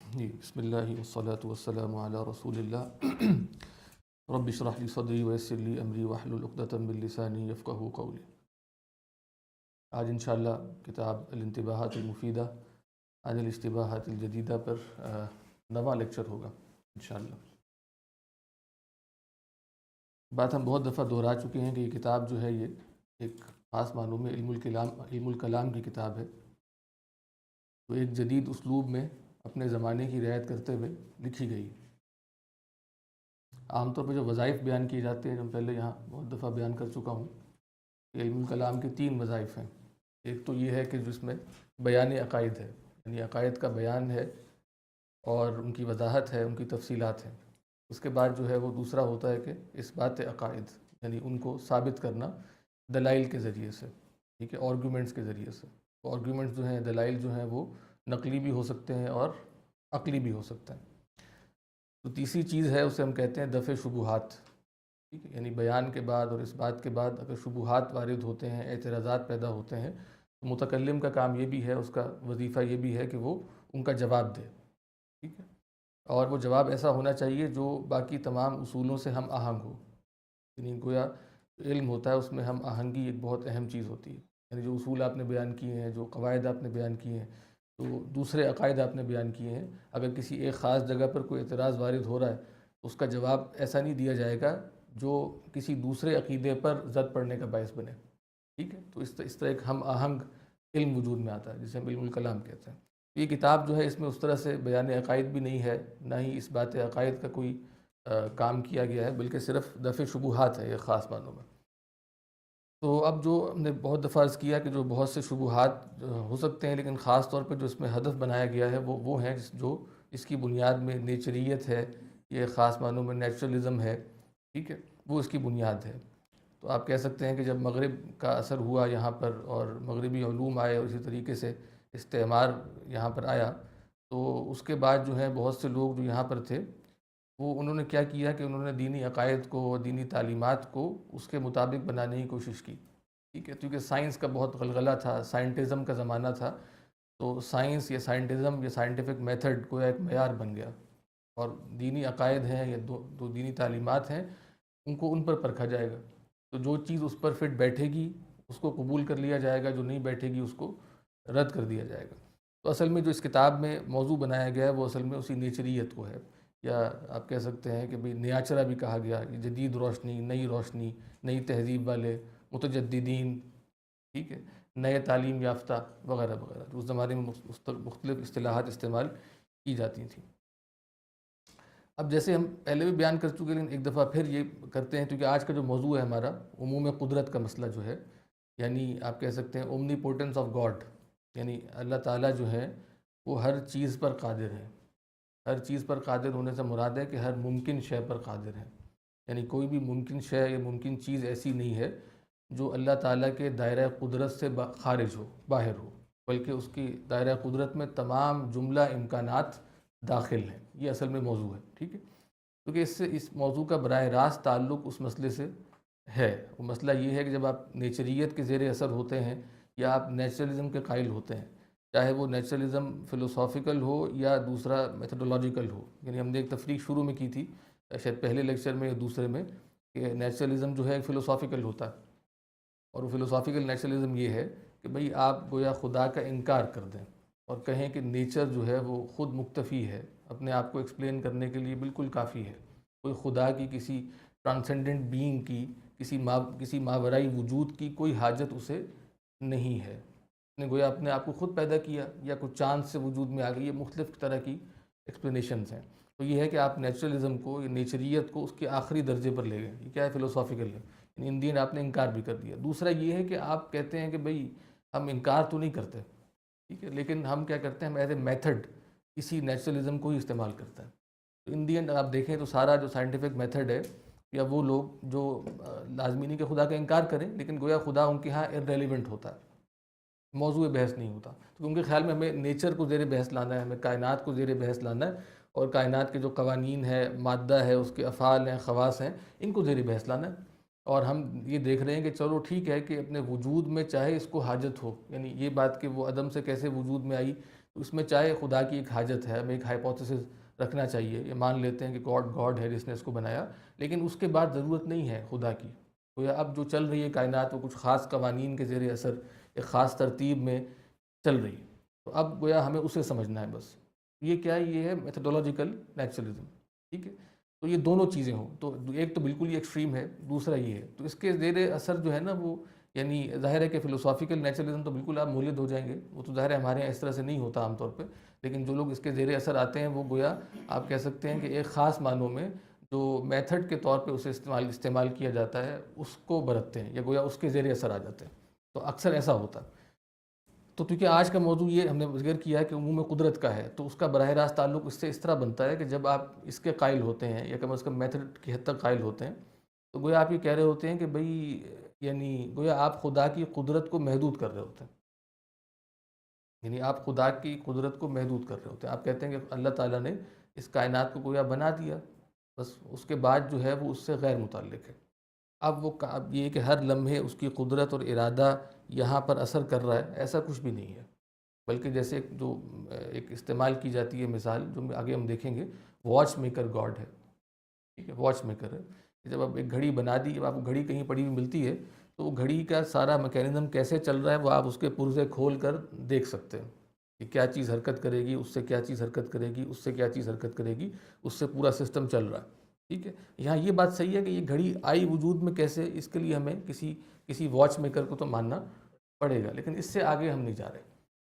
جی بسم اللہ والصلاة والسلام علی رسول اللہ رب اشرح لی صدری ویسر لی امری واحلل عقدۃ من لسانی یفقہوا قولی۔ آج انشاءاللہ کتاب الانتباہات المفیدہ عن الاشتباہات الجدیدہ پر نواں لیکچر ہوگا انشاءاللہ۔ بات ہم بہت دفعہ دہرا چکے ہیں کہ یہ کتاب جو ہے یہ ایک خاص معنوں میں علم الکلام کی کتاب ہے، تو ایک جدید اسلوب میں اپنے زمانے کی رعایت کرتے ہوئے لکھی گئی۔ عام طور پہ جو وظائف بیان کیے جاتے ہیں، جو پہلے یہاں بہت دفعہ بیان کر چکا ہوں کہ علم الکلام کے 3 وظائف ہیں۔ ایک تو یہ ہے کہ جس میں بیان عقائد ہے، یعنی عقائد کا بیان ہے اور ان کی وضاحت ہے، ان کی تفصیلات ہیں۔ اس کے بعد جو ہے وہ دوسرا ہوتا ہے کہ اس بات عقائد، یعنی ان کو ثابت کرنا دلائل کے ذریعے سے، ٹھیک ہے، آرگومنٹس کے ذریعے سے۔ تو آرگومنٹس جو ہیں، دلائل جو ہیں، وہ نقلی بھی ہو سکتے ہیں اور عقلی بھی ہو سکتے ہیں۔ تو تیسری چیز ہے، اسے ہم کہتے ہیں دفع شبہات، ٹھیک ہے، یعنی بیان کے بعد اور اس بات کے بعد اگر شبہات وارد ہوتے ہیں، اعتراضات پیدا ہوتے ہیں، تو متکلم کا کام یہ بھی ہے، اس کا وظیفہ یہ بھی ہے کہ وہ ان کا جواب دے، ٹھیک ہے، اور وہ جواب ایسا ہونا چاہیے جو باقی تمام اصولوں سے ہم آہنگ ہو۔ یعنی گویا علم ہوتا ہے، اس میں ہم آہنگی ایک بہت اہم چیز ہوتی ہے، یعنی جو اصول آپ نے بیان کیے ہیں، جو قواعد آپ نے بیان کیے ہیں، تو دوسرے عقائد آپ نے بیان کیے ہیں، اگر کسی ایک خاص جگہ پر کوئی اعتراض وارد ہو رہا ہے تو اس کا جواب ایسا نہیں دیا جائے گا جو کسی دوسرے عقیدے پر زد پڑنے کا باعث بنے، ٹھیک ہے۔ تو اس طرح ایک ہم آہنگ علم وجود میں آتا ہے، جسے ہم علم الکلام کہتے ہیں۔ یہ کتاب جو ہے، اس میں اس طرح سے بیان عقائد بھی نہیں ہے، نہ ہی اس بات عقائد کا کوئی کام کیا گیا ہے، بلکہ صرف دفع شبہات ہے یہ خاص معنوں میں۔ تو اب جو ہم نے بہت دفعہ عرض کیا کہ جو بہت سے شبہات ہو سکتے ہیں، لیکن خاص طور پہ جو اس میں ہدف بنایا گیا ہے وہ ہیں جو اس کی بنیاد میں نیچریت ہے، یہ خاص معنوں میں نیچرلزم ہے، ٹھیک ہے، وہ اس کی بنیاد ہے۔ تو آپ کہہ سکتے ہیں کہ جب مغرب کا اثر ہوا یہاں پر اور مغربی علوم آئے اور اسی طریقے سے استعمار یہاں پر آیا، تو اس کے بعد جو ہے بہت سے لوگ جو یہاں پر تھے، وہ انہوں نے کیا کیا کہ انہوں نے دینی عقائد کو، دینی تعلیمات کو اس کے مطابق بنانے کی کوشش کی، ٹھیک ہے، کیونکہ سائنس کا بہت غلغلہ تھا، سائنٹزم کا زمانہ تھا، تو سائنس یا سائنٹزم یا سائنٹیفک میتھڈ کو ایک معیار بن گیا، اور دینی عقائد ہیں یا دو دینی تعلیمات ہیں، ان پر پرکھا جائے گا۔ تو جو چیز اس پر فٹ بیٹھے گی اس کو قبول کر لیا جائے گا، جو نہیں بیٹھے گی اس کو رد کر دیا جائے گا۔ تو اصل میں جو اس کتاب میں موضوع بنایا گیا ہے وہ اصل میں اسی نیچریت کو ہے، یا آپ کہہ سکتے ہیں کہ بھئی نیاچرا بھی کہا گیا، جدید روشنی، نئی تہذیب والے، متجددین، ٹھیک ہے، نئے تعلیم یافتہ وغیرہ وغیرہ، اس زمانے میں مختلف اصطلاحات استعمال کی جاتی تھیں۔ اب جیسے ہم پہلے بھی بیان کر چکے، لیکن ایک دفعہ پھر یہ کرتے ہیں، کیونکہ آج کا جو موضوع ہے ہمارا عموم قدرت کا مسئلہ جو ہے، یعنی آپ کہہ سکتے ہیں اومنی پوٹنس آف گاڈ، یعنی اللہ تعالیٰ جو ہے وہ ہر چیز پر قادر ہے۔ ہر چیز پر قادر ہونے سے مراد ہے کہ ہر ممکن شے پر قادر ہے، یعنی کوئی بھی ممکن شے یا ممکن چیز ایسی نہیں ہے جو اللہ تعالیٰ کے دائرہ قدرت سے خارج ہو، باہر ہو، بلکہ اس کی دائرہ قدرت میں تمام جملہ امکانات داخل ہیں۔ یہ اصل میں موضوع ہے، ٹھیک ہے، کیونکہ اس موضوع کا براہ راست تعلق اس مسئلے سے ہے۔ وہ مسئلہ یہ ہے کہ جب آپ نیچریت کے زیر اثر ہوتے ہیں یا آپ نیچرلزم کے قائل ہوتے ہیں، چاہے وہ نیچرلزم فلسافیکل ہو یا دوسرا میتھڈولوجیکل ہو، یعنی ہم نے ایک تفریق شروع میں کی تھی شاید پہلے لیکچر میں یا دوسرے میں، کہ نیچرلزم جو ہے ایک فلسافیکل ہوتا ہے، اور وہ فلسافیکل نیچرلزم یہ ہے کہ بھئی آپ گویا خدا کا انکار کر دیں اور کہیں کہ نیچر جو ہے وہ خود مکتفی ہے، اپنے آپ کو ایکسپلین کرنے کے لیے بالکل کافی ہے، کوئی خدا کی، کسی ٹرانسینڈنٹ بینگ کی، کسی ماورائی وجود کی کوئی حاجت اسے نہیں ہے، نے گویا اپنے آپ کو خود پیدا کیا یا کچھ چاند سے وجود میں آ گئی۔ یہ مختلف طرح کی ایکسپلینیشنز ہیں۔ تو یہ ہے کہ آپ نیچرلزم کو یا نیچریت کو اس کے آخری درجے پر لے گئے، یہ کیا ہے، فلسافیکل ہے، یعنی ان دین آپ نے انکار بھی کر دیا۔ دوسرا یہ ہے کہ آپ کہتے ہیں کہ بھئی ہم انکار تو نہیں کرتے، ٹھیک ہے، لیکن ہم کیا کرتے ہیں، ہم ایز اے میتھڈ اسی نیچرلزم کو ہی استعمال کرتے ہیں۔ تو ان دی اینڈ آپ دیکھیں تو سارا جو سائنٹیفک میتھڈ ہے، یا وہ لوگ جو لازمی نہیں کہ خدا کا انکار کریں، لیکن گویا خدا ان کے ہاں ارریلیونٹ ہوتا ہے، موضوع بحث نہیں ہوتا، تو ان کے خیال میں ہمیں نیچر کو زیر بحث لانا ہے، ہمیں کائنات کو زیر بحث لانا ہے، اور کائنات کے جو قوانین ہے، مادہ ہے، اس کے افعال ہیں، خواص ہیں، ان کو زیر بحث لانا ہے۔ اور ہم یہ دیکھ رہے ہیں کہ چلو ٹھیک ہے کہ اپنے وجود میں چاہے اس کو حاجت ہو، یعنی یہ بات کہ وہ عدم سے کیسے وجود میں آئی، تو اس میں چاہے خدا کی ایک حاجت ہے، ہمیں ایک ہائپوتھیسس رکھنا چاہیے، یہ مان لیتے ہیں کہ گاڈ ہے جس نے اس کو بنایا، لیکن اس کے بعد ضرورت نہیں ہے خدا کی. گویا اب جو چل رہی ہے کائنات وہ کچھ خاص قوانین کے زیر اثر ایک خاص ترتیب میں چل رہی ہے. تو اب گویا ہمیں اسے سمجھنا ہے بس. یہ کیا ہے؟ یہ ہے میتھڈولوجیکل نیچرلزم. ٹھیک ہے، تو یہ دونوں چیزیں ہوں، تو ایک تو بالکل ہی ایکسٹریم ہے، دوسرا یہ ہے. تو اس کے زیر اثر جو ہے نا وہ یعنی ظاہر ہے کہ فلسافیکل نیچرلزم تو بالکل آپ مولد ہو جائیں گے، وہ تو ظاہر ہے ہمارے یہاں اس طرح سے نہیں ہوتا عام طور پہ. لیکن جو لوگ اس کے زیر اثر آتے ہیں وہ گویا آپ کہہ سکتے ہیں کہ ایک خاص معنوں میں جو میتھڈ کے طور پہ اسے استعمال کیا جاتا ہے اس کو برتتے ہیں، یا گویا اس کے زیر اثر آ جاتے ہیں. تو اکثر ایسا ہوتا ہے. تو کیونکہ آج کا موضوع یہ ہم نے ذکر کیا ہے کہ عموم قدرت کا ہے، تو اس کا براہ راست تعلق اس سے اس طرح بنتا ہے کہ جب آپ اس کے قائل ہوتے ہیں یا کم از کم میتھڈ کی حد تک قائل ہوتے ہیں، تو گویا آپ یہ کہہ رہے ہوتے ہیں کہ بھئی یعنی گویا آپ خدا کی قدرت کو محدود کر رہے ہوتے ہیں. یعنی آپ خدا کی قدرت کو محدود کر رہے ہوتے ہیں. آپ کہتے ہیں کہ اللہ تعالیٰ نے اس کائنات کو گویا بنا دیا، بس اس کے بعد جو ہے وہ اس سے غیر متعلق ہے. اب یہ کہ ہر لمحے اس کی قدرت اور ارادہ یہاں پر اثر کر رہا ہے، ایسا کچھ بھی نہیں ہے. بلکہ جیسے جو ایک استعمال کی جاتی ہے مثال، جو آگے ہم دیکھیں گے، واچ میکر گاڈ ہے. ٹھیک ہے، واچ میکر ہے. جب آپ ایک گھڑی بنا دی، جب آپ کو گھڑی کہیں پڑی ہوئی ملتی ہے تو وہ گھڑی کا سارا میکینزم کیسے چل رہا ہے وہ آپ اس کے پرزے کھول کر دیکھ سکتے ہیں کہ کیا چیز حرکت کرے گی، اس سے کیا چیز حرکت کرے گی، اس سے کیا چیز حرکت کرے گی، اس سے پورا سسٹم چل رہا ہے. ٹھیک ہے، یہاں یہ بات صحیح ہے کہ یہ گھڑی آئی وجود میں کیسے، اس کے لیے ہمیں کسی واچ میکر کو تو ماننا پڑے گا، لیکن اس سے آگے ہم نہیں جا رہے.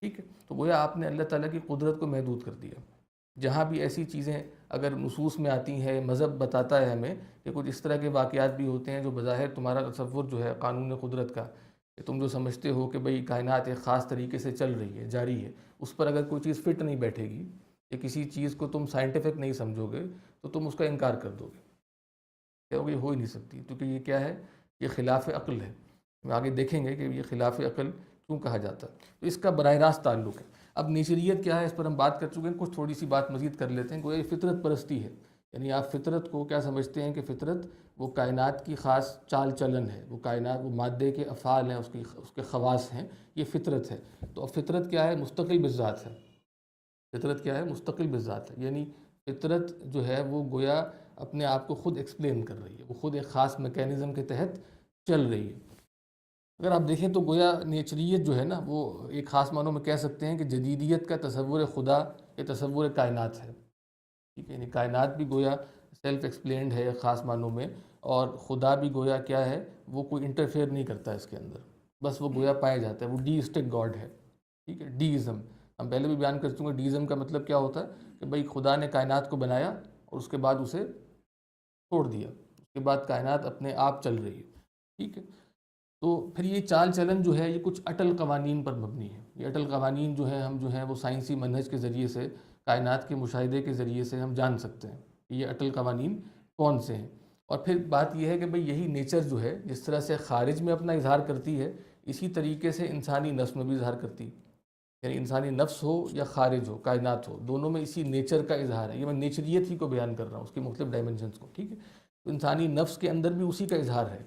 ٹھیک ہے، تو گویا آپ نے اللہ تعالیٰ کی قدرت کو محدود کر دیا. جہاں بھی ایسی چیزیں اگر نصوص میں آتی ہیں، مذہب بتاتا ہے ہمیں کہ کچھ اس طرح کے واقعات بھی ہوتے ہیں جو بظاہر تمہارا تصور جو ہے قانون قدرت کا، کہ تم جو سمجھتے ہو کہ بھئی کائنات ایک خاص طریقے سے چل رہی ہے، جاری ہے، اس پر اگر کوئی چیز فٹ نہیں بیٹھے گی یا کسی چیز کو تم سائنٹیفک نہیں سمجھو گے تو تم اس کا انکار کر دو گے، کہو گے یہ ہو ہی نہیں سکتی، کیونکہ یہ کیا ہے؟ یہ خلاف عقل ہے. ہم آگے دیکھیں گے کہ یہ خلاف عقل کیوں کہا جاتا ہے. تو اس کا براہ راست تعلق ہے. اب نیچریت کیا ہے اس پر ہم بات کر چکے ہیں، کچھ تھوڑی سی بات مزید کر لیتے ہیں. گویا یہ فطرت پرستی ہے. یعنی آپ فطرت کو کیا سمجھتے ہیں کہ فطرت وہ کائنات کی خاص چال چلن ہے، وہ کائنات وہ مادے کے افعال ہیں، اس کے خواص ہیں، یہ فطرت ہے. تو اب فطرت کیا ہے؟ مستقل بذات ہے. فطرت کیا ہے؟ مستقل بذات ہے. یعنی فطرت جو ہے وہ گویا اپنے آپ کو خود ایکسپلین کر رہی ہے، وہ خود ایک خاص میکینزم کے تحت چل رہی ہے. اگر آپ دیکھیں تو گویا نیچریت جو ہے نا وہ ایک خاص معنوں میں کہہ سکتے ہیں کہ جدیدیت کا تصور خدا یا تصور کائنات ہے. ٹھیک ہے، یعنی کائنات بھی گویا سیلف ایکسپلینڈ ہے ایک خاص معنوں میں، اور خدا بھی گویا کیا ہے؟ وہ کوئی انٹرفیئر نہیں کرتا اس کے اندر، بس وہ گویا پایا جاتا ہے. وہ ڈیسٹک گاڈ ہے. ٹھیک ہے، ڈیزم ہم پہلے بھی بیان کر چکے ہیں. ڈیزم کا مطلب کیا ہوتا ہے کہ بھئی خدا نے کائنات کو بنایا اور اس کے بعد اسے چھوڑ دیا، اس کے بعد کائنات اپنے آپ چل رہی ہے. ٹھیک ہے، تو پھر یہ چال چلن جو ہے یہ کچھ اٹل قوانین پر مبنی ہے. یہ اٹل قوانین جو ہیں ہم جو ہیں وہ سائنسی منہج کے ذریعے سے، کائنات کے مشاہدے کے ذریعے سے ہم جان سکتے ہیں کہ یہ اٹل قوانین کون سے ہیں. اور پھر بات یہ ہے کہ بھئی یہی نیچر جو ہے جس طرح سے خارج میں اپنا اظہار کرتی ہے، اسی طریقے سے انسانی نفس میں بھی اظہار کرتی ہے. یعنی انسانی نفس ہو یا خارج ہو، کائنات ہو، دونوں میں اسی نیچر کا اظہار ہے. یہ میں نیچریت ہی کو بیان کر رہا ہوں، اس کی مختلف ڈائمنشنز کو. ٹھیک ہے، تو انسانی نفس کے اندر بھی اسی کا اظہار ہے.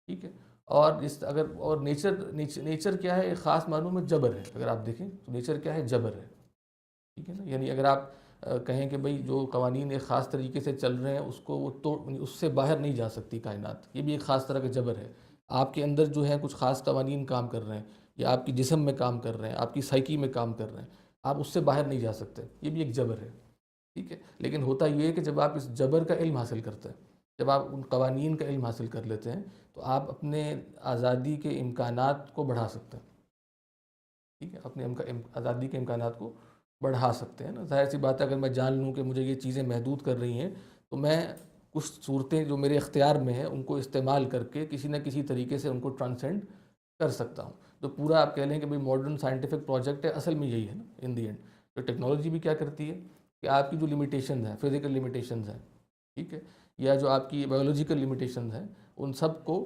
ٹھیک ہے، اور نیچر کیا ہے؟ ایک خاص معنوں میں جبر ہے. اگر آپ دیکھیں تو نیچر کیا ہے؟ جبر ہے. ٹھیک ہے نا، یعنی اگر آپ کہیں کہ بھئی جو قوانین ایک خاص طریقے سے چل رہے ہیں اس کو اس سے باہر نہیں جا سکتی کائنات، یہ بھی ایک خاص طرح کا جبر ہے. آپ کے اندر جو ہے کچھ خاص قوانین کام کر رہے ہیں، یا آپ کی جسم میں کام کر رہے ہیں، آپ کی سائیکی میں کام کر رہے ہیں، آپ اس سے باہر نہیں جا سکتے، یہ بھی ایک جبر ہے. ٹھیک ہے، لیکن ہوتا یہ ہے کہ جب آپ اس جبر کا علم حاصل کرتے ہیں، جب آپ ان قوانین کا علم حاصل کر لیتے ہیں تو آپ اپنے آزادی کے امکانات کو بڑھا سکتے ہیں. ٹھیک ہے، اپنے آزادی کے امکانات کو بڑھا سکتے ہیں نا. ظاہر سی بات ہے اگر میں جان لوں کہ مجھے یہ چیزیں محدود کر رہی ہیں تو میں کچھ صورتیں جو میرے اختیار میں ہیں ان کو استعمال کر کے کسی نہ کسی طریقے سے ان کو ٹرانسینڈ کر سکتا ہوں. تو پورا آپ کہہ لیں کہ بھئی ماڈرن سائنٹیفک پروجیکٹ ہے، اصل میں یہی ہے نا ان دی اینڈ. تو ٹیکنالوجی بھی کیا کرتی ہے کہ آپ کی جو لمیٹیشنز ہیں، فزیکل لمیٹیشنز ہیں، ٹھیک ہے، یا جو آپ کی بایولوجیکل لمیٹیشنز ہیں، ان سب کو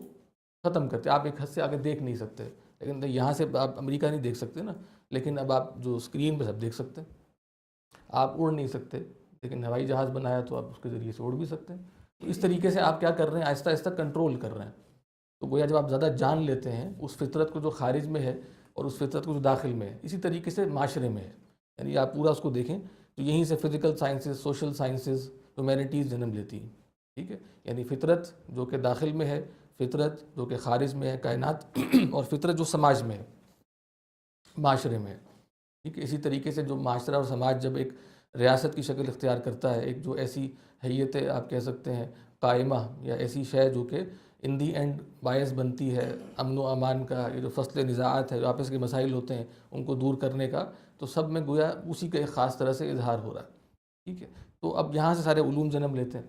ختم کرتے. آپ ایک حد سے آگے دیکھ نہیں سکتے، لیکن یہاں سے آپ امریکہ نہیں دیکھ سکتے نا، لیکن اب آپ جو اسکرین پہ سب دیکھ سکتے ہیں. آپ اڑ نہیں سکتے، لیکن ہوائی جہاز بنایا تو آپ اس کے ذریعے سے اڑ بھی سکتے ہیں. تو اس طریقے سے آپ کیا کر رہے ہیں؟ آہستہ آہستہ کنٹرول کر رہے ہیں. تو گویا جب آپ زیادہ جان لیتے ہیں اس فطرت کو جو خارج میں ہے اور اس فطرت کو جو داخل میں ہے، اسی طریقے سے معاشرے میں ہے. یعنی آپ پورا اس کو دیکھیں تو یہیں سے physical sciences, social sciences, humanities جنم لیتی ہیں، ٹھیک ہے. یعنی فطرت جو کہ داخل میں ہے، فطرت جو کہ خارج میں ہے کائنات، اور فطرت جو سماج میں ہے، معاشرے میں ہے، ٹھیک ہے. اسی طریقے سے جو معاشرہ اور سماج جب ایک ریاست کی شکل اختیار کرتا ہے، ایک جو ایسی حیت آپ کہہ سکتے ہیں قائمہ، یا ایسی شے جو کہ ان دی اینڈ باعث بنتی ہے امن و امان کا، یہ جو فصل نزاعات ہے، جو آپس کے مسائل ہوتے ہیں ان کو دور کرنے کا، تو سب میں گویا اسی کا ایک خاص طرح سے اظہار ہو رہا ہے، ٹھیک ہے. تو اب یہاں سے سارے علوم جنم لیتے ہیں.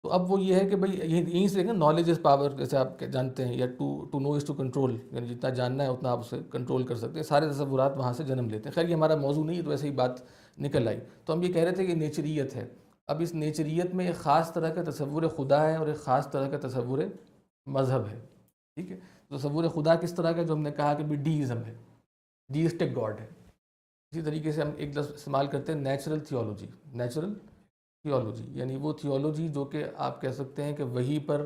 تو اب وہ یہ ہے کہ بھئی یہیں سے نالج از پاور، جیسے آپ جانتے ہیں، یا to know is to control, یعنی جتنا جاننا ہے اتنا آپ اسے کنٹرول کر سکتے ہیں. سارے تصورات وہاں سے جنم لیتے ہیں. خیر یہ ہمارا موضوع نہیں ہے، تو ایسے ہی بات نکل آئی. تو ہم یہ کہہ رہے تھے کہ نیچریت ہے. اب اس نیچریت میں ایک خاص طرح کا تصور خدا ہے اور ایک خاص طرح کا تصور مذہب ہے، ٹھیک ہے. تصور خدا کس طرح کا؟ جو ہم نے کہا کہ ڈیزم ہے، ڈیسٹک گاڈ ہے. اسی طریقے سے ہم ایک لفظ استعمال کرتے ہیں نیچرل تھیولوجی. نیچرل تھیولوجی یعنی وہ تھیولوجی جو کہ آپ کہہ سکتے ہیں کہ وحی پر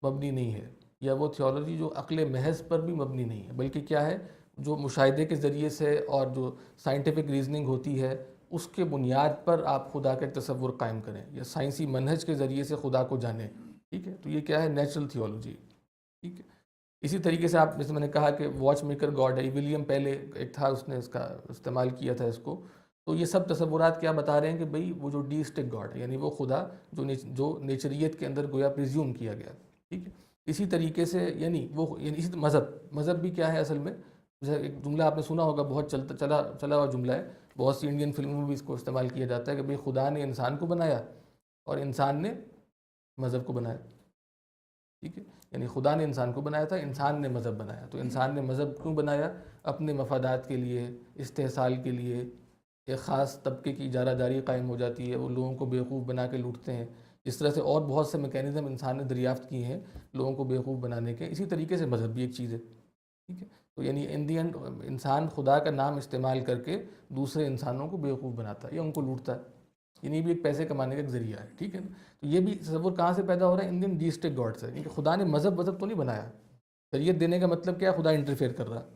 مبنی نہیں ہے، یا وہ تھیولوجی جو عقل محض پر بھی مبنی نہیں ہے، بلکہ کیا ہے، جو مشاہدے کے ذریعے سے اور جو سائنٹیفک ریزننگ ہوتی ہے اس کے بنیاد پر آپ خدا کا ایک تصور قائم کریں، یا سائنسی منہج کے ذریعے سے خدا کو جانیں، ٹھیک ہے. تو یہ کیا ہے؟ نیچرل تھیولوجی، ٹھیک ہے. اسی طریقے سے آپ جیسے میں نے کہا کہ واچ میکر گاڈ ہے، ولیم پہلے ایک تھا، اس نے اس کا استعمال کیا تھا اس کو. تو یہ سب تصورات کیا بتا رہے ہیں کہ بھئی وہ جو ڈیسٹک گاڈ ہے، یعنی وہ خدا جو نیچریت کے اندر گویا پریزیوم کیا گیا، ٹھیک ہے. اسی طریقے سے یعنی اسی مذہب بھی کیا ہے اصل میں؟ ایک جملہ آپ نے سنا ہوگا، بہت چلا ہوا جملہ ہے، بہت سی انڈین فلموں میں بھی اس کو استعمال کیا جاتا ہے کہ بھئی خدا نے انسان کو بنایا اور انسان نے مذہب کو بنایا، ٹھیک ہے. یعنی خدا نے انسان کو بنایا تھا، انسان نے مذہب بنایا. تو انسان نے مذہب کیوں بنایا؟ اپنے مفادات کے لیے، استحصال کے لیے. ایک خاص طبقے کی اجارہ داری قائم ہو جاتی ہے، وہ لوگوں کو بیوقوف بنا کے لوٹتے ہیں. اس طرح سے اور بہت سے میکینزم انسان نے دریافت کیے ہیں لوگوں کو بیوقوف بنانے کے. اسی طریقے سے مذہب بھی ایک چیز ہے، ٹھیک ہے. تو یعنی ان دی اینڈ انسان خدا کا نام استعمال کر کے دوسرے انسانوں کو بیوقوف بناتا ہے یا ان کو لوٹتا ہے. یعنی بھی ایک پیسے کمانے کا ایک ذریعہ ہے، ٹھیک ہے نا. تو یہ بھی تصور کہاں سے پیدا ہو رہا ہے؟ انڈین ڈیسٹک گاڈ سے. کیونکہ خدا نے مذہب تو نہیں بنایا. شریعت دینے کا مطلب کیا؟ خدا انٹرفیئر کر رہا ہے.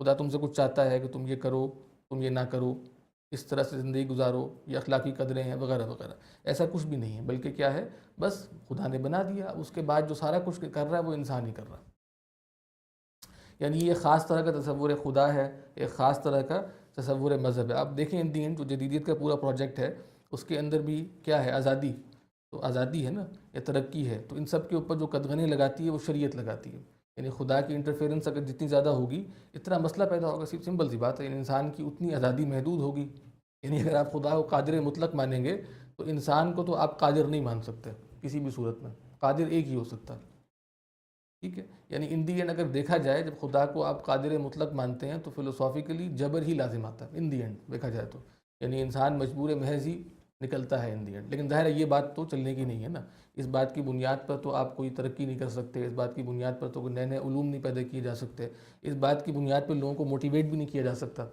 خدا تم سے کچھ چاہتا ہے کہ تم یہ کرو، تم یہ نہ کرو، اس طرح سے زندگی گزارو، یہ اخلاقی قدریں ہیں وغیرہ وغیرہ. ایسا کچھ بھی نہیں ہے، بلکہ کیا ہے، بس خدا نے بنا دیا، اس کے بعد جو سارا کچھ کر رہا ہے وہ انسان ہی کر رہا ہے. یعنی یہ خاص طرح کا تصور خدا ہے، ایک خاص طرح کا تصور مذہب ہے. آپ دیکھیں ان دی اینڈ جو جدیدیت کا پورا پروجیکٹ ہے اس کے اندر بھی کیا ہے؟ آزادی. تو آزادی ہے نا، یا ترقی ہے. تو ان سب کے اوپر جو قدغنیں لگاتی ہے وہ شریعت لگاتی ہے. یعنی خدا کی انٹرفیئرنس اگر جتنی زیادہ ہوگی اتنا مسئلہ پیدا ہوگا. سمپل سی بات ہے، یعنی انسان کی اتنی آزادی محدود ہوگی. یعنی اگر آپ خدا کو قادر مطلق مانیں گے تو انسان کو تو آپ قادر نہیں مان سکتے کسی بھی صورت میں. قادر ایک ہی ہو سکتا ہے، ٹھیک ہے. یعنی ان دی اینڈ اگر دیکھا جائے، جب خدا کو آپ قادر مطلق مانتے ہیں تو فلسافیکلی جبر ہی لازم آتا ہے ان دی اینڈ دیکھا جائے تو. یعنی انسان مجبور محض ہی نکلتا ہے ان دی اینڈ. لیکن ظاہر ہے یہ بات تو چلنے کی نہیں ہے نا. اس بات کی بنیاد پر تو آپ کوئی ترقی نہیں کر سکتے، اس بات کی بنیاد پر تو کوئی نئے نئے علوم نہیں پیدا کیے جا سکتے، اس بات کی بنیاد پر لوگوں کو موٹیویٹ بھی نہیں کیا جا سکتا،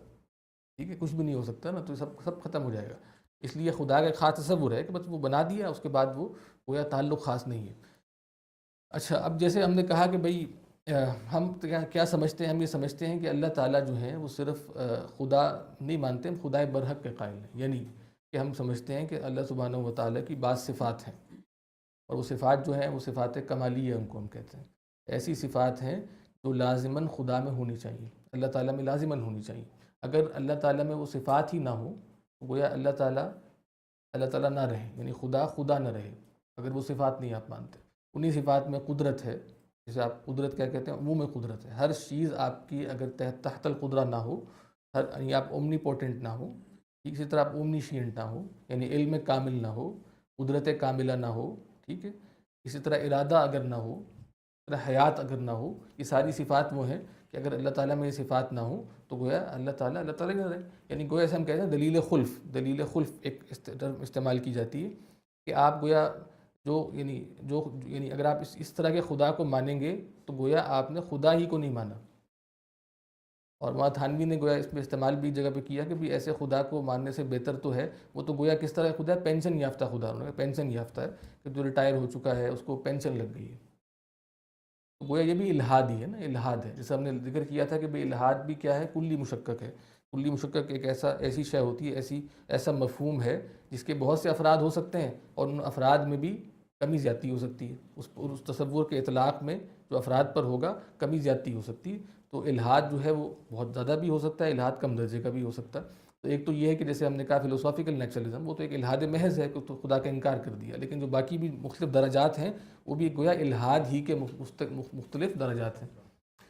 ٹھیک ہے. کچھ بھی نہیں ہو سکتا نا. تو سب ختم ہو جائے گا. اس لیے خدا کا ایک خاص تصور ہے کہ بس وہ بنا دیا، اس کے بعد وہ کوئی تعلق خاص نہیں ہے. اچھا، اب جیسے ہم نے کہا کہ بھئی ہم کیا سمجھتے ہیں؟ ہم یہ سمجھتے ہیں کہ اللہ تعالیٰ جو ہیں وہ صرف خدا نہیں مانتے، ہم خدائے برحق کے قائل ہیں. یعنی کہ ہم سمجھتے ہیں کہ اللہ سبحانہ و تعالیٰ کی بعض صفات ہیں، اور وہ صفات جو ہیں وہ صفات کمالیہ ان کو ہم کہتے ہیں. ایسی صفات ہیں جو لازماً خدا میں ہونی چاہیے، اللہ تعالیٰ میں لازماً ہونی چاہیے. اگر اللہ تعالیٰ میں وہ صفات ہی نہ ہو تو گویا اللہ تعالیٰ نہ رہے، یعنی خدا نہ رہے اگر وہ صفات نہیں آپ مانتے. انہی صفات میں قدرت ہے، جسے آپ قدرت کیا کہتے ہیں؟ عموم قدرت ہے. ہر چیز آپ کی اگر تحت القدرہ نہ ہو، یعنی آپ اومنی پوٹنٹ نہ ہو، اسی طرح آپ اومنی شینٹ نہ ہو، یعنی علم کامل نہ ہو، قدرت کاملہ نہ ہو، ٹھیک ہے. اسی طرح ارادہ اگر نہ ہو، اسی طرح حیات اگر نہ ہو. یہ ساری صفات وہ ہیں کہ اگر اللہ تعالیٰ میں یہ صفات نہ ہو تو گویا اللہ تعالیٰ ہی نہ رہے. یعنی گویا ایسے ہم کہتے ہیں دلیل خلف ایک ٹرم استعمال کی جاتی ہے کہ آپ گویا یعنی اگر آپ اس طرح کے خدا کو مانیں گے تو گویا آپ نے خدا ہی کو نہیں مانا. اور وہاں تھانوی نے گویا اس میں استعمال بھی جگہ پہ کیا کہ بھی ایسے خدا کو ماننے سے بہتر تو ہے وہ تو گویا کس طرح خدا ہے؟ پینشن یافتہ خدا. انہوں نے پینشن یافتہ ہے کہ جو ریٹائر ہو چکا ہے اس کو پینشن لگ گئی ہے. تو گویا یہ بھی الہاد ہی ہے نا، الہاد ہے. جیسے ہم نے ذکر کیا تھا کہ بھئی الہاد بھی کیا ہے؟ کلی مشکک ہے. کلی مشکک ایک ایسی شے ہوتی ہے، ایسا مفہوم ہے جس کے بہت سے افراد ہو سکتے ہیں، اور ان افراد میں بھی کمی زیادتی ہو سکتی ہے، اس تصور کے اطلاق میں جو افراد پر ہوگا کمی زیادتی ہو سکتی ہے۔ تو الحاد جو ہے وہ بہت زیادہ بھی ہو سکتا ہے، الحاد کم درجے کا بھی ہو سکتا ہے۔ تو ایک تو یہ ہے کہ جیسے ہم نے کہا فلوسافیکل نیچرلزم، وہ تو ایک الحاد محض ہے کہ تو خدا کا انکار کر دیا، لیکن جو باقی بھی مختلف درجات ہیں وہ بھی گویا الحاد ہی کے مختلف درجات ہیں۔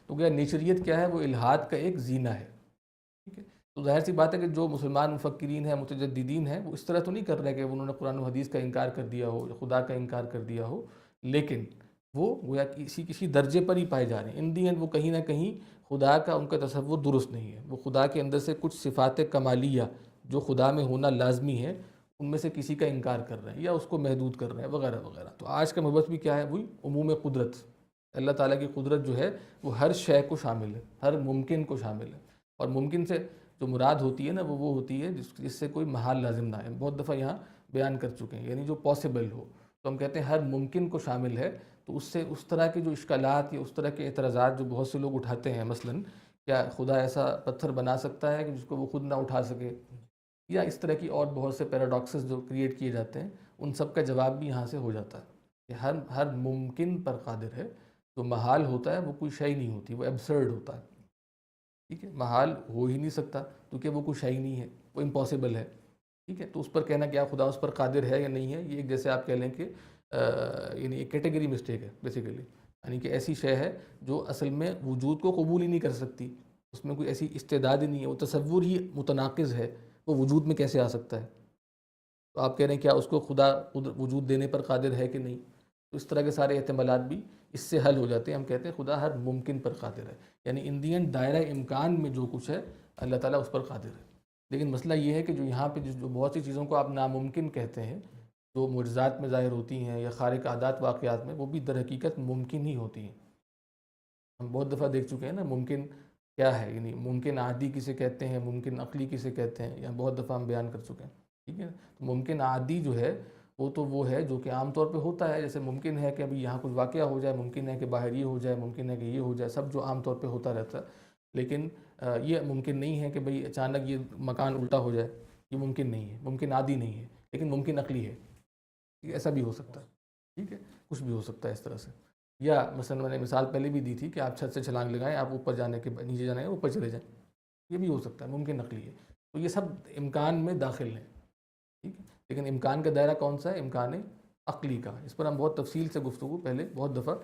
تو گویا نیچریت کیا ہے؟ وہ الحاد کا ایک زینہ ہے، ٹھیک ہے۔ تو ظاہر سی بات ہے کہ جو مسلمان مفکرین ہیں، متجددین ہیں، وہ اس طرح تو نہیں کر رہے کہ انہوں نے قرآن و حدیث کا انکار کر دیا ہو یا خدا کا انکار کر دیا ہو، لیکن وہ گویا کسی درجے پر ہی پائے جا رہے ہیں۔ ان دی اینڈ وہ کہیں نہ کہیں خدا کا ان کا تصور درست نہیں ہے، وہ خدا کے اندر سے کچھ صفات کمالیہ جو خدا میں ہونا لازمی ہے ان میں سے کسی کا انکار کر رہے ہیں یا اس کو محدود کر رہے ہیں وغیرہ وغیرہ۔ تو آج کا مبحث بھی کیا ہے؟ وہی عموم قدرت، اللہ تعالیٰ کی قدرت جو ہے وہ ہر شے کو شامل ہے، ہر ممکن کو شامل ہے، اور ممکن سے جو مراد ہوتی ہے نا وہ ہوتی ہے جس سے کوئی محال لازم نہ ہے۔ بہت دفعہ یہاں بیان کر چکے ہیں، یعنی جو پاسبل ہو، تو ہم کہتے ہیں ہر ممکن کو شامل ہے۔ تو اس سے اس طرح کے جو اشکالات یا اس طرح کے اعتراضات جو بہت سے لوگ اٹھاتے ہیں، مثلاً کیا خدا ایسا پتھر بنا سکتا ہے کہ جس کو وہ خود نہ اٹھا سکے، یا اس طرح کی اور بہت سے پیراڈاکسز جو کریٹ کیے جاتے ہیں، ان سب کا جواب بھی یہاں سے ہو جاتا ہے کہ ہر ممکن پر قادر ہے۔ جو محال ہوتا ہے وہ کوئی شے نہیں ہوتی، وہ ایبسرڈ ہوتا ہے، ٹھیک ہے۔ محال ہو ہی نہیں سکتا کیونکہ وہ کوئی شے ہی نہیں ہے، وہ امپاسبل ہے، ٹھیک ہے۔ تو اس پر کہنا کیا خدا اس پر قادر ہے یا نہیں ہے، یہ ایک جیسے آپ کہہ لیں کہ یعنی ایک کیٹیگری مسٹیک ہے بیسیکلی، یعنی کہ ایسی شے ہے جو اصل میں وجود کو قبول ہی نہیں کر سکتی، اس میں کوئی ایسی استعداد ہی نہیں ہے، وہ تصور ہی متناقض ہے، وہ وجود میں کیسے آ سکتا ہے؟ تو آپ کہہ رہے ہیں کیا اس کو خدا وجود دینے پر قادر ہے کہ نہیں؟ تو اس طرح کے سارے احتمالات بھی اس سے حل ہو جاتے ہیں۔ ہم کہتے ہیں خدا ہر ممکن پر قادر ہے، یعنی ان دی اینڈ دائرہ امکان میں جو کچھ ہے اللہ تعالیٰ اس پر قادر ہے۔ لیکن مسئلہ یہ ہے کہ جو یہاں پہ جو بہت سی چیزوں کو آپ ناممکن کہتے ہیں، جو معجزات میں ظاہر ہوتی ہیں یا خارق عادات واقعات میں، وہ بھی در حقیقت ممکن ہی ہوتی ہیں۔ ہم بہت دفعہ دیکھ چکے ہیں نا ممکن کیا ہے، یعنی ممکن عادی کسے کہتے ہیں، ممکن عقلی کسے کہتے ہیں، یا بہت دفعہ ہم بیان کر چکے ہیں، ٹھیک ہے۔ تو ممکن عادی جو ہے وہ ہے جو کہ عام طور پہ ہوتا ہے، جیسے ممکن ہے کہ ابھی یہاں کچھ واقعہ ہو جائے، ممکن ہے کہ باہر یہ ہو جائے، ممکن ہے کہ یہ ہو جائے، سب جو عام طور پہ ہوتا رہتا ہے۔ لیکن یہ ممکن نہیں ہے کہ بھئی اچانک یہ مکان الٹا ہو جائے، یہ ممکن نہیں ہے، ممکن عادی نہیں ہے، لیکن ممکن عقلی ہے، ایسا بھی ہو سکتا ہے، ٹھیک ہے، کچھ بھی ہو سکتا ہے اس طرح سے۔ یا مثلا میں نے مثال پہلے بھی دی تھی کہ آپ چھت سے چھلانگ لگائیں، آپ اوپر جانے کے نیچے جانے کے اوپر چلے جائیں، یہ بھی ہو سکتا ہے، ممکن عقلی ہے۔ تو یہ سب امکان میں داخل ہیں، ٹھیک ہے۔ لیکن امکان کا دائرہ کون سا ہے؟ امکان عقلی کا۔ اس پر ہم بہت تفصیل سے گفتگو پہلے بہت دفعہ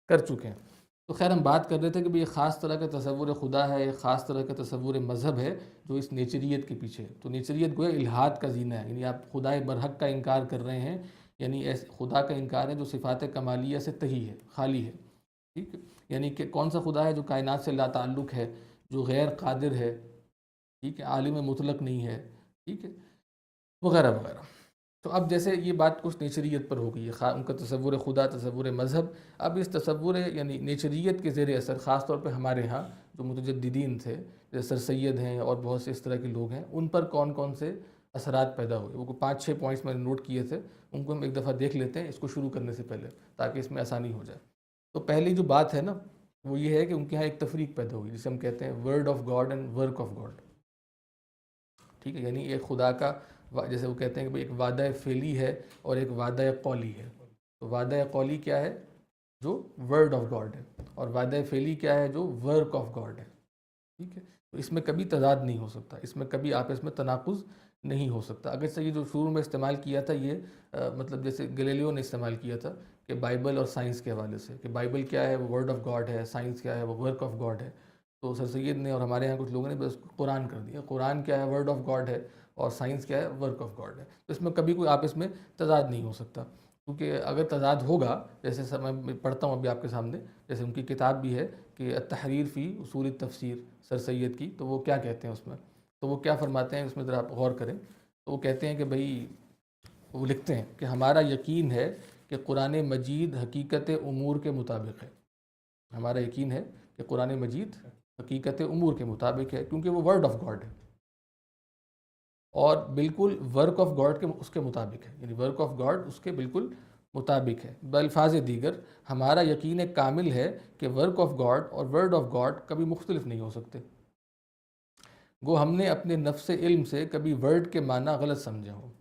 کر چکے ہیں۔ تو خیر ہم بات کر رہے تھے کہ یہ خاص طرح کا تصور خدا ہے، ایک خاص طرح کا تصور مذہب ہے جو اس نیچریت کے پیچھے ہے۔ تو نیچریت گویا الحاد کا زینہ ہے، یعنی آپ خدائے برحق کا انکار کر رہے ہیں، یعنی ایسے خدا کا انکار ہے جو صفات کمالیہ سے تہی ہے، خالی ہے، ٹھیک ہے۔ یعنی کہ کون سا خدا ہے؟ جو کائنات سے لا تعلق ہے، جو غیر قادر ہے، ٹھیک ہے، عالم مطلق نہیں ہے، ٹھیک ہے، وغیرہ وغیرہ۔ تو اب جیسے یہ بات کچھ نیچریت پر ہو گئی ہے، ان کا تصور خدا، تصور مذہب۔ اب اس تصور یعنی نیچریت کے زیر اثر خاص طور پہ ہمارے ہاں جو متجددین تھے، جیسے سر سید ہیں اور بہت سے اس طرح کے لوگ ہیں، ان پر کون کون سے اثرات پیدا ہوئے، وہ 5-6 پوائنٹس میں نے نوٹ کیے تھے، ان کو ہم ایک دفعہ دیکھ لیتے ہیں اس کو شروع کرنے سے پہلے، تاکہ اس میں آسانی ہو جائے۔ تو پہلی جو بات ہے نا وہ یہ ہے کہ ان کے ہاں ایک تفریق پیدا ہوئی، جسے ہم کہتے ہیں word of God and work of God, ٹھیک ہے۔ یعنی ایک خدا کا جیسے وہ کہتے ہیں کہ ایک وعدہ فعلی ہے اور ایک وعدہ قولی ہے۔ تو وعدہ قولی کیا ہے؟ جو ورڈ آف گاڈ ہے، اور وعدہ فعلی کیا ہے؟ جو ورک آف گاڈ ہے، ٹھیک ہے۔ تو اس میں کبھی تضاد نہیں ہو سکتا، اس میں کبھی آپس میں تناقض نہیں ہو سکتا۔ اگر سے یہ جو شروع میں استعمال کیا تھا یہ مطلب جیسے گلیلیو نے استعمال کیا تھا کہ بائبل اور سائنس کے حوالے سے، کہ بائبل کیا ہے؟ وہ ورڈ آف گاڈ ہے، سائنس کیا ہے؟ وہ ورک آف گاڈ ہے۔ تو سر سید نے اور ہمارے یہاں کچھ لوگوں نے بس قرآن کر دیا، قرآن کیا ہے؟ ورڈ آف گاڈ ہے، اور سائنس کیا ہے؟ ورک آف گاڈ ہے۔ تو اس میں کبھی کوئی آپس میں تضاد نہیں ہو سکتا، کیونکہ اگر تضاد ہوگا، جیسے میں پڑھتا ہوں ابھی آپ کے سامنے، جیسے ان کی کتاب بھی ہے کہ التحریر فی اصول التفسیر سر سید کی، تو وہ کیا کہتے ہیں اس میں، تو وہ کیا فرماتے ہیں اس میں ذرا آپ غور کریں۔ تو وہ کہتے ہیں کہ بھئی وہ لکھتے ہیں کہ ہمارا یقین ہے کہ قرآن مجید حقیقت امور کے مطابق ہے، ہمارا یقین ہے کہ قرآن مجید حقیقت امور کے مطابق ہے، کیونکہ وہ ورڈ آف گاڈ ہے اور بالکل ورک آف گاڈ کے اس کے مطابق ہے، یعنی ورک آف گاڈ اس کے بالکل مطابق ہے۔ بالفاظ دیگر ہمارا یقین کامل ہے کہ ورک آف گاڈ اور ورڈ آف گاڈ کبھی مختلف نہیں ہو سکتے۔ گو ہم نے اپنے نفس علم سے کبھی ورڈ کے معنی غلط سمجھے ہوں.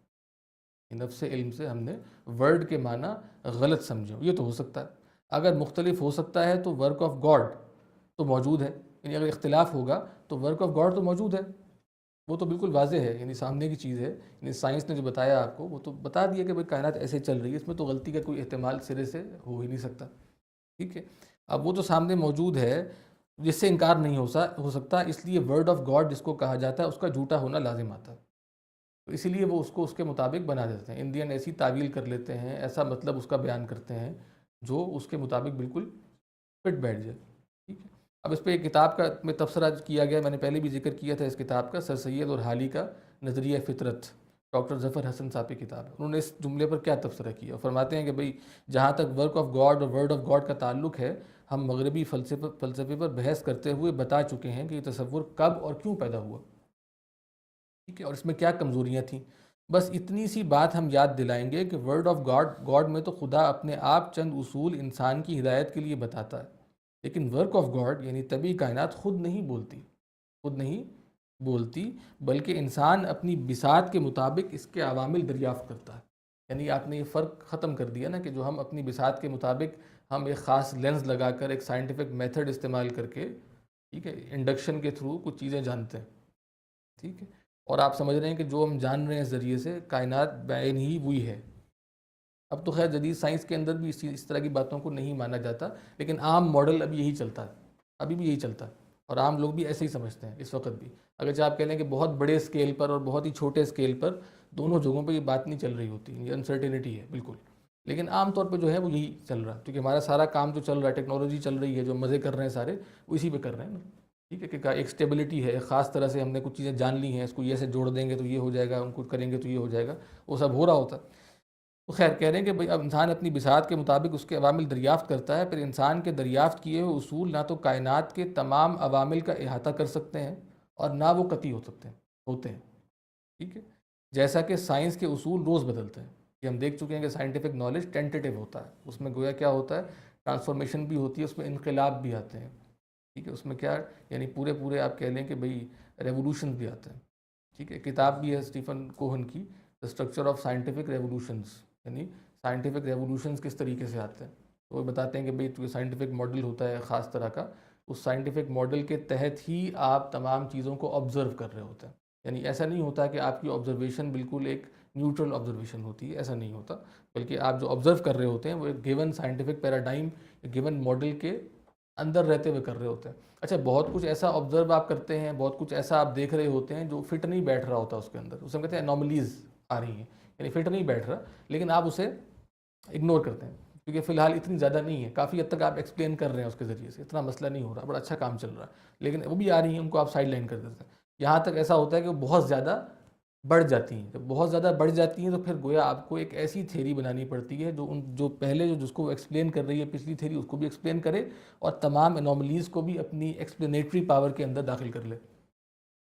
نفس علم سے ہم نے ورڈ کے معنی غلط سمجھے ہوں. یہ تو ہو سکتا ہے. اگر مختلف ہو سکتا ہے تو ورک آف گاڈ تو موجود ہے. یعنی اگر اختلاف ہوگا تو ورک آف گاڈ تو موجود ہے. وہ تو بالکل واضح ہے، یعنی سامنے کی چیز ہے. یعنی سائنس نے جو بتایا آپ کو وہ تو بتا دیا کہ بھائی کائنات ایسے چل رہی ہے، اس میں تو غلطی کا کوئی احتمال سرے سے ہو ہی نہیں سکتا. ٹھیک ہے. اب وہ تو سامنے موجود ہے جس سے انکار نہیں ہو سکتا، اس لیے ورڈ آف گاڈ جس کو کہا جاتا ہے اس کا جھوٹا ہونا لازم آتا ہے. تو اسی لیے وہ اس کو اس کے مطابق بنا دیتے ہیں. انڈین ایسی تعویل کر لیتے ہیں، ایسا مطلب اس کا بیان کرتے ہیں جو اس کے مطابق بالکل فٹ بیٹھ جائے. ٹھیک ہے. اب اس پہ ایک کتاب کا میں تبصرہ کیا گیا، میں نے پہلے بھی ذکر کیا تھا اس کتاب کا، سر سید اور حالی کا نظریہ فطرت، ڈاکٹر ظفر حسن صاحب کی کتاب ہے. انہوں نے اس جملے پر کیا تبصرہ کیا، فرماتے ہیں کہ بھئی جہاں تک ورک آف گاڈ اور ورڈ آف گاڈ کا تعلق ہے، ہم مغربی فلسفے پر بحث کرتے ہوئے بتا چکے ہیں کہ یہ تصور کب اور کیوں پیدا ہوا. ٹھیک ہے. اور اس میں کیا کمزوریاں تھیں. بس اتنی سی بات ہم یاد دلائیں گے کہ ورڈ آف گاڈ میں تو خدا اپنے آپ چند اصول انسان کی ہدایت کے لیے بتاتا ہے، لیکن ورک آف گاڈ یعنی طبی کائنات خود نہیں بولتی، بلکہ انسان اپنی بساط کے مطابق اس کے عوامل دریافت کرتا ہے. یعنی آپ نے یہ فرق ختم کر دیا نا کہ جو ہم اپنی بساط کے مطابق ہم ایک خاص لینز لگا کر ایک سائنٹیفک میتھڈ استعمال کر کے، ٹھیک ہے، انڈکشن کے تھرو کچھ چیزیں جانتے ہیں. ٹھیک ہے. اور آپ سمجھ رہے ہیں کہ جو ہم جان رہے ہیں اس ذریعے سے کائنات بعین ہی وہی ہے. اب تو خیر جدید سائنس کے اندر بھی اس طرح کی باتوں کو نہیں مانا جاتا، لیکن عام ماڈل ابھی یہی چلتا ہے، ابھی بھی یہی چلتا ہے. اور عام لوگ بھی ایسے ہی سمجھتے ہیں اس وقت بھی. اگرچہ آپ کہہ لیں کہ بہت بڑے اسکیل پر اور بہت ہی چھوٹے اسکیل پر دونوں جگہوں پہ یہ بات نہیں چل رہی ہوتی، یہ انسرٹینٹی ہے بالکل. لیکن عام طور پہ جو ہے وہ یہی چل رہا ہے، کیونکہ ہمارا سارا کام جو چل رہا ہے، ٹیکنالوجی چل رہی ہے، جو مزے کر رہے ہیں سارے وہ اسی پہ کر رہے ہیں نا. ٹھیک ہے. کہ ایک اسٹیبلٹی ہے، ایک خاص طرح سے ہم نے کچھ چیزیں جان لی ہیں، اس کو یہ سے جوڑ دیں گے تو یہ ہو جائے گا، ان کو کریں گے تو یہ ہو جائے گا، وہ سب ہو رہا ہوتا ہے. تو خیر کہہ رہے ہیں کہ بھئی اب انسان اپنی بساط کے مطابق اس کے عوامل دریافت کرتا ہے. پھر انسان کے دریافت کیے ہوئے اصول نہ تو کائنات کے تمام عوامل کا احاطہ کر سکتے ہیں اور نہ وہ قطعی ہوتے ہیں. ٹھیک ہے. جیسا کہ سائنس کے اصول روز بدلتے ہیں. یہ ہم دیکھ چکے ہیں کہ سائنٹیفک نالج ٹینٹیٹیو ہوتا ہے، اس میں گویا کیا ہوتا ہے، ٹرانسفارمیشن بھی ہوتی ہے، اس میں انقلاب بھی آتے ہیں. ٹھیک ہے. اس میں کیا یعنی پورے آپ کہہ لیں کہ بھئی ریولوشن بھی آتے ہیں. ٹھیک ہے. کتاب بھی ہے اسٹیفن کوہن کی، دا اسٹرکچر آف سائنٹیفک ریولوشنز، یعنی سائنٹیفک ریولوشنز کس طریقے سے آتے ہیں. تو وہ بتاتے ہیں کہ بھئی تو سائنٹیفک ماڈل ہوتا ہے خاص طرح کا، اس سائنٹیفک ماڈل کے تحت ہی آپ تمام چیزوں کو آبزرو کر رہے ہوتے ہیں. یعنی ایسا نہیں ہوتا کہ آپ کی آبزرویشن بالکل ایک نیوٹرل آبزرویشن ہوتی ہے، ایسا نہیں ہوتا، بلکہ آپ جو آبزرو کر رہے ہوتے ہیں وہ ایک given scientific paradigm, given model کے اندر رہتے ہوئے کر رہے ہوتے ہیں. اچھا بہت کچھ ایسا آبزرو آپ کرتے ہیں، بہت کچھ ایسا آپ دیکھ رہے ہوتے ہیں جو فٹ نہیں بیٹھ رہا ہوتا اس کے اندر، اسے ہم کہتے ہیں انوملیز آ رہی ہیں، یعنی فٹ نہیں بیٹھ رہا، لیکن آپ اسے اگنور کرتے ہیں کیونکہ فی الحال اتنی زیادہ نہیں ہے، کافی حد تک آپ ایکسپلین کر رہے ہیں اس کے ذریعے سے، اتنا مسئلہ نہیں ہو رہا، بڑا اچھا کام چل رہا ہے، لیکن وہ بھی آ رہی ہیں، ان کو آپ سائڈ لائن کر دیتے ہیں. یہاں تک ایسا ہوتا ہے کہ وہ بہت زیادہ بڑھ جاتی ہیں. جب بہت زیادہ بڑھ جاتی ہیں تو پھر گویا آپ کو ایک ایسی تھیری بنانی پڑتی ہے جو پہلے جس کو ایکسپلین کر رہی ہے پچھلی تھیری، اس کو بھی ایکسپلین کرے اور تمام انوملیز کو بھی اپنی ایکسپلینیٹری پاور کے اندر داخل کر لے.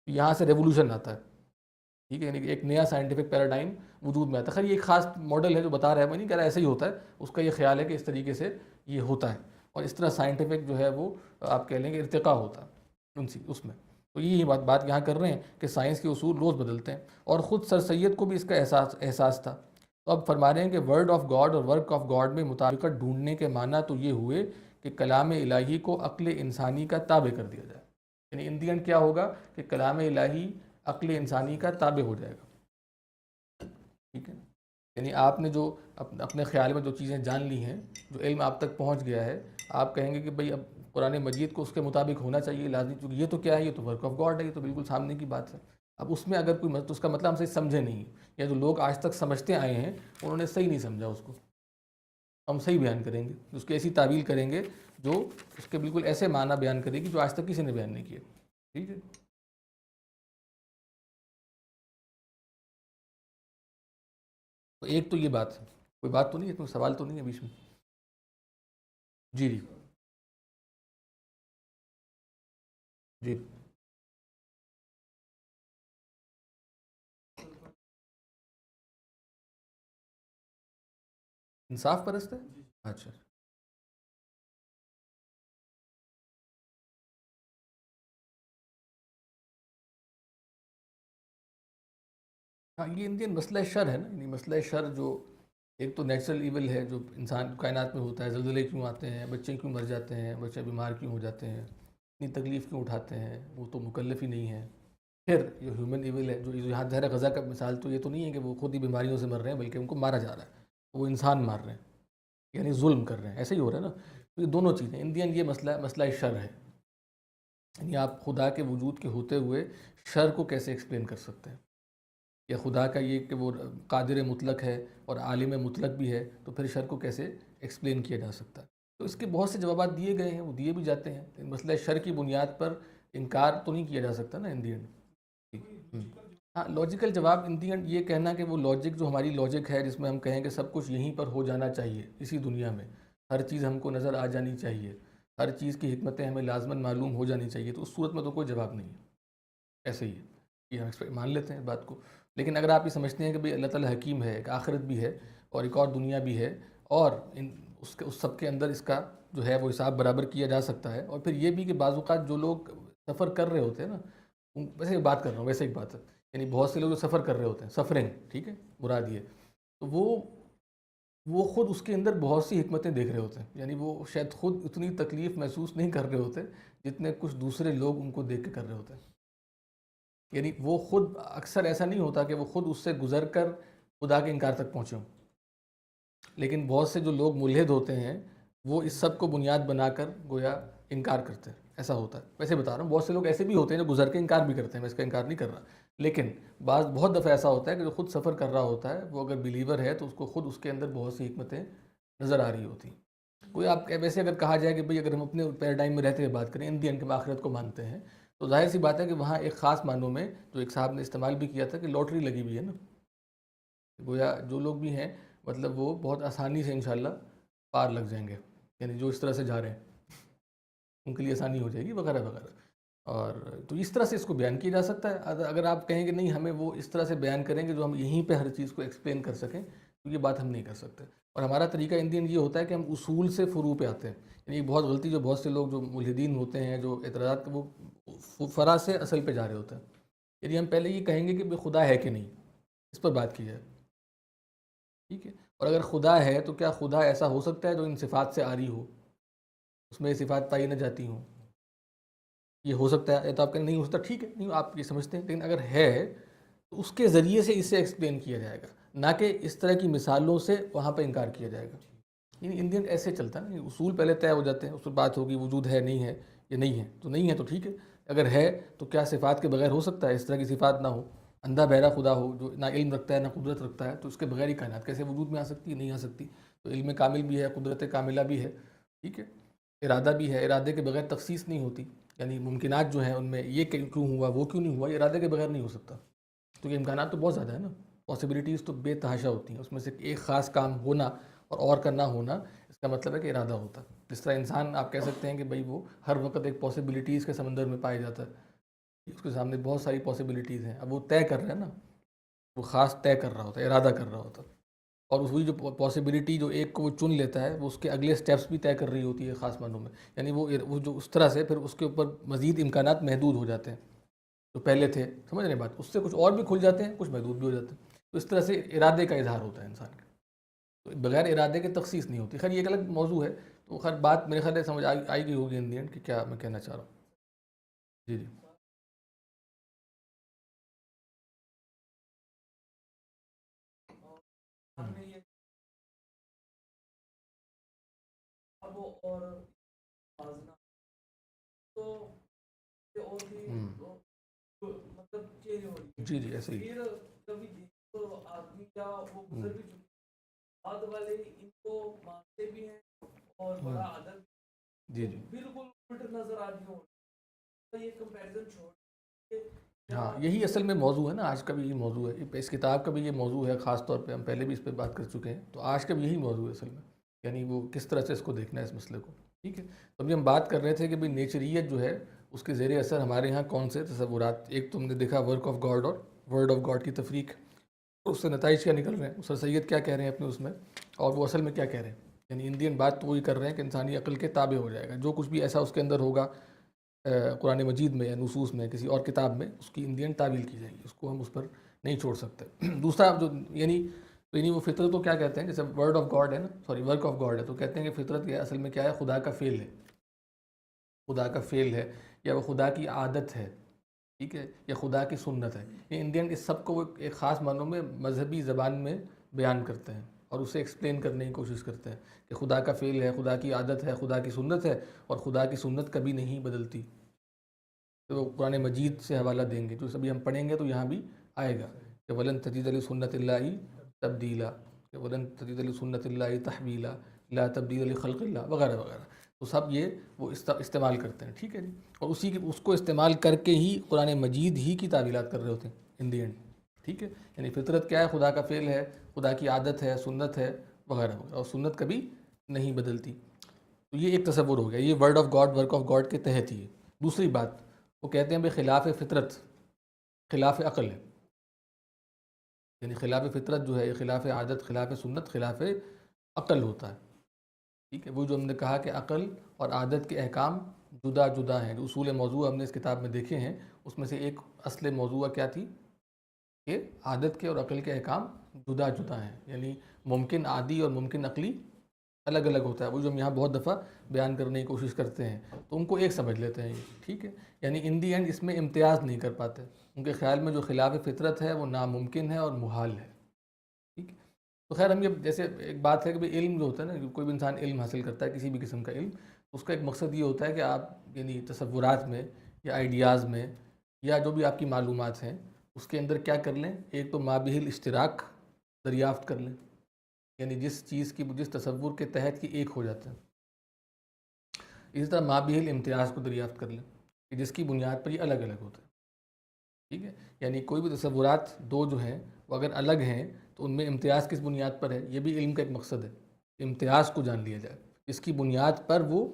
یہاں سے ریولوشن آتا ہے. ٹھیک ہے. یعنی ایک نیا سائنٹیفک پیراڈائم وجود میں آتا ہے. خیر یہ ایک خاص ماڈل ہے جو بتا رہا ہے، میں نہیں کہہ رہا ایسا ہی ہوتا ہے، اس کا یہ خیال ہے کہ اس طریقے سے یہ ہوتا ہے اور اس طرح سائنٹیفک جو ہے وہ آپ کہہ لیں کہ ارتقا ہوتا ہے اس میں. تو یہی بات یہاں کر رہے ہیں کہ سائنس کے اصول روز بدلتے ہیں، اور خود سر سید کو بھی اس کا احساس تھا. تو اب فرما رہے ہیں کہ ورڈ آف گاڈ اور ورک آف گاڈ میں مطابقت ڈھونڈنے کے معنی تو یہ ہوئے کہ کلام الہی کو عقل انسانی کا تابع کر دیا جائے. یعنی ان دی اینڈ کیا ہوگا کہ کلام الہی عقل انسانی کا تابع ہو جائے گا. ٹھیک ہے. یعنی آپ نے جو اپنے خیال میں جو چیزیں جان لی ہیں، جو علم آپ تک پہنچ گیا ہے، آپ کہیں گے کہ بھئی اب قرآن مجید کو اس کے مطابق ہونا چاہیے لازمی، کیونکہ یہ تو کیا ہے، یہ تو ورک آف گاڈ ہے، یہ تو بالکل سامنے کی بات ہے. اب اس میں اگر کوئی تو اس کا مطلب ہم سے سمجھے نہیں، یا جو لوگ آج تک سمجھتے آئے ہیں انہوں نے صحیح نہیں سمجھا اس کو. ہم صحیح بیان کریں گے، اس کی ایسی تعویل کریں گے جو اس کے بالکل ایسے معنی بیان کرے گی جو آج تک کسی نے بیان نہیں کیے. ٹھیک ہے. تو ایک تو یہ بات ہے، کوئی بات تو نہیں ہے، کوئی سوال تو نہیں ہے بیچ میں؟ جی جی جی. انصاف پرست ہے. اچھا. ہاں یہ انڈین مسئلہ شر ہے نا، یعنی مسئلہ شر جو ایک تو نیچرل ایول ہے جو انسان کائنات میں ہوتا ہے، زلزلے کیوں آتے ہیں، بچے کیوں مر جاتے ہیں، بچے بیمار کیوں ہو جاتے ہیں، اتنی تکلیف کیوں اٹھاتے ہیں، وہ تو مکلف ہی نہیں ہے۔ پھر جو ہیومن ایول ہے، جو یہاں ظاہر غزہ کا مثال تو یہ تو نہیں ہے کہ وہ خود ہی بیماریوں سے مر رہے ہیں، بلکہ ان کو مارا جا رہا ہے، وہ انسان مار رہے ہیں، یعنی ظلم کر رہے ہیں، ایسے ہی ہو رہا ہے نا۔ تو یہ دونوں چیزیں انڈین یہ مسئلہ شر ہے، یعنی آپ خدا کے وجود کے ہوتے ہوئے شر کو کیسے ایکسپلین کر سکتے ہیں، یا خدا کا یہ کہ وہ قادر مطلق ہے اور عالم مطلق بھی ہے، تو پھر شر کو کیسے ایکسپلین کیا جا سکتا ہے؟ تو اس کے بہت سے جوابات دیے گئے ہیں، وہ دیے بھی جاتے ہیں، لیکن مسئلہ شر کی بنیاد پر انکار تو نہیں کیا جا سکتا نا ان دی اینڈ۔ ہاں لاجیکل جواب ان دی اینڈ یہ کہنا کہ وہ لاجک جو ہماری لاجک ہے، جس میں ہم کہیں کہ سب کچھ یہیں پر ہو جانا چاہیے، اسی دنیا میں ہر چیز ہم کو نظر آ جانی چاہیے، ہر چیز کی حکمتیں ہمیں لازماً معلوم ہو جانی چاہیے، تو اس صورت میں تو کوئی جواب نہیں ہے، ایسے ہی ہے، یہ ہم مان لیتے ہیں بات کو۔ لیکن اگر آپ یہ سمجھتے ہیں کہ بھئی اللہ تعالیٰ حکیم ہے، ایک آخرت بھی ہے اور ایک اور دنیا بھی ہے، اور اس سب کے اندر اس کا جو ہے وہ حساب برابر کیا جا سکتا ہے، اور پھر یہ بھی کہ بعض اوقات جو لوگ سفر کر رہے ہوتے ہیں نا، ویسے ہی بات کر رہا ہوں، ویسے ہی بات ہے، یعنی بہت سے لوگ جو سفر کر رہے ہوتے ہیں، سفرنگ، ٹھیک ہے، مراد یہ، تو وہ خود اس کے اندر بہت سی حکمتیں دیکھ رہے ہوتے ہیں، یعنی وہ شاید خود اتنی تکلیف محسوس نہیں کر رہے ہوتے جتنے کچھ دوسرے لوگ ان کو دیکھ کے کر رہے ہوتے ہیں، یعنی وہ خود اکثر ایسا نہیں ہوتا کہ وہ خود اس سے گزر کر خدا کے انکار تک پہنچے ہوں، لیکن بہت سے جو لوگ ملحد ہوتے ہیں وہ اس سب کو بنیاد بنا کر گویا انکار کرتے ہیں، ایسا ہوتا ہے۔ ویسے بتا رہا ہوں بہت سے لوگ ایسے بھی ہوتے ہیں جو گزر کے انکار بھی کرتے ہیں، میں اس کا انکار نہیں کر رہا، لیکن بہت دفعہ ایسا ہوتا ہے کہ جو خود سفر کر رہا ہوتا ہے وہ اگر بلیور ہے تو اس کو خود اس کے اندر بہت سی حکمتیں نظر آ رہی ہوتی ہیں۔ کوئی آپ ویسے اگر کہا جائے کہ بھئی اگر ہم اپنے پیراڈائم میں رہتے ہوئے بات کریں، ان دی اینڈ کے آخرت کو مانتے ہیں، تو ظاہر سی بات ہے کہ وہاں ایک خاص معنوں میں جو ایک صاحب نے استعمال بھی کیا تھا کہ لاٹری لگی ہوئی ہے نا، گویا جو لوگ بھی ہیں مطلب وہ بہت آسانی سے انشاءاللہ پار لگ جائیں گے، یعنی جو اس طرح سے جا رہے ہیں ان کے لیے آسانی ہو جائے گی وغیرہ وغیرہ۔ اور تو اس طرح سے اس کو بیان کیا جا سکتا ہے۔ اگر آپ کہیں کہ نہیں ہمیں وہ اس طرح سے بیان کریں کہ جو ہم یہیں پہ ہر چیز کو ایکسپلین کر سکیں، تو یہ بات ہم نہیں کر سکتے، اور ہمارا طریقہ ان دین یہ ہوتا ہے کہ ہم اصول سے فروع پہ آتے ہیں، یعنی بہت غلطی جو بہت سے لوگ جو ملحدین ہوتے ہیں جو اعتراضات وہ فرع سے اصل پہ جا رہے ہوتے ہیں، یعنی ہم پہلے یہ کہیں گے کہ خدا ہے کہ نہیں، اس پر بات کی جائے، ٹھیک ہے، اور اگر خدا ہے تو کیا خدا ایسا ہو سکتا ہے جو ان صفات سے عاری ہو، اس میں یہ صفات پائی نہ جاتی ہوں، یہ ہو سکتا ہے، یا تو آپ کہیں نہیں ہو سکتا، ٹھیک ہے، نہیں آپ یہ سمجھتے ہیں، لیکن اگر ہے تو اس کے ذریعے سے اسے ایکسپلین کیا جائے گا، نہ کہ اس طرح کی مثالوں سے وہاں پہ انکار کیا جائے گا۔ یعنی انڈین ایسے چلتا ہے نا، اصول پہلے طے ہو جاتے ہیں، اس پر بات ہوگی وجود ہے نہیں ہے، یہ نہیں ہے تو نہیں ہے تو ٹھیک ہے، اگر ہے تو کیا صفات کے بغیر ہو سکتا ہے، اس طرح کی صفات نہ ہو، اندھا بہرا خدا ہو جو نہ علم رکھتا ہے نہ قدرت رکھتا ہے، تو اس کے بغیر ہی کائنات کیسے وجود میں آ سکتی ہے؟ نہیں آ سکتی، تو علم کامل بھی ہے، قدرت کاملہ بھی ہے، ٹھیک ہے، ارادہ بھی ہے، ارادے کے بغیر تخصیص نہیں ہوتی، یعنی ممکنات جو ہیں ان میں یہ کیوں ہوا وہ کیوں نہیں ہوا، یہ ارادے کے بغیر نہیں ہو سکتا، تو یہ امکانات تو بہت زیادہ ہے نا، پاسبلٹیز تو بے تحاشا ہوتی ہیں، اس میں سے ایک خاص کام ہونا اور کا نہ ہونا، اس کا مطلب ہے کہ ارادہ ہوتا ہے۔ جس طرح انسان آپ کہہ سکتے ہیں کہ بھئی وہ ہر وقت ایک پاسبلٹیز کے سمندر میں پایا جاتا ہے، اس کے سامنے بہت ساری پاسبلٹیز ہیں، اب وہ طے کر رہا ہے نا، وہ خاص طے کر رہا ہوتا ہے، ارادہ کر رہا ہوتا ہے، اور وہی جو پاسبلٹی جو ایک کو وہ چن لیتا ہے وہ اس کے اگلے سٹیپس بھی طے کر رہی ہوتی ہے خاص معنوں میں، یعنی وہ جو اس طرح سے پھر اس کے اوپر مزید امکانات محدود ہو جاتے ہیں جو پہلے تھے، سمجھ رہے ہیں بات، اس سے کچھ اور بھی کھل جاتے ہیں، کچھ محدود بھی ہو جاتے ہیں، تو اس طرح سے ارادے کا اظہار ہوتا ہے انسان کا، تو بغیر ارادے کے تخصیص نہیں ہوتی۔ خیر یہ ایک الگ موضوع ہے، تو خیر بات میرے خیال ہے سمجھ آئی گئی ہوگی ان دی اینڈ کہ کیا میں کہنا چاہ رہا ہوں۔ جی جی جی جی ایسے ہی جی جی ہاں یہی اصل میں موضوع ہے نا، آج کا بھی یہی موضوع ہے، اس کتاب کا بھی یہ موضوع ہے، خاص طور پہ ہم پہلے بھی اس پہ بات کر چکے ہیں، تو آج کا بھی یہی موضوع ہے اصل میں، یعنی وہ کس طرح سے اس کو دیکھنا ہے اس مسئلے کو، ٹھیک ہے۔ تو ابھی ہم بات کر رہے تھے کہ بھئی نیچریت جو ہے اس کے زیر اثر ہمارے ہاں کون سے تصورات، ایک تم نے دیکھا ورک آف گاڈ اور ورڈ آف گاڈ کی تفریق، اس سے نتائج کیا نکل رہے ہیں، سر سید کیا کہہ رہے ہیں اپنے اس میں، اور وہ اصل میں کیا کہہ رہے ہیں، یعنی انڈین بات تو وہی کر رہے ہیں کہ انسانی عقل کے تابع ہو جائے گا، جو کچھ بھی ایسا اس کے اندر ہوگا قرآن مجید میں یا نصوص میں کسی اور کتاب میں، اس کی انڈین تعویل کی جائے گی، اس کو ہم اس پر نہیں چھوڑ سکتے۔ دوسرا جو یعنی وہ فطرت کو کیا کہتے ہیں، جیسے ورڈ آف گاڈ ہے نا، سوری ورک آف گاڈ ہے، تو کہتے ہیں کہ فطرت یہ اصل میں کیا ہے، خدا کا فعل ہے، خدا کا فعل ہے، یا وہ خدا کی عادت ہے، ٹھیک ہے، یا خدا کی سنت ہے۔ یہ انڈین اس سب کو وہ ایک خاص معنوں میں مذہبی زبان میں بیان کرتے ہیں اور اسے ایکسپلین کرنے کی کوشش کرتے ہیں کہ خدا کا فعل ہے، خدا کی عادت ہے، خدا کی سنت ہے، اور خدا کی سنت کبھی نہیں بدلتی۔ تو وہ قرآن مجید سے حوالہ دیں گے، جو سبھی ہم پڑھیں گے تو یہاں بھی آئے گا کہ وَلَن تَجِدَ لِسُنَّتِ اللَّهِ تَبْدِيلًا، کہ وَلَن تَجِدَ لِسُنَّتِ اللَّهِ تَحْوِيلًا، لَا تَبْدِيلَ لِخَلْقِ اللَّهِ وغیرہ وغیرہ۔ تو سب یہ وہ استعمال کرتے ہیں، ٹھیک ہے جی، اور اس کو استعمال کر کے ہی قرآن مجید ہی کی تعویلات کر رہے ہوتے ہیں ان دی اینڈ، ٹھیک ہے۔ یعنی فطرت کیا ہے، خدا کا فعل ہے، خدا کی عادت ہے، سنت ہے وغیرہ وغیرہ، اور سنت کبھی نہیں بدلتی۔ تو یہ ایک تصور ہو گیا، یہ word of God, work of God کے تحت ہی ہے۔ دوسری بات وہ کہتے ہیں بھائی خلاف فطرت خلاف عقل ہے، یعنی خلاف فطرت جو ہے یہ خلاف عادت، خلاف سنت، خلاف عقل ہوتا ہے، ٹھیک ہے۔ وہ جو ہم نے کہا کہ عقل اور عادت کے احکام جدا جدا ہیں، جو اصول موضوع ہم نے اس کتاب میں دیکھے ہیں، اس میں سے ایک اصل موضوع کیا تھی کہ عادت کے اور عقل کے احکام جدا جدا ہیں، یعنی ممکن عادی اور ممکن عقلی الگ الگ ہوتا ہے۔ وہ جو ہم یہاں بہت دفعہ بیان کرنے کی کوشش کرتے ہیں تو ان کو ایک سمجھ لیتے ہیں یہ، ٹھیک ہے۔ یعنی ان دی اینڈ اس میں امتیاز نہیں کر پاتے، ان کے خیال میں جو خلاف فطرت ہے وہ ناممکن ہے اور محال ہے، ٹھیک ہے۔ تو خیر ہم یہ جیسے ایک بات ہے کہ بھئی علم جو ہوتا ہے نا، کوئی بھی انسان علم حاصل کرتا ہے کسی بھی قسم کا علم، اس کا ایک مقصد یہ ہوتا ہے کہ آپ یعنی تصورات میں یا آئیڈیاز میں یا جو بھی آپ کی معلومات ہیں اس کے اندر کیا کر لیں، ایک تو مابہ الاشتراک دریافت کر لیں، یعنی جس چیز کی جس تصور کے تحت یہ ایک ہو جاتا ہے، اسی طرح مابہ الامتیاز کو دریافت کر لیں کہ جس کی بنیاد پر یہ الگ الگ ہوتا ہے، ٹھیک ہے۔ یعنی کوئی بھی تصورات دو جو ہیں وہ اگر الگ ہیں تو ان میں امتیاز کس بنیاد پر ہے، یہ بھی علم کا ایک مقصد ہے، امتیاز کو جان لیا جائے، اس کی بنیاد پر وہ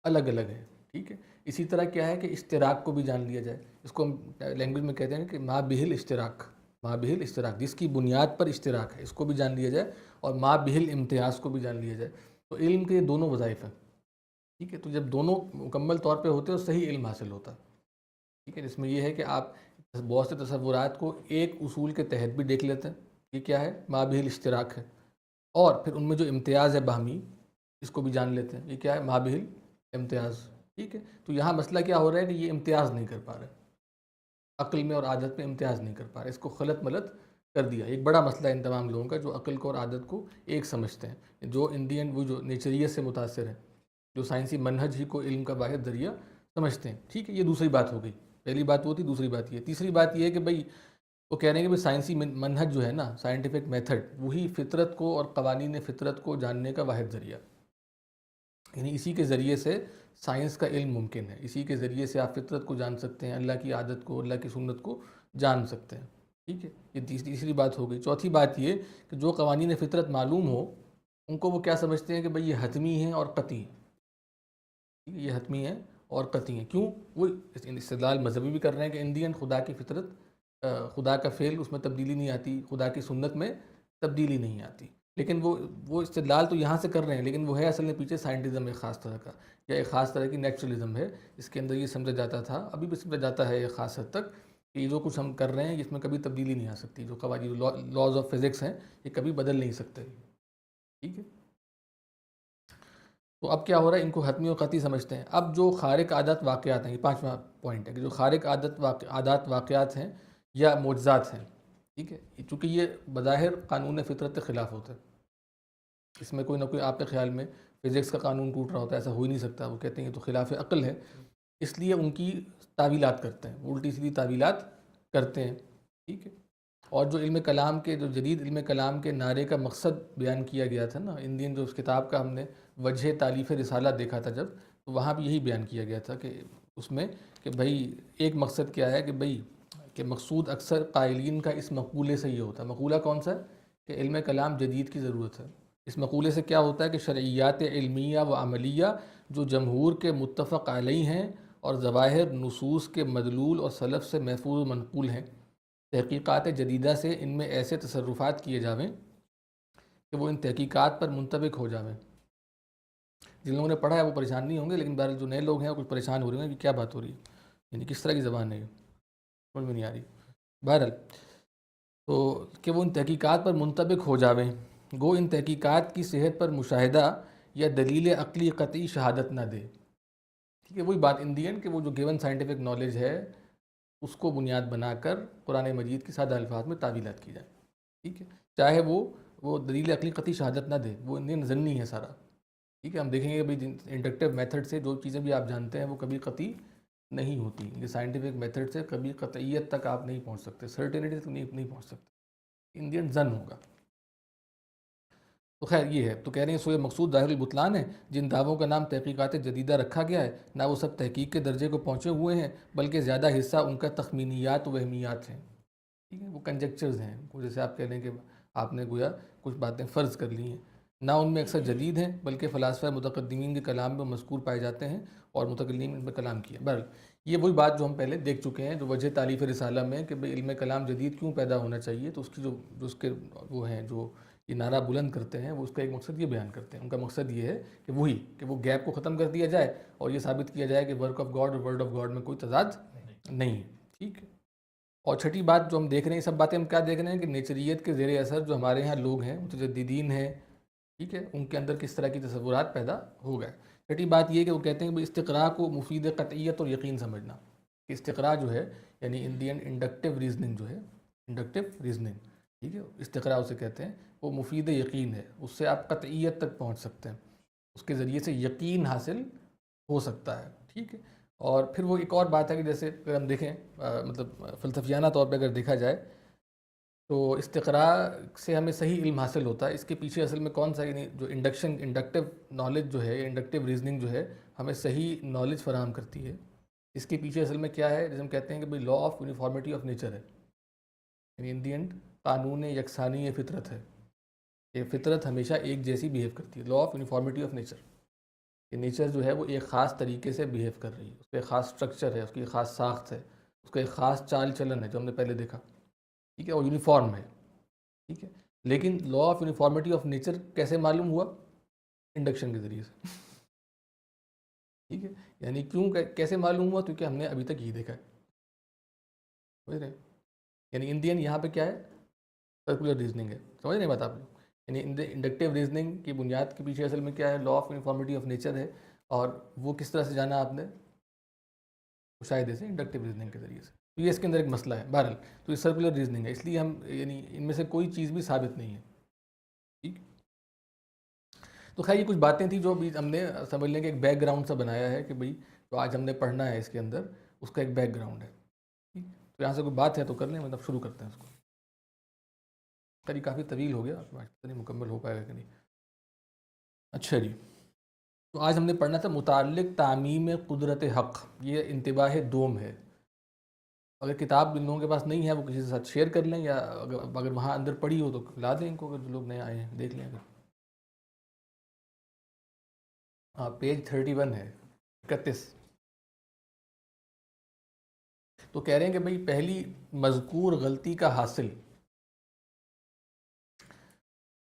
الگ الگ ہے، ٹھیک ہے۔ اسی طرح کیا ہے کہ اشتراک کو بھی جان لیا جائے، اس کو ہم لینگویج میں کہتے ہیں کہ مابہ الاشتراک، مابہ الاشتراک، جس کی بنیاد پر اشتراک ہے اس کو بھی جان لیا جائے، اور مابہ الامتیاز کو بھی جان لیا جائے۔ تو علم کے دونوں وظائف ہیں، ٹھیک ہے۔ تو جب دونوں مکمل طور پہ ہوتے ہیں تو صحیح علم حاصل ہوتا ہے، ٹھیک ہے، جس میں یہ ہے کہ آپ بہت سے تصورات کو ایک اصول کے تحت بھی دیکھ لیتے ہیں، یہ کیا ہے، مابہ الاشتراک ہے، اور پھر ان میں جو امتیاز ہے باہمی اس کو بھی جان لیتے ہیں، یہ کیا ہے، مابہ الامتیاز، ٹھیک ہے۔ تو یہاں مسئلہ کیا ہو رہا ہے کہ یہ امتیاز نہیں کر پا رہے، عقل میں اور عادت میں امتیاز نہیں کر پا رہے، اس کو خلط ملط کر دیا۔ ایک بڑا مسئلہ ہے ان تمام لوگوں کا جو عقل کو اور عادت کو ایک سمجھتے ہیں، جو انڈین وہ جو نیچریت سے متاثر ہیں، جو سائنسی منہج ہی کو علم کا واحد ذریعہ سمجھتے ہیں، ٹھیک ہے۔ یہ دوسری بات ہو گئی، پہلی بات وہ تھی، دوسری بات یہ، تیسری بات یہ ہے کہ بھئی وہ کہہ رہے ہیں کہ بھئی سائنسی منہج جو ہے نا، سائنٹیفک میتھڈ، وہی فطرت کو اور قوانین فطرت کو جاننے کا واحد ذریعہ، یعنی اسی کے ذریعے سے سائنس کا علم ممکن ہے، اسی کے ذریعے سے آپ فطرت کو جان سکتے ہیں، اللہ کی عادت کو، اللہ کی سنت کو جان سکتے ہیں، ٹھیک ہے۔ یہ تیسری بات ہو گئی۔ چوتھی بات یہ کہ جو قوانین فطرت معلوم ہو ان کو وہ کیا سمجھتے ہیں کہ بھئی یہ حتمی ہیں اور قطعی ہیں، ٹھیک ہے، یہ حتمی ہیں اور قطعی ہیں۔ کیوں؟ وہ استدلال مذہبی بھی کر رہے ہیں کہ اندین خدا کی فطرت، خدا کا فعل، اس میں تبدیلی نہیں آتی، خدا کی سنت میں تبدیلی نہیں آتی، لیکن وہ استدلال تو یہاں سے کر رہے ہیں، لیکن وہ ہے اصل میں پیچھے سائنٹزم ایک خاص طرح کا، یا ایک خاص طرح کی نیچرلزم ہے، اس کے اندر یہ سمجھا جاتا تھا، ابھی بھی سمجھا جاتا ہے ایک خاص حد تک، کہ یہ جو کچھ ہم کر رہے ہیں اس میں کبھی تبدیلی نہیں آ سکتی، جو قواعد لاز آف فزکس ہیں یہ کبھی بدل نہیں سکتے، ٹھیک ہے۔ تو اب کیا ہو رہا ہے، ان کو حتمی و قطعی سمجھتے ہیں۔ اب جو خارق عادات واقعات ہیں، یہ پانچواں پوائنٹ ہے کہ جو خارق عادات واقعات ہیں یا معجزات ہیں، ٹھیک ہے، چونکہ یہ بظاہر قانون فطرت کے خلاف ہوتا ہے، اس میں کوئی نہ کوئی آپ کے خیال میں فزکس کا قانون ٹوٹ رہا ہوتا ہے، ایسا ہو ہی نہیں سکتا، وہ کہتے ہیں یہ تو خلاف عقل ہے، اس لیے ان کی تعویلات کرتے ہیں، الٹی سیدھی تعویلات کرتے ہیں، ٹھیک ہے۔ اور جو علم کلام کے، جو جدید علم کلام کے نعرے کا مقصد بیان کیا گیا تھا نا، ان دن جو اس کتاب کا ہم نے وجہ تالیف رسالہ دیکھا تھا جب، تو وہاں بھی یہی بیان کیا گیا تھا کہ اس میں کہ بھئی ایک مقصد کیا ہے کہ بھئی کہ مقصود اکثر قائلین کا اس مقولے سے یہ ہوتا ہے، مقولہ کون سا ہے کہ علم کلام جدید کی ضرورت ہے، اس مقولے سے کیا ہوتا ہے کہ شرعیات علمیہ و عملیہ جو جمہور کے متفق علیہ ہیں اور ظواہر نصوص کے مدلول اور سلف سے محفوظ و منقول ہیں، تحقیقات جدیدہ سے ان میں ایسے تصرفات کیے جاویں کہ وہ ان تحقیقات پر منطبق ہو جاویں۔ جن لوگوں نے پڑھا ہے وہ پریشان نہیں ہوں گے، لیکن بہرحال جو نئے لوگ ہیں وہ کچھ پریشان ہو رہے ہیں کہ کیا بات ہو رہی ہے، یعنی کس طرح کی زبان ہے، یہ سمجھ میں نہیں آ رہی۔ بہرحال تو کہ وہ ان تحقیقات پر منطبق ہو جاویں، گو ان تحقیقات کی صحت پر مشاہدہ یا دلیل عقلی قطعی شہادت نہ دے۔ ٹھیک ہے، وہی بات ان دی اینڈ کہ وہ جو گیون سائنٹیفک نالج ہے اس کو بنیاد بنا کر قرآن مجید کی سادہ الفاظ میں تعویلات کی جائیں۔ ٹھیک ہے، چاہے وہ دلیل عقلی قطعی شہادت نہ دے، وہ ان ضمنی ہے سارا۔ ٹھیک ہے، ہم دیکھیں گے بھائی انڈکٹیو میتھڈ سے جو چیزیں بھی آپ جانتے ہیں وہ کبھی قطعی نہیں ہوتی، یہ سائنٹیفک میتھڈ سے کبھی قطعیت تک آپ نہیں پہنچ سکتے، سرٹینٹی تک نہیں پہنچ سکتے، انڈین زن ہوگا۔ تو خیر یہ ہے، تو کہہ رہے ہیں سو یہ مقصود ظاہر البطلان ہے، جن دعووں کا نام تحقیقات جدیدہ رکھا گیا ہے نہ وہ سب تحقیق کے درجے کو پہنچے ہوئے ہیں، بلکہ زیادہ حصہ ان کا تخمینیات و وہمیات ہیں۔ ٹھیک ہے، وہ کنجیکچرز ہیں، جیسے آپ کہہ رہے ہیں کہ آپ نے گویا کچھ باتیں فرض کر لی ہیں، نہ ان میں اکثر جدید ہیں بلکہ فلاسفہ متقدمین کے کلام میں مذکور پائے جاتے ہیں اور متکلمین ان پر کلام کیا۔ بہرحال یہ وہی بات جو ہم پہلے دیکھ چکے ہیں، جو وجہ تالیف رسالہ میں کہ بھئی علم کلام جدید کیوں پیدا ہونا چاہیے، تو اس کی جو اس کے وہ ہیں جو یہ نعرہ بلند کرتے ہیں، وہ اس کا ایک مقصد یہ بیان کرتے ہیں، ان کا مقصد یہ ہے کہ وہ گیپ کو ختم کر دیا جائے اور یہ ثابت کیا جائے کہ ورک آف گاڈ اور ورڈ آف گاڈ میں کوئی تضاد نہیں ہے۔ ٹھیک ہے، اور چھٹی بات جو ہم دیکھ رہے ہیں، یہ سب باتیں ہم کیا دیکھ رہے ہیں کہ نیچریت کے زیر اثر جو ہمارے ہاں لوگ ہیں، متجددین ہیں، ٹھیک ہے، ان کے اندر کس طرح کی تصورات پیدا ہو گئے۔ چھٹی بات یہ کہ وہ کہتے ہیں کہ استقراء کو مفید قطعیت اور یقین سمجھنا، کہ استقراء جو ہے یعنی انڈین انڈکٹیو ریزننگ جو ہے، انڈکٹیو ریزننگ، ٹھیک ہے، استقراء اسے کہتے ہیں، وہ مفید یقین ہے، اس سے آپ قطعیت تک پہنچ سکتے ہیں، اس کے ذریعے سے یقین حاصل ہو سکتا ہے۔ ٹھیک ہے، اور پھر وہ ایک اور بات ہے کہ جیسے اگر ہم دیکھیں مطلب فلسفیانہ طور پہ اگر دیکھا جائے تو استقراء سے ہمیں صحیح علم حاصل ہوتا ہے، اس کے پیچھے اصل میں کون سا یعنی جو انڈکٹیو نالج جو ہے، انڈکٹیو ریزننگ جو ہے ہمیں صحیح نالج فراہم کرتی ہے، اس کے پیچھے اصل میں کیا ہے، جیسے ہم کہتے ہیں کہ بھئی law of uniformity of nature ہے، یعنی ان دی اینڈ قانون یکسانی فطرت ہے، کہ فطرت ہمیشہ ایک جیسی بیہیو کرتی ہے، law of uniformity of nature, کہ نیچر جو ہے وہ ایک خاص طریقے سے بیہیو کر رہی ہے، اس کا ایک خاص سٹرکچر ہے، اس کی ایک خاص ساخت ہے، اس کا ایک خاص چال چلن ہے جو ہم نے پہلے دیکھا، ٹھیک ہے، اور یونیفارم ہے، ٹھیک ہے، لیکن law of uniformity of nature کیسے معلوم ہوا؟ انڈکشن کے ذریعے سے، ٹھیک ہے، یعنی کیوں کیسے معلوم ہوا؟ کیونکہ ہم نے ابھی تک یہ دیکھا ہے، سمجھ رہے ہیں؟ یعنی انڈین یہاں پہ کیا ہے؟ سرکولر ریزننگ ہے، سمجھ رہے ہیں بات آپ لوگ؟ یعنی انڈکٹیو ریزننگ کی بنیاد کے پیچھے اصل میں کیا ہے؟ Law of uniformity of nature ہے، اور وہ کس طرح سے جانا آپ نے؟ مشاہدے سے، انڈکٹیو ریزننگ کے ذریعے سے، تو یہ اس کے اندر ایک مسئلہ ہے۔ بہرحال تو یہ سرکولر ریزننگ ہے، اس لیے ہم یعنی ان میں سے کوئی چیز بھی ثابت نہیں ہے، ٹھیک۔ تو خیر یہ کچھ باتیں تھیں جو بھی ہم نے سمجھ لیں کہ ایک بیک گراؤنڈ سا بنایا ہے کہ بھئی جو آج ہم نے پڑھنا ہے اس کے اندر اس کا ایک بیک گراؤنڈ ہے، ٹھیک۔ تو یہاں سے کوئی بات ہے تو کر لیں، مطلب شروع کرتے ہیں اس کو۔ خیر کافی طویل ہو گیا، پتہ نہیں مکمل ہو پائے گا کہ نہیں۔ اچھا جی، تو آج ہم نے پڑھنا تھا متعلق تعمیم قدرت حق، یہ انتباہ دوم ہے۔ اگر کتاب جن لوگوں کے پاس نہیں ہے وہ کسی کے ساتھ شیئر کر لیں، یا اگر وہاں اندر پڑھی ہو تو لا دیں ان کو، اگر جو لوگ نئے آئے ہیں دیکھ لیں اگر۔ ہاں پیج 31 ہے، 31۔ تو کہہ رہے ہیں کہ بھئی پہلی مذکور غلطی کا حاصل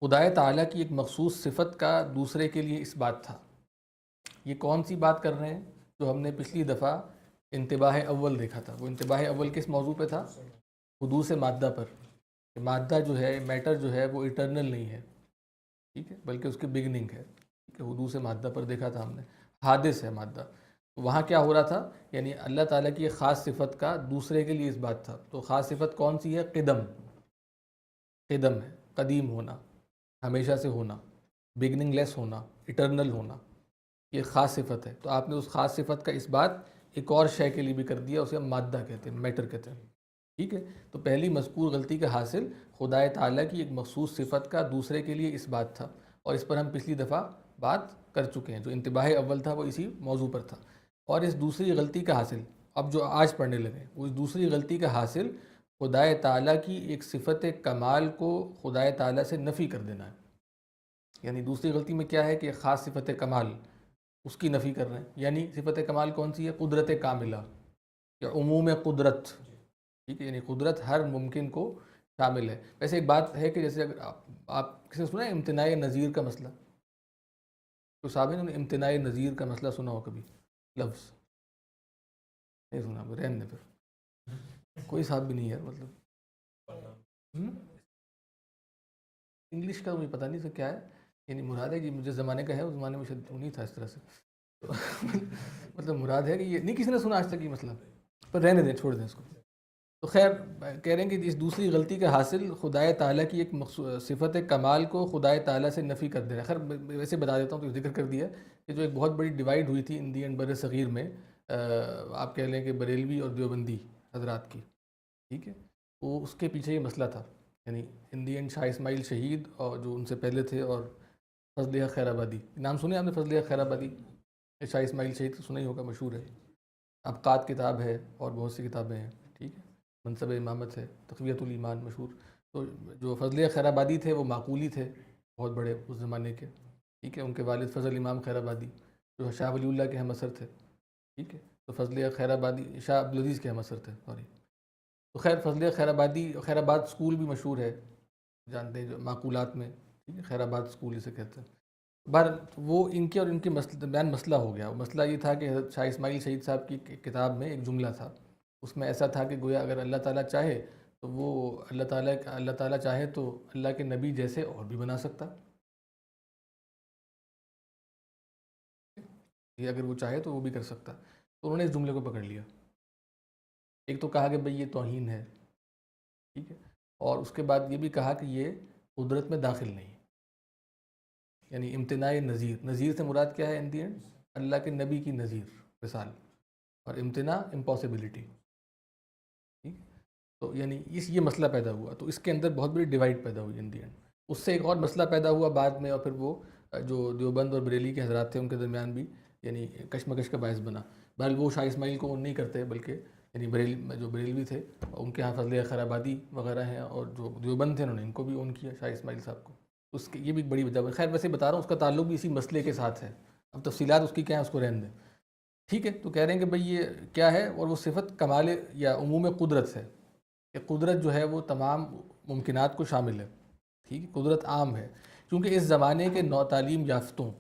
خدائے تعالیٰ کی ایک مخصوص صفت کا دوسرے کے لیے اس بات تھا۔ یہ کون سی بات کر رہے ہیں؟ جو ہم نے پچھلی دفعہ انتباہ اول دیکھا تھا، وہ انتباہ اول کس موضوع پہ تھا؟ حدوث مادہ پر، کہ مادہ جو ہے، میٹر جو ہے وہ ایٹرنل نہیں ہے، ٹھیک ہے، بلکہ اس کی بگننگ ہے، ٹھیک ہے، حدوث مادہ پر دیکھا تھا ہم نے، حادث ہے مادہ۔ وہاں کیا ہو رہا تھا؟ یعنی اللہ تعالیٰ کی ایک خاص صفت کا دوسرے کے لیے اس بات تھا، تو خاص صفت کون سی ہے؟ قدم، قدم ہے، قدیم ہونا، ہمیشہ سے ہونا، بگننگ لیس ہونا، ایٹرنل ہونا، یہ خاص صفت ہے۔ تو آپ نے اس خاص صفت کا اس بات ایک اور شے کے لیے بھی کر دیا، اسے ہم مادہ کہتے ہیں، میٹر کہتے ہیں، ٹھیک ہے۔ تو پہلی مذکور غلطی کا حاصل خدائے تعالیٰ کی ایک مخصوص صفت کا دوسرے کے لیے اس بات تھا، اور اس پر ہم پچھلی دفعہ بات کر چکے ہیں، جو انتباہ اول تھا وہ اسی موضوع پر تھا۔ اور اس دوسری غلطی کا حاصل اب جو آج پڑھنے لگے، اس دوسری غلطی کا حاصل خدائے تعالیٰ کی ایک صفت کمال کو خدائے تعالیٰ سے نفی کر دینا ہے۔ یعنی دوسری غلطی میں کیا ہے کہ ایک خاص صفت کمال اس کی نفی کر رہے ہیں، یعنی صفت کمال کون سی ہے؟ قدرت کاملہ یا عموم قدرت، ٹھیک ہے، یعنی قدرت ہر ممکن کو شامل ہے۔ ویسے ایک بات ہے کہ جیسے اگر آپ کسی نے سنا ہے امتناع نظیر کا مسئلہ؟ تو صاحب نے امتناع نظیر کا مسئلہ سنا ہو کبھی؟ لفظ نہیں سنا، رہنے پھر کوئی صاحب بھی نہیں ہے، مطلب انگلش کا مجھے پتہ نہیں سر کیا ہے، یعنی مراد ہے کہ مجھے زمانے کا ہے، اس زمانے میں شاید نہیں تھا اس طرح سے، تو مطلب مراد ہے کہ یہ نہیں کسی نے سنا آج تک یہ مسئلہ، پر رہنے دیں، چھوڑ دیں اس کو. تو خیر کہہ رہے ہیں کہ اس دوسری غلطی کا حاصل خدائے تعالیٰ کی ایک صفت کمال کو خدائے تعالیٰ سے نفی کر دینا. خیر ویسے بتا دیتا ہوں تو ذکر کر دیا کہ جو ایک بہت بڑی ڈیوائڈ ہوئی تھی انڈین بر صغیر میں، آپ کہہ لیں کہ بریلوی اور دیوبندی حضرات کی، ٹھیک ہے، وہ اس کے پیچھے یہ مسئلہ تھا. یعنی انڈین شاہ اسماعیل شہید اور جو ان سے پہلے تھے، اور فضل حق خیر آبادی، نام سنے آپ نے فضل حق خیر آبادی؟ شاہ اسماعیل شہید تو سنا ہی ہوگا، مشہور ہے، ابقات کتاب ہے اور بہت سی کتابیں ہیں، ٹھیک ہے، منصب امامت ہے، تقویۃ الایمان مشہور. تو جو فضل حق خیر آبادی تھے وہ معقولی تھے، بہت بڑے اس زمانے کے، ٹھیک ہے. ان کے والد فضل امام خیر آبادی جو شاہ ولی اللہ کے ہم اثر تھے، ٹھیک ہے. تو فضل حق خیر آبادی شاہ عبدالعزیز کے ہم اثر تھے، سوری. تو خیر فضل حق خیر آبادی، خیر آباد اسکول بھی مشہور ہے، جانتے ہیں جو معقولات میں، ٹھیک ہے، خیر آباد اسکول اسے کہتے ہیں. بہر وہ ان کے اور ان کے درمیان مسئلہ ہو گیا. وہ مسئلہ یہ تھا کہ حضرت شاہ اسماعیل شہید صاحب کی کتاب میں ایک جملہ تھا، اس میں ایسا تھا کہ گویا اگر اللہ تعالیٰ چاہے تو وہ اللہ تعالیٰ چاہے تو اللہ کے نبی جیسے اور بھی بنا سکتا، یہ اگر وہ چاہے تو وہ بھی کر سکتا. تو انہوں نے اس جملے کو پکڑ لیا. ایک تو کہا کہ بھئی یہ توہین ہے، ٹھیک ہے، اور اس کے بعد یہ بھی کہا کہ یہ قدرت میں داخل نہیں، یعنی امتناع نظیر. نظیر سے مراد کیا ہے ان دی اینڈ؟ اللہ کے نبی کی نظیر مثال، اور امتناع امپاسبلٹی، ٹھیک. تو یعنی یہ مسئلہ پیدا ہوا. تو اس کے اندر بہت بڑی ڈیوائڈ پیدا ہوئی ان دی اینڈ. اس سے ایک اور مسئلہ پیدا ہوا بعد میں، اور پھر وہ جو دیوبند اور بریلی کے حضرات تھے ان کے درمیان بھی یعنی کشمکش کا باعث بنا. بہرحال وہ شاہ اسماعیل کو نہیں کرتے، بلکہ یعنی جو بریلوی تھے ان کے ہاں فضل خیر آبادی وغیرہ ہیں، اور جو دیوبند تھے انہوں نے ان کو بھی اون کیا شاہ اسماعیل صاحب کو. اس کی یہ بھی ایک بڑی وجہ ہے. خیر ویسے بتا رہا ہوں اس کا تعلق بھی اسی مسئلے کے ساتھ ہے. اب تفصیلات اس کی کیا ہیں اس کو رہنے دیں، ٹھیک ہے. تو کہہ رہے ہیں کہ بھئی یہ کیا ہے، اور وہ صفت کمال یا عموم قدرت ہے، کہ قدرت جو ہے وہ تمام ممکنات کو شامل ہے، ٹھیک ہے. قدرت عام ہے کیونکہ اس زمانے کے نو تعلیم یافتوں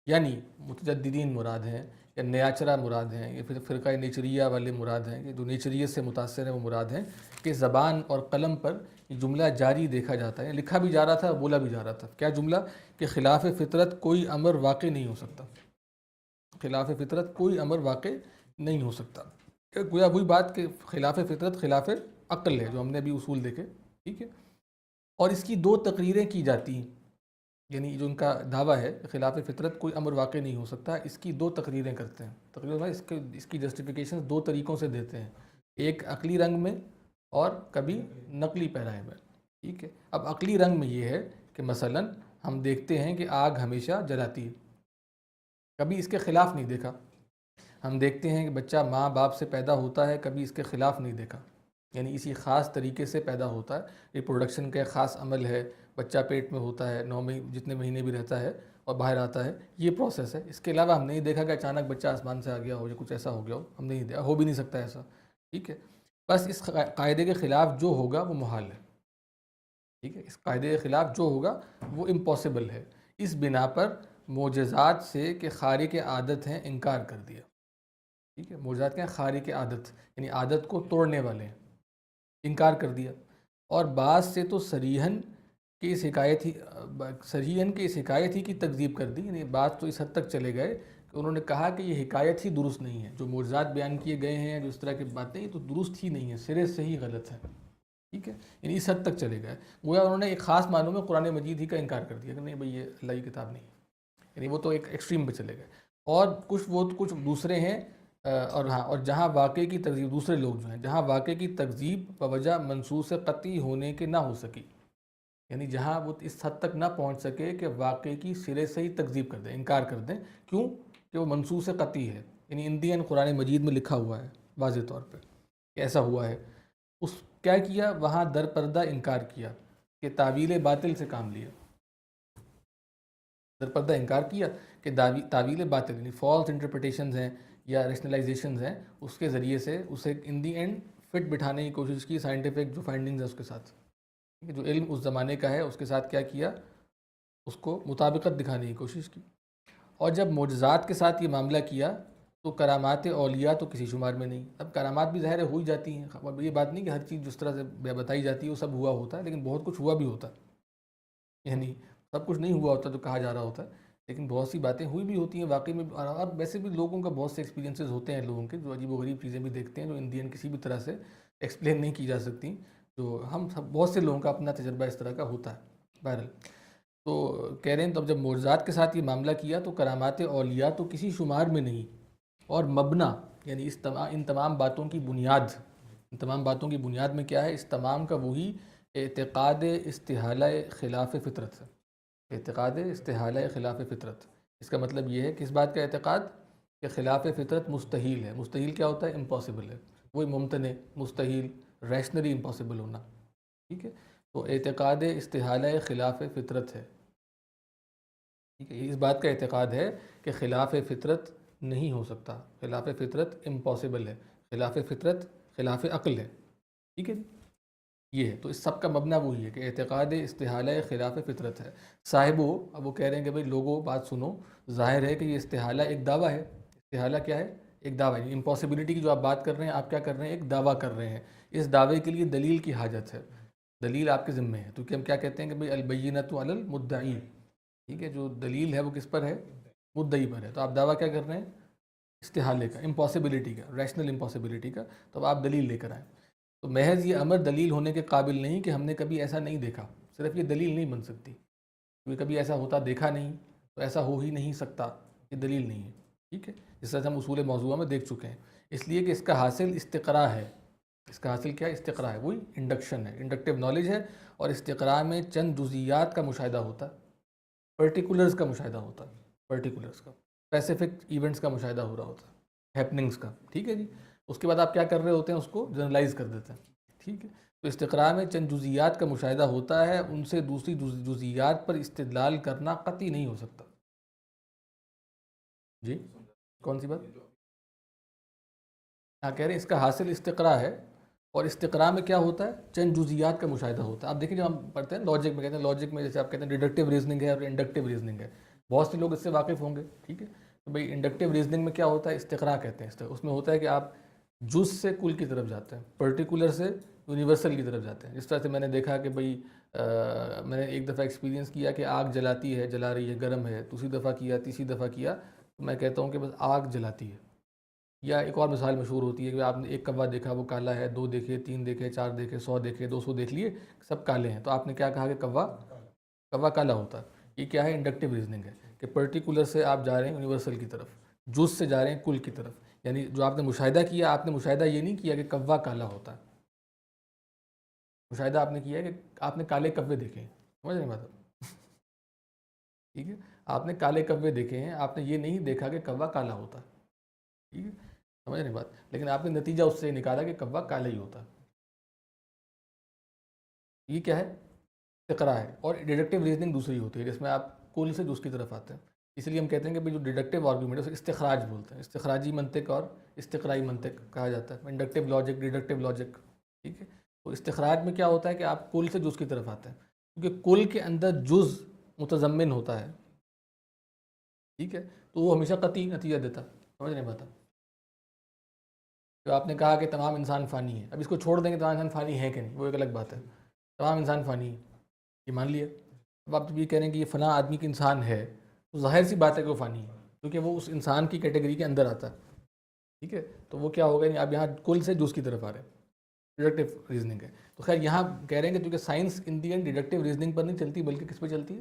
یعنی متجددین مراد ہیں، یا نیاچرا مراد ہیں، یا پھر فرقہ نیچریہ والے مراد ہیں کہ جو نیچریت سے متاثر ہیں وہ مراد ہیں، کہ زبان اور قلم پر یہ جملہ جاری دیکھا جاتا ہے، لکھا بھی جا رہا تھا، بولا بھی جا رہا تھا. کیا جملہ؟ کہ خلاف فطرت کوئی امر واقع نہیں ہو سکتا. خلاف فطرت کوئی امر واقع نہیں ہو سکتا. گویا وہی بات کہ خلاف فطرت خلاف عقل ہے، جو ہم نے ابھی اصول دیکھے، ٹھیک ہے. اور اس کی دو تقریریں کی جاتی ہیں، یعنی جو ان کا دعویٰ ہے کہ خلاف فطرت کوئی امر واقع نہیں ہو سکتا، اس کی دو تقریریں کرتے ہیں. تقریریں اس کی جسٹیفیکیشن دو طریقوں سے دیتے ہیں، ایک عقلی رنگ میں اور کبھی نقلی پیرائے میں، ٹھیک ہے. اب عقلی رنگ میں یہ ہے کہ مثلا ہم دیکھتے ہیں کہ آگ ہمیشہ جلاتی ہے، کبھی اس کے خلاف نہیں دیکھا. ہم دیکھتے ہیں کہ بچہ ماں باپ سے پیدا ہوتا ہے، کبھی اس کے خلاف نہیں دیکھا، یعنی اسی خاص طریقے سے پیدا ہوتا ہے. ریپروڈکشن کا ایک خاص عمل ہے، بچہ پیٹ میں ہوتا ہے، 9 جتنے مہینے بھی رہتا ہے اور باہر آتا ہے، یہ پروسیس ہے. اس کے علاوہ ہم نہیں دیکھا کہ اچانک بچہ آسمان سے آ گیا ہو یا کچھ ایسا ہو گیا ہو، ہم نہیں دیکھا، ہو بھی نہیں سکتا ایسا، ٹھیک ہے. بس اس قاعدے کے خلاف جو ہوگا وہ محال ہے، ٹھیک ہے. اس قاعدے کے خلاف جو ہوگا وہ امپاسبل ہے. اس بنا پر معجزات سے کہ خارق عادت ہیں انکار کر دیا، ٹھیک ہے. معجزات کیا ہیں؟ خارق عادت، یعنی عادت کو توڑنے والے ہیں، انکار کر دیا. اور بعض سے تو صریحاً کہ اس حکایت ہی کی تکذیب کر دی. یعنی بعض تو اس حد تک چلے گئے کہ انہوں نے کہا کہ یہ حکایت ہی درست نہیں ہے، جو معجزات بیان کیے گئے ہیں، جو اس طرح کی باتیں، یہ تو درست ہی نہیں ہے، سرے سے ہی غلط ہے، ٹھیک ہے. یعنی اس حد تک چلے گئے، گویا انہوں نے ایک خاص معنوں میں قرآن مجید ہی کا انکار کر دیا کہ نہیں بھئی یہ اللہ کی کتاب نہیں ہے. یعنی وہ تو ایک ایکسٹریم پہ چلے گئے. اور کچھ دوسرے ہیں، اور ہاں، اور جہاں واقعے کی تکذیب، دوسرے لوگ جو ہیں جہاں واقعے کی تکذیب بوجہ منصوص قطعی ہونے کے نہ ہو سکی، یعنی جہاں وہ اس حد تک نہ پہنچ سکے کہ واقعے کی سرے سے ہی تکذیب کر دیں، انکار کر دیں. کیوں؟ کہ وہ منصوص قطعی ہے، یعنی اندین قرآن مجید میں لکھا ہوا ہے واضح طور پہ کہ ایسا ہوا ہے. اس کیا کیا؟ وہاں در پردہ انکار کیا، کہ تعویل باطل سے کام لیا. در پردہ انکار کیا کہ تعویل باطل یعنی فالس انٹرپریٹیشنز ہیں یا ریشنلائزیشنز ہیں، اس کے ذریعے سے اسے ان دی اینڈ فٹ بٹھانے کی کوشش کی سائنٹیفک جو فائنڈنگز ہیں اس کے ساتھ، جو علم اس زمانے کا ہے اس کے ساتھ کیا کیا، اس کو مطابقت دکھانے کی کوشش کی. اور جب معجزات کے ساتھ یہ معاملہ کیا تو کرامات اولیاء تو کسی شمار میں نہیں. اب کرامات بھی ظاہر ہے ہو ہی جاتی ہیں. اب یہ بات نہیں کہ ہر چیز جس طرح سے بتائی جاتی ہے وہ سب ہوا ہوتا ہے، لیکن بہت کچھ ہوا بھی ہوتا ہے. یعنی سب کچھ نہیں ہوا ہوتا جو کہا جا رہا ہوتا ہے، لیکن بہت سی باتیں ہوئی بھی ہوتی ہیں واقعی میں. اور ویسے بھی لوگوں کا بہت سے ایکسپیرینسز ہوتے ہیں لوگوں کے، جو عجیب و غریب چیزیں بھی دیکھتے ہیں جو ان دی اینڈ کسی بھی طرح سے ایکسپلین نہیں کی جا سکتی. جو ہم سب بہت سے لوگوں کا اپنا تجربہ اس طرح کا ہوتا ہے. بہرحال تو کہہ رہے ہیں تو اب جب معجزات کے ساتھ یہ معاملہ کیا تو کرامات اولیاء تو کسی شمار میں نہیں. اور مبنا یعنی ان تمام باتوں کی بنیاد، ان تمام باتوں کی بنیاد میں کیا ہے؟ اس تمام کا وہی اعتقاد استحالہ خلاف فطرت ہے. اعتقاد استحالہ خلاف فطرت، اس کا مطلب یہ ہے کہ اس بات کا اعتقاد کہ خلاف فطرت مستحیل ہے. مستحیل کیا ہوتا ہے؟ امپاسبل ہے. وہی ممتنع، مستحیل، ریشنلی امپاسبل ہونا. ٹھیک ہے، تو اعتقاد استحالہ خلاف فطرت ہے. ٹھیک ہے، اس بات کا اعتقاد ہے کہ خلاف فطرت نہیں ہو سکتا. خلاف فطرت امپاسبل ہے. خلاف فطرت خلاف عقل ہے. ٹھیک ہے، یہ ہے. تو اس سب کا مبنی وہی ہے کہ اعتقاد استحالہ خلاف فطرت ہے. صاحب اب وہ کہہ رہے ہیں کہ بھئی لوگوں بات سنو، ظاہر ہے کہ یہ استحالہ ایک دعویٰ ہے. استحالہ کیا ہے؟ ایک دعویٰ ہے. امپاسبلٹی کی جو آپ بات کر رہے ہیں، آپ کیا کر رہے ہیں؟ ایک دعویٰ کر رہے ہیں. اس دعوے کے لیے دلیل کی حاجت ہے. دلیل آپ کے ذمے ہے، کیونکہ ہم کیا کہتے ہیں کہ بھئی البینۃ علی المدعی. ٹھیک ہے، جو دلیل ہے وہ کس پر ہے؟ مدعی پر ہے. تو آپ دعویٰ کیا کر رہے ہیں؟ استحالے کا، امپاسبلٹی کا، ریشنل امپاسبلٹی کا. تو اب آپ دلیل لے کر آئیں. تو محض یہ امر دلیل ہونے کے قابل نہیں کہ ہم نے کبھی ایسا نہیں دیکھا. صرف یہ دلیل نہیں بن سکتی، کیونکہ کبھی ایسا ہوتا دیکھا نہیں تو ایسا ہو ہی نہیں سکتا. یہ دلیل نہیں ہے. ٹھیک ہے، جس طرح سے ہم اصول موضوع میں دیکھ چکے ہیں. اس لیے کہ اس کا حاصل استقراء ہے. اس کا حاصل کیا ہے؟ استقراء ہے. وہی انڈکشن ہے، انڈکٹیو نالج ہے. اور استقراء میں چند جزیات کا مشاہدہ ہوتا ہے، پرٹیکولرز کا مشاہدہ ہوتا ہے. پرٹیکولرز کا، اسپیسیفک ایونٹس کا مشاہدہ ہو رہا ہوتا ہے، ہیپننگز کا. ٹھیک ہے جی. اس کے بعد آپ کیا کر رہے ہوتے ہیں؟ اس کو جنرلائز کر دیتے ہیں. ٹھیک ہے، تو استقراء میں چند جزیات کا مشاہدہ ہوتا ہے، ان سے دوسری جزیات پر استدلال کرنا قطعی نہیں ہو سکتا. جی کون سی بات؟ کہہ رہے ہیں اس کا حاصل استقراء ہے. اور استقراء میں کیا ہوتا ہے؟ چند جزیات کا مشاہدہ ہوتا ہے. آپ دیکھیں جب ہم پڑھتے ہیں لاجک میں، کہتے ہیں لاجک میں جیسے آپ کہتے ہیں ڈیڈکٹیو ریزننگ ہے اور انڈکٹیو ریزننگ ہے. بہت سے لوگ اس سے واقف ہوں گے. ٹھیک ہے، تو بھئی انڈکٹیو ریزننگ میں کیا ہوتا ہے؟ استقراء کہتے ہیں. اس میں ہوتا ہے کہ آپ جز سے کل کی طرف جاتے ہیں، پرٹیکولر سے یونیورسل کی طرف جاتے ہیں. جس طرح سے میں نے دیکھا کہ بھئی میں نے ایک دفعہ ایکسپیرینس کیا کہ آگ جلاتی ہے، جلا رہی ہے، گرم ہے. دوسری دفعہ کیا، تیسری دفعہ کیا، تو میں کہتا ہوں کہ بس آگ جلاتی ہے. یا ایک اور مثال مشہور ہوتی ہے کہ آپ نے ایک کوا دیکھا وہ کالا ہے، 2 دیکھے، 3 دیکھے، 4 دیکھے، 100 دیکھے، 200 دیکھ لیے، سب کالے ہیں. تو آپ نے کیا کہا کہ کوا کالا ہوتا ہے. یہ کیا ہے؟ انڈکٹیو ریزننگ ہے کہ پرٹیکولر سے آپ جا رہے ہیں یونیورسل کی طرف، جز سے جا رہے ہیں کل کی طرف. یعنی جو آپ نے مشاہدہ کیا، آپ نے مشاہدہ یہ نہیں کیا کہ کوا کالا ہوتا ہے. مشاہدہ آپ نے کیا ہے کہ آپ نے کالے کوے دیکھے ہیں. سمجھ رہے ہیں بات؟ ٹھیک ہے، آپ نے کالے کوے دیکھے ہیں، آپ نے یہ نہیں دیکھا کہ کوا کالا ہوتا ہے. ٹھیک ہے، سمجھ رہے بات؟ لیکن آپ نے نتیجہ اس سے نکالا کہ کوا کالا ہی ہوتا ہے. یہ کیا ہے؟ استقراء ہے. اور ڈیڈکٹیو ریزننگ دوسری ہوتی ہے جس میں آپ کل سے جز کی طرف آتے ہیں. اس لیے ہم کہتے ہیں کہ بھئی جو ڈیڈکٹیو آرگومنٹ ہے اسے استخراج بولتے ہیں. استخراجی منطق اور استقرائی منطق کہا جاتا ہے. Inductive logic, deductive logic. ٹھیک ہے، تو استخراج میں کیا ہوتا ہے کہ آپ کل سے جز کی طرف آتے ہیں، کیونکہ کل کے اندر جز متضمن ہوتا ہے. ٹھیک ہے، تو وہ ہمیشہ قطعی نتیجہ دیتا ہے. سمجھ نہیں پاتا؟ جو آپ نے کہا کہ تمام انسان فانی ہے، اب اس کو چھوڑ دیں گے تمام انسان فانی ہے کہ نہیں، وہ ایک الگ بات ہے. تمام انسان فانی ہے یہ مان لیا. اب آپ جب یہ کہہ رہے ہیں کہ یہ فلاں آدمی کی انسان ہے، تو ظاہر سی بات ہے کہ وہ فانی ہے، کیونکہ وہ اس انسان کی کیٹیگری کے اندر آتا ہے. ٹھیک ہے، تو وہ کیا ہوگا؟ آپ یہاں کل سے جز کی طرف آ رہے ہیں. ڈیڈکٹیو ریزننگ ہے. تو خیر یہاں کہہ رہے ہیں کہ کیونکہ science in the end deductive reasoning پر نہیں چلتی، بلکہ کس پہ چلتی ہے؟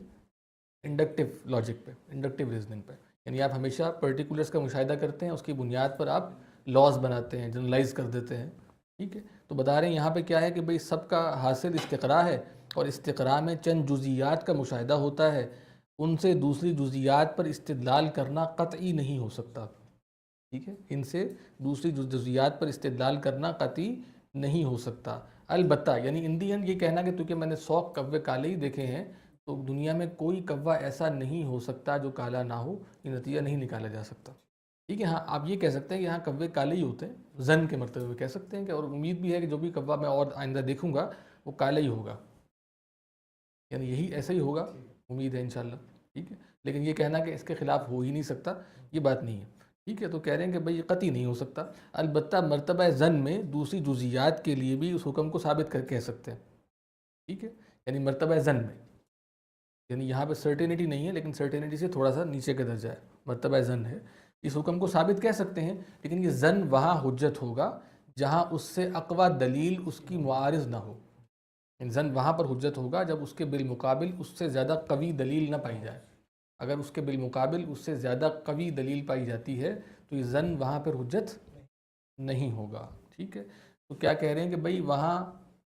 انڈکٹیو لاجک پہ، انڈکٹیو ریزننگ پہ. یعنی آپ ہمیشہ پرٹیکولرس کا مشاہدہ کرتے ہیں، اس کی بنیاد پر آپ لاز بناتے ہیں، جنرلائز کر دیتے ہیں. ٹھیک ہے، تو بتا رہے ہیں یہاں پہ کیا ہے کہ بھئی سب کا حاصل استقراء ہے. اور استقراء میں چند جزیات کا مشاہدہ ہوتا ہے، ان سے دوسری جزیات پر استدلال کرنا قطعی نہیں ہو سکتا. ٹھیک ہے، ان سے دوسری جزیات پر استدلال کرنا قطعی نہیں ہو سکتا. البتہ یعنی ان دی اینڈ یہ کہنا کہ کیونکہ میں نے 100 کوے کالے ہی دیکھے ہیں تو دنیا میں کوئی کوا ایسا نہیں ہو سکتا جو کالا نہ ہو، یہ نتیجہ نہیں نکالا جا سکتا. ٹھیک ہے، ہاں آپ یہ کہہ سکتے ہیں کہ یہاں کوے کالے ہی ہوتے ہیں، زن کے مرتبے میں کہہ سکتے ہیں کہ، اور امید بھی ہے کہ جو بھی کوا میں اور آئندہ دیکھوں گا وہ کالا ہی ہوگا، یعنی یہی ایسا ہی ہوگا، امید ہے انشاءاللہ. ٹھیک ہے، لیکن یہ کہنا کہ اس کے خلاف ہو ہی نہیں سکتا، یہ بات نہیں ہے. ٹھیک ہے، تو کہہ رہے ہیں کہ بھئی یہ قطعی نہیں ہو سکتا، البتہ مرتبہ ظن میں دوسری جزیات کے لیے بھی اس حکم کو ثابت کر کہہ سکتے ہیں. ٹھیک ہے، یعنی مرتبہ ظن میں، یعنی یہاں پہ سرٹینٹی نہیں ہے لیکن سرٹینٹی سے تھوڑا سا نیچے کا درجہ ہے، مرتبہ ظن ہے، اس حکم کو ثابت کہہ سکتے ہیں، لیکن یہ ظن وہاں حجت ہوگا جہاں اس سے اقوی دلیل اس کی معارض نہ ہو. ظن وہاں پر حجت ہوگا جب اس کے بالمقابل اس سے زیادہ قوی دلیل نہ پائی جائے. اگر اس کے بالمقابل اس سے زیادہ قوی دلیل پائی جاتی ہے تو یہ ظن وہاں پر حجت نہیں ہوگا. ٹھیک ہے، تو کیا کہہ رہے ہیں کہ بھئی وہاں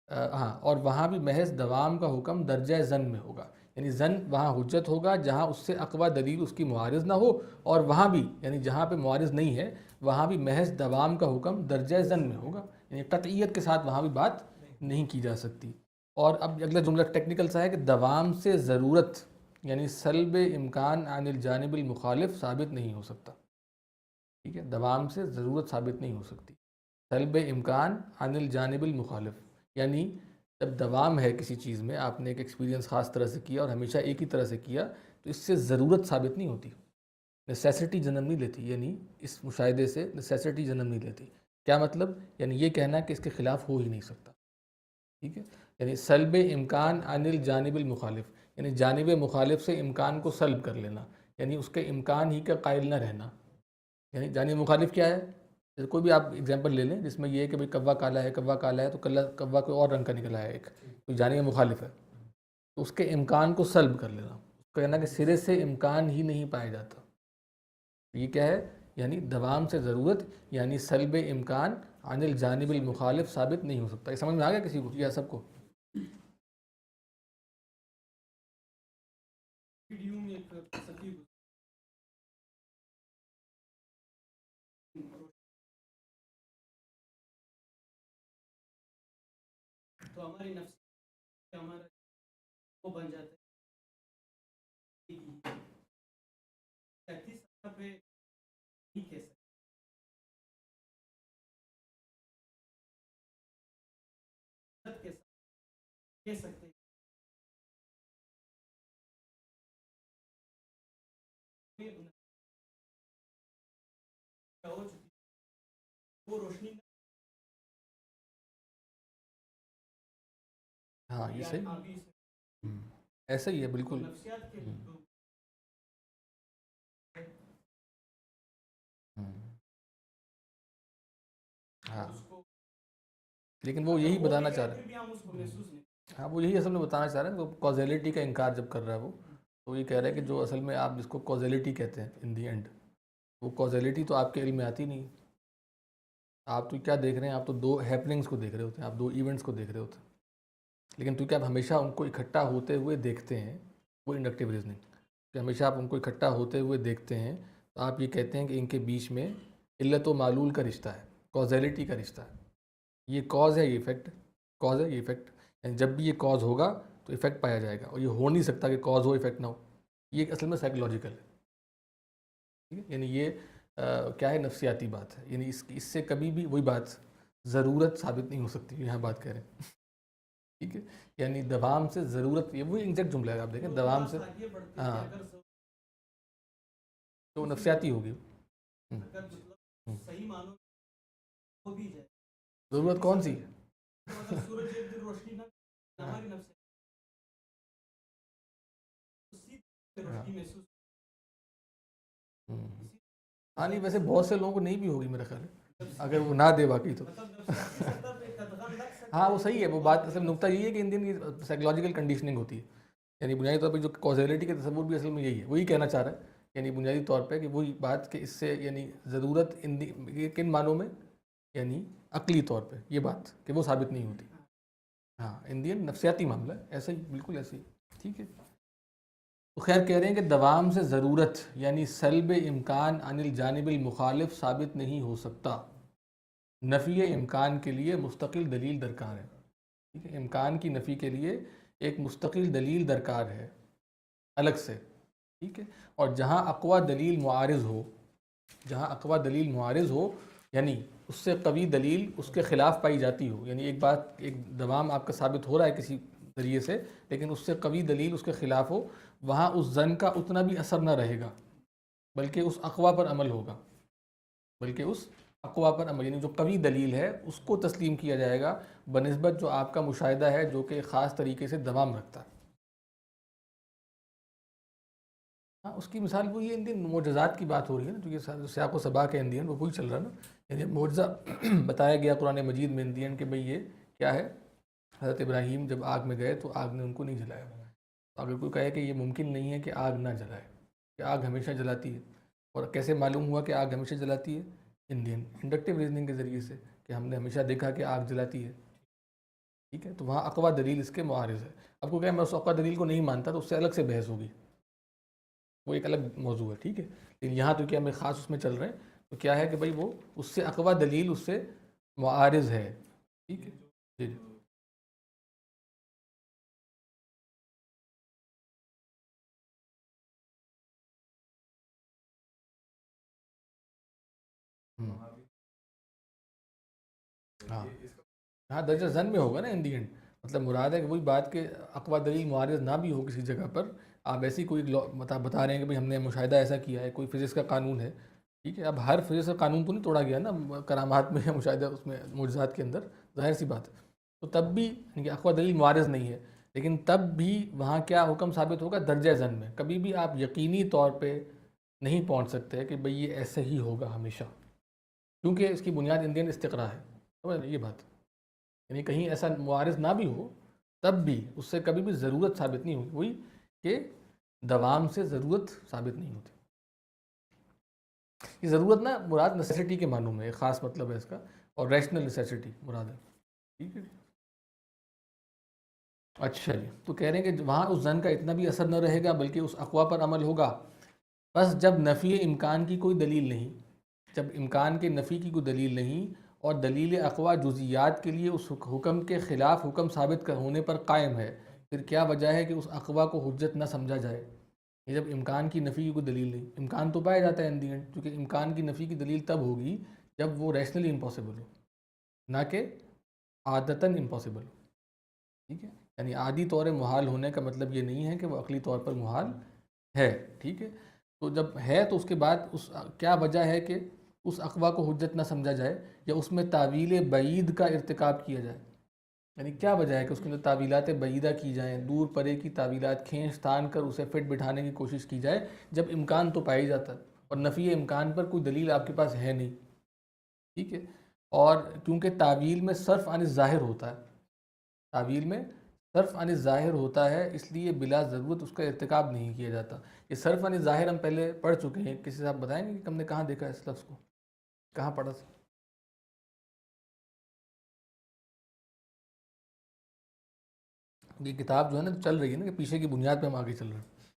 ہاں، اور وہاں بھی محض دوام کا حکم درجہ ظن میں ہوگا، یعنی ظن وہاں حجت ہوگا جہاں اس سے اقوی دلیل اس کی معارض نہ ہو، اور وہاں بھی یعنی جہاں پہ معارض نہیں ہے وہاں بھی محض دوام کا حکم درجہ ظن میں ہوگا، یعنی قطعیت کے ساتھ وہاں بھی بات نہیں کی جا سکتی. اور اب اگلا جملہ ٹیکنیکل سا ہے کہ دوام سے ضرورت یعنی سلب امکان عن الجانب المخالف ثابت نہیں ہو سکتا. ٹھیک ہے، دوام سے ضرورت ثابت نہیں ہو سکتی، سلب امکان عن الجانب المخالف، یعنی جب دوام ہے کسی چیز میں، آپ نے ایک ایکسپیرینس خاص طرح سے کیا اور ہمیشہ ایک ہی طرح سے کیا، تو اس سے ضرورت ثابت نہیں ہوتی، نیسیسٹی جنم نہیں لیتی، یعنی اس مشاہدے سے نیسیسٹی جنم نہیں لیتی. کیا مطلب؟ یعنی یہ کہنا کہ اس کے خلاف ہو ہی نہیں سکتا. ٹھیک ہے، یعنی سلب امکان عن الجانب المخالف، یعنی جانب مخالف سے امکان کو سلب کر لینا، یعنی اس کے امکان ہی کا قائل نہ رہنا. یعنی جانب مخالف کیا ہے؟ جیسے کوئی بھی آپ اگزامپل لے لیں جس میں یہ ہے کہ بھئی کوا کالا ہے، کوا کالا ہے تو کوا کوئی اور رنگ کا نکلا ہے ایک، تو جانب مخالف ہے، تو اس کے امکان کو سلب کر لینا، کہنا کہ سرے سے امکان ہی نہیں پایا جاتا. یہ کیا ہے؟ یعنی دوام سے ضرورت یعنی سلب امکان عن الجانب المخالف ثابت نہیں ہو سکتا. یہ سمجھ میں آ گیا کسی کو یا سب کو؟ تو ہماری نفس ہمارا وہ بن جاتا ہے کہہ سکتے ہو چکی وہ روشنی ہاں یہ صحیح، ایسا ہی ہے بالکل. نفسیات کے ہاں، لیکن وہ یہی بتانا چاہ رہے ہیں، ہاں وہ یہی اصل میں بتانا چاہ رہے ہیں. تو کازیلٹی کا انکار جب کر رہا ہے وہ، تو یہ کہہ رہا ہے کہ جو اصل میں آپ جس کو کازیلٹی کہتے ہیں ان دی اینڈ، وہ کازیلٹی تو آپ کے علم میں آتی نہیں. آپ تو کیا دیکھ رہے ہیں؟ آپ تو دو ہیپننگس کو دیکھ رہے ہوتے ہیں، آپ دو ایونٹس کو دیکھ رہے ہوتے ہیں، لیکن تو کیا آپ ہمیشہ ان کو اکٹھا ہوتے ہوئے دیکھتے ہیں؟ وہ انڈکٹیو ریزننگ کہ ہمیشہ آپ ان کو اکٹھا ہوتے ہوئے دیکھتے ہیں، تو آپ یہ کہتے ہیں کہ ان کے بیچ میں علت و معلول کا رشتہ ہے، کازیلٹی کا رشتہ ہے. یہ کاز ہے، یہ ایفیکٹ، کاز ہے، یہ ایفیکٹ، یعنی جب بھی یہ کاز ہوگا تو ایفیکٹ پایا جائے گا، اور یہ ہو نہیں سکتا کہ کاز ہو ایفیکٹ نہ ہو. یہ اصل میں سائیکولوجیکل ہے. ٹھیک ہے، یعنی یہ کیا ہے؟ نفسیاتی بات ہے. یعنی اس سے کبھی بھی وہی بات ضرورت ثابت نہیں ہو سکتی، یہاں بات کہہ رہے ہیں. ٹھیک ہے، یعنی دوام سے ضرورت، یہ وہی ایگزیکٹ جملہ ہے، آپ دیکھیں دوام سے، ہاں تو نفسیاتی ہوگی. صحیح معنوں ہو بھی جائے ضرورت کون سی؟ سورج ایک دن روشنی نہ ہماری نفس روشنی محسوس. ہاں نہیں، ویسے بہت سے لوگوں کو نہیں بھی ہوگی میرا خیال ہے، اگر وہ نہ دے باقی تو. ہاں وہ صحیح ہے، وہ بات اصل نقطہ یہی ہے کہ انڈین کی سائیکولوجیکل کنڈیشننگ ہوتی ہے. یعنی بنیادی طور پہ جو کازیلٹی کے تصور بھی اصل میں یہی ہے، وہی کہنا چاہ رہا ہے. یعنی بنیادی طور پہ کہ وہی بات کہ اس سے یعنی ضرورت کن معنوں میں؟ یعنی عقلی طور پہ یہ بات کہ وہ ثابت نہیں ہوتی. ہاں انڈین نفسیاتی معاملہ ہے، ایسا ہی بالکل ایسے ہی. ٹھیک ہے، تو خیر کہہ رہے ہیں کہ دوام سے ضرورت یعنی سلب امکان عن الجانب المخالف ثابت نہیں ہو سکتا. نفی امکان کے لیے مستقل دلیل درکار ہے. ٹھیک ہے، امکان کی نفی کے لیے ایک مستقل دلیل درکار ہے الگ سے. ٹھیک ہے، اور جہاں اقوی دلیل معارض ہو، جہاں اقوی دلیل معارض ہو یعنی اس سے قوی دلیل اس کے خلاف پائی جاتی ہو، یعنی ایک بات، ایک دوام آپ کا ثابت ہو رہا ہے کسی ذریعے سے، لیکن اس سے قوی دلیل اس کے خلاف ہو، وہاں اس ظن کا اتنا بھی اثر نہ رہے گا بلکہ اس اقوی پر عمل ہوگا. بلکہ اس اقوا پر عمل، یعنی جو قوی دلیل ہے اس کو تسلیم کیا جائے گا بنسبت جو آپ کا مشاہدہ ہے جو کہ خاص طریقے سے دوام رکھتا ہے۔ ہاں، اس کی مثال وہی ہے، ان دن معجزات کی بات ہو رہی ہے نا، جو یہ سیاق و سباق ہے اندین وہ وہی چل رہا ہے نا، یعنی معجزہ بتایا گیا قرآن مجید میں اندین کہ بھئی یہ کیا ہے، حضرت ابراہیم جب آگ میں گئے تو آگ نے ان کو نہیں جلایا۔ تو اگر کوئی کہے کہ یہ ممکن نہیں ہے کہ آگ نہ جلائے، کہ آگ ہمیشہ جلاتی ہے، اور کیسے معلوم ہوا کہ آگ ہمیشہ جلاتی ہے؟ اندین انڈکٹیو ریزننگ کے ذریعے سے، کہ ہم نے ہمیشہ دیکھا کہ آگ جلاتی ہے، ٹھیک ہے، تو وہاں اقوا دلیل اس کے معارض ہے۔ اب کو کہ میں اس اقوا دلیل کو نہیں مانتا تو اس سے الگ سے بحث ہوگی، وہ ایک الگ موضوع ہے، ٹھیک ہے، لیکن یہاں تو کیا ہمیں خاص اس میں چل رہے ہیں، تو کیا ہے کہ بھائی وہ اس سے اقوا دلیل اس سے معارض ہے، ٹھیک ہے جی جی۔ ہاں ہاں، درجہ زن میں ہوگا نا ان دی اینڈ، مطلب مراد ہے کہ وہی بات کہ اقوا دلیل معارض نہ بھی ہو کسی جگہ پر، آپ ایسی کوئی بتا رہے ہیں کہ بھئی ہم نے مشاہدہ ایسا کیا ہے، کوئی فزکس کا قانون ہے، ٹھیک ہے، اب ہر فزکس کا قانون تو نہیں توڑا گیا نا کرامات میں یا مشاہدہ اس میں معجزات کے اندر، ظاہر سی بات ہے، تو تب بھی یعنی کہ اقوا دلیل معارض نہیں ہے، لیکن تب بھی وہاں کیا حکم ثابت ہوگا؟ درجہ زن میں، کبھی بھی آپ یقینی طور پہ نہیں پہنچ سکتے کہ بھئی یہ ایسے ہی ہوگا ہمیشہ، کیونکہ اس کی بنیاد اندین استقرا ہے، سمجھ رہے یہ بات، یعنی کہیں ایسا معارض نہ بھی ہو تب بھی اس سے کبھی بھی ضرورت ثابت نہیں ہوگی، وہی کہ دوام سے ضرورت ثابت نہیں ہوتی۔ یہ ضرورت نا مراد نیسیسٹی کے معنوں میں ایک خاص مطلب ہے اس کا، اور ریشنل نیسیسٹی مراد ہے، ٹھیک ہے۔ اچھا جی، تو کہہ رہے ہیں کہ وہاں اس زن کا اتنا بھی اثر نہ رہے گا بلکہ اس اقوا پر عمل ہوگا، بس جب نفی امکان کی کوئی دلیل نہیں، جب امکان کے نفی کی کوئی دلیل نہیں اور دلیل اقوا جزیات کے لیے اس حکم کے خلاف حکم ثابت ہونے پر قائم ہے، پھر کیا وجہ ہے کہ اس اقوا کو حجت نہ سمجھا جائے؟ یہ جب امکان کی نفی کی کوئی دلیل نہیں، امکان تو پایا جاتا ہے ان دی اینڈ، کیونکہ امکان کی نفی کی دلیل تب ہوگی جب وہ ریشنلی امپاسبل ہو، نہ کہ عادتاً امپاسبل ہو، ٹھیک ہے، یعنی عادی طور محال ہونے کا مطلب یہ نہیں ہے کہ وہ عقلی طور پر محال ہے، ٹھیک ہے، تو جب ہے تو اس کے بعد اس کیا وجہ ہے کہ اس اقوا کو حجت نہ سمجھا جائے یا اس میں تعویل بعید کا ارتکاب کیا جائے؟ یعنی کیا وجہ ہے کہ اس کے اندر تعویلات بعیدہ کی جائیں، دور پرے کی تعویلات کھینچ تان کر اسے فٹ بٹھانے کی کوشش کی جائے، جب امکان تو پائی جاتا ہے اور نفی امکان پر کوئی دلیل آپ کے پاس ہے نہیں، ٹھیک ہے، اور کیونکہ تعویل میں صرف عن الظاہر ہوتا ہے، تعویل میں صرف عن الظاہر ہوتا ہے، اس لیے بلا ضرورت اس کا ارتکاب نہیں کیا جاتا۔ یہ صرف عن الظاہر ہم پہلے پڑھ چکے ہیں، کسی سے آپ بتائیں گے کہ ہم نے کہاں دیکھا اس لفظ کو، کہاں پڑھا تھا؟ یہ کتاب جو ہے نا چل رہی ہے نا کہ پیچھے کی بنیاد پہ ہم آگے چل رہے ہیں،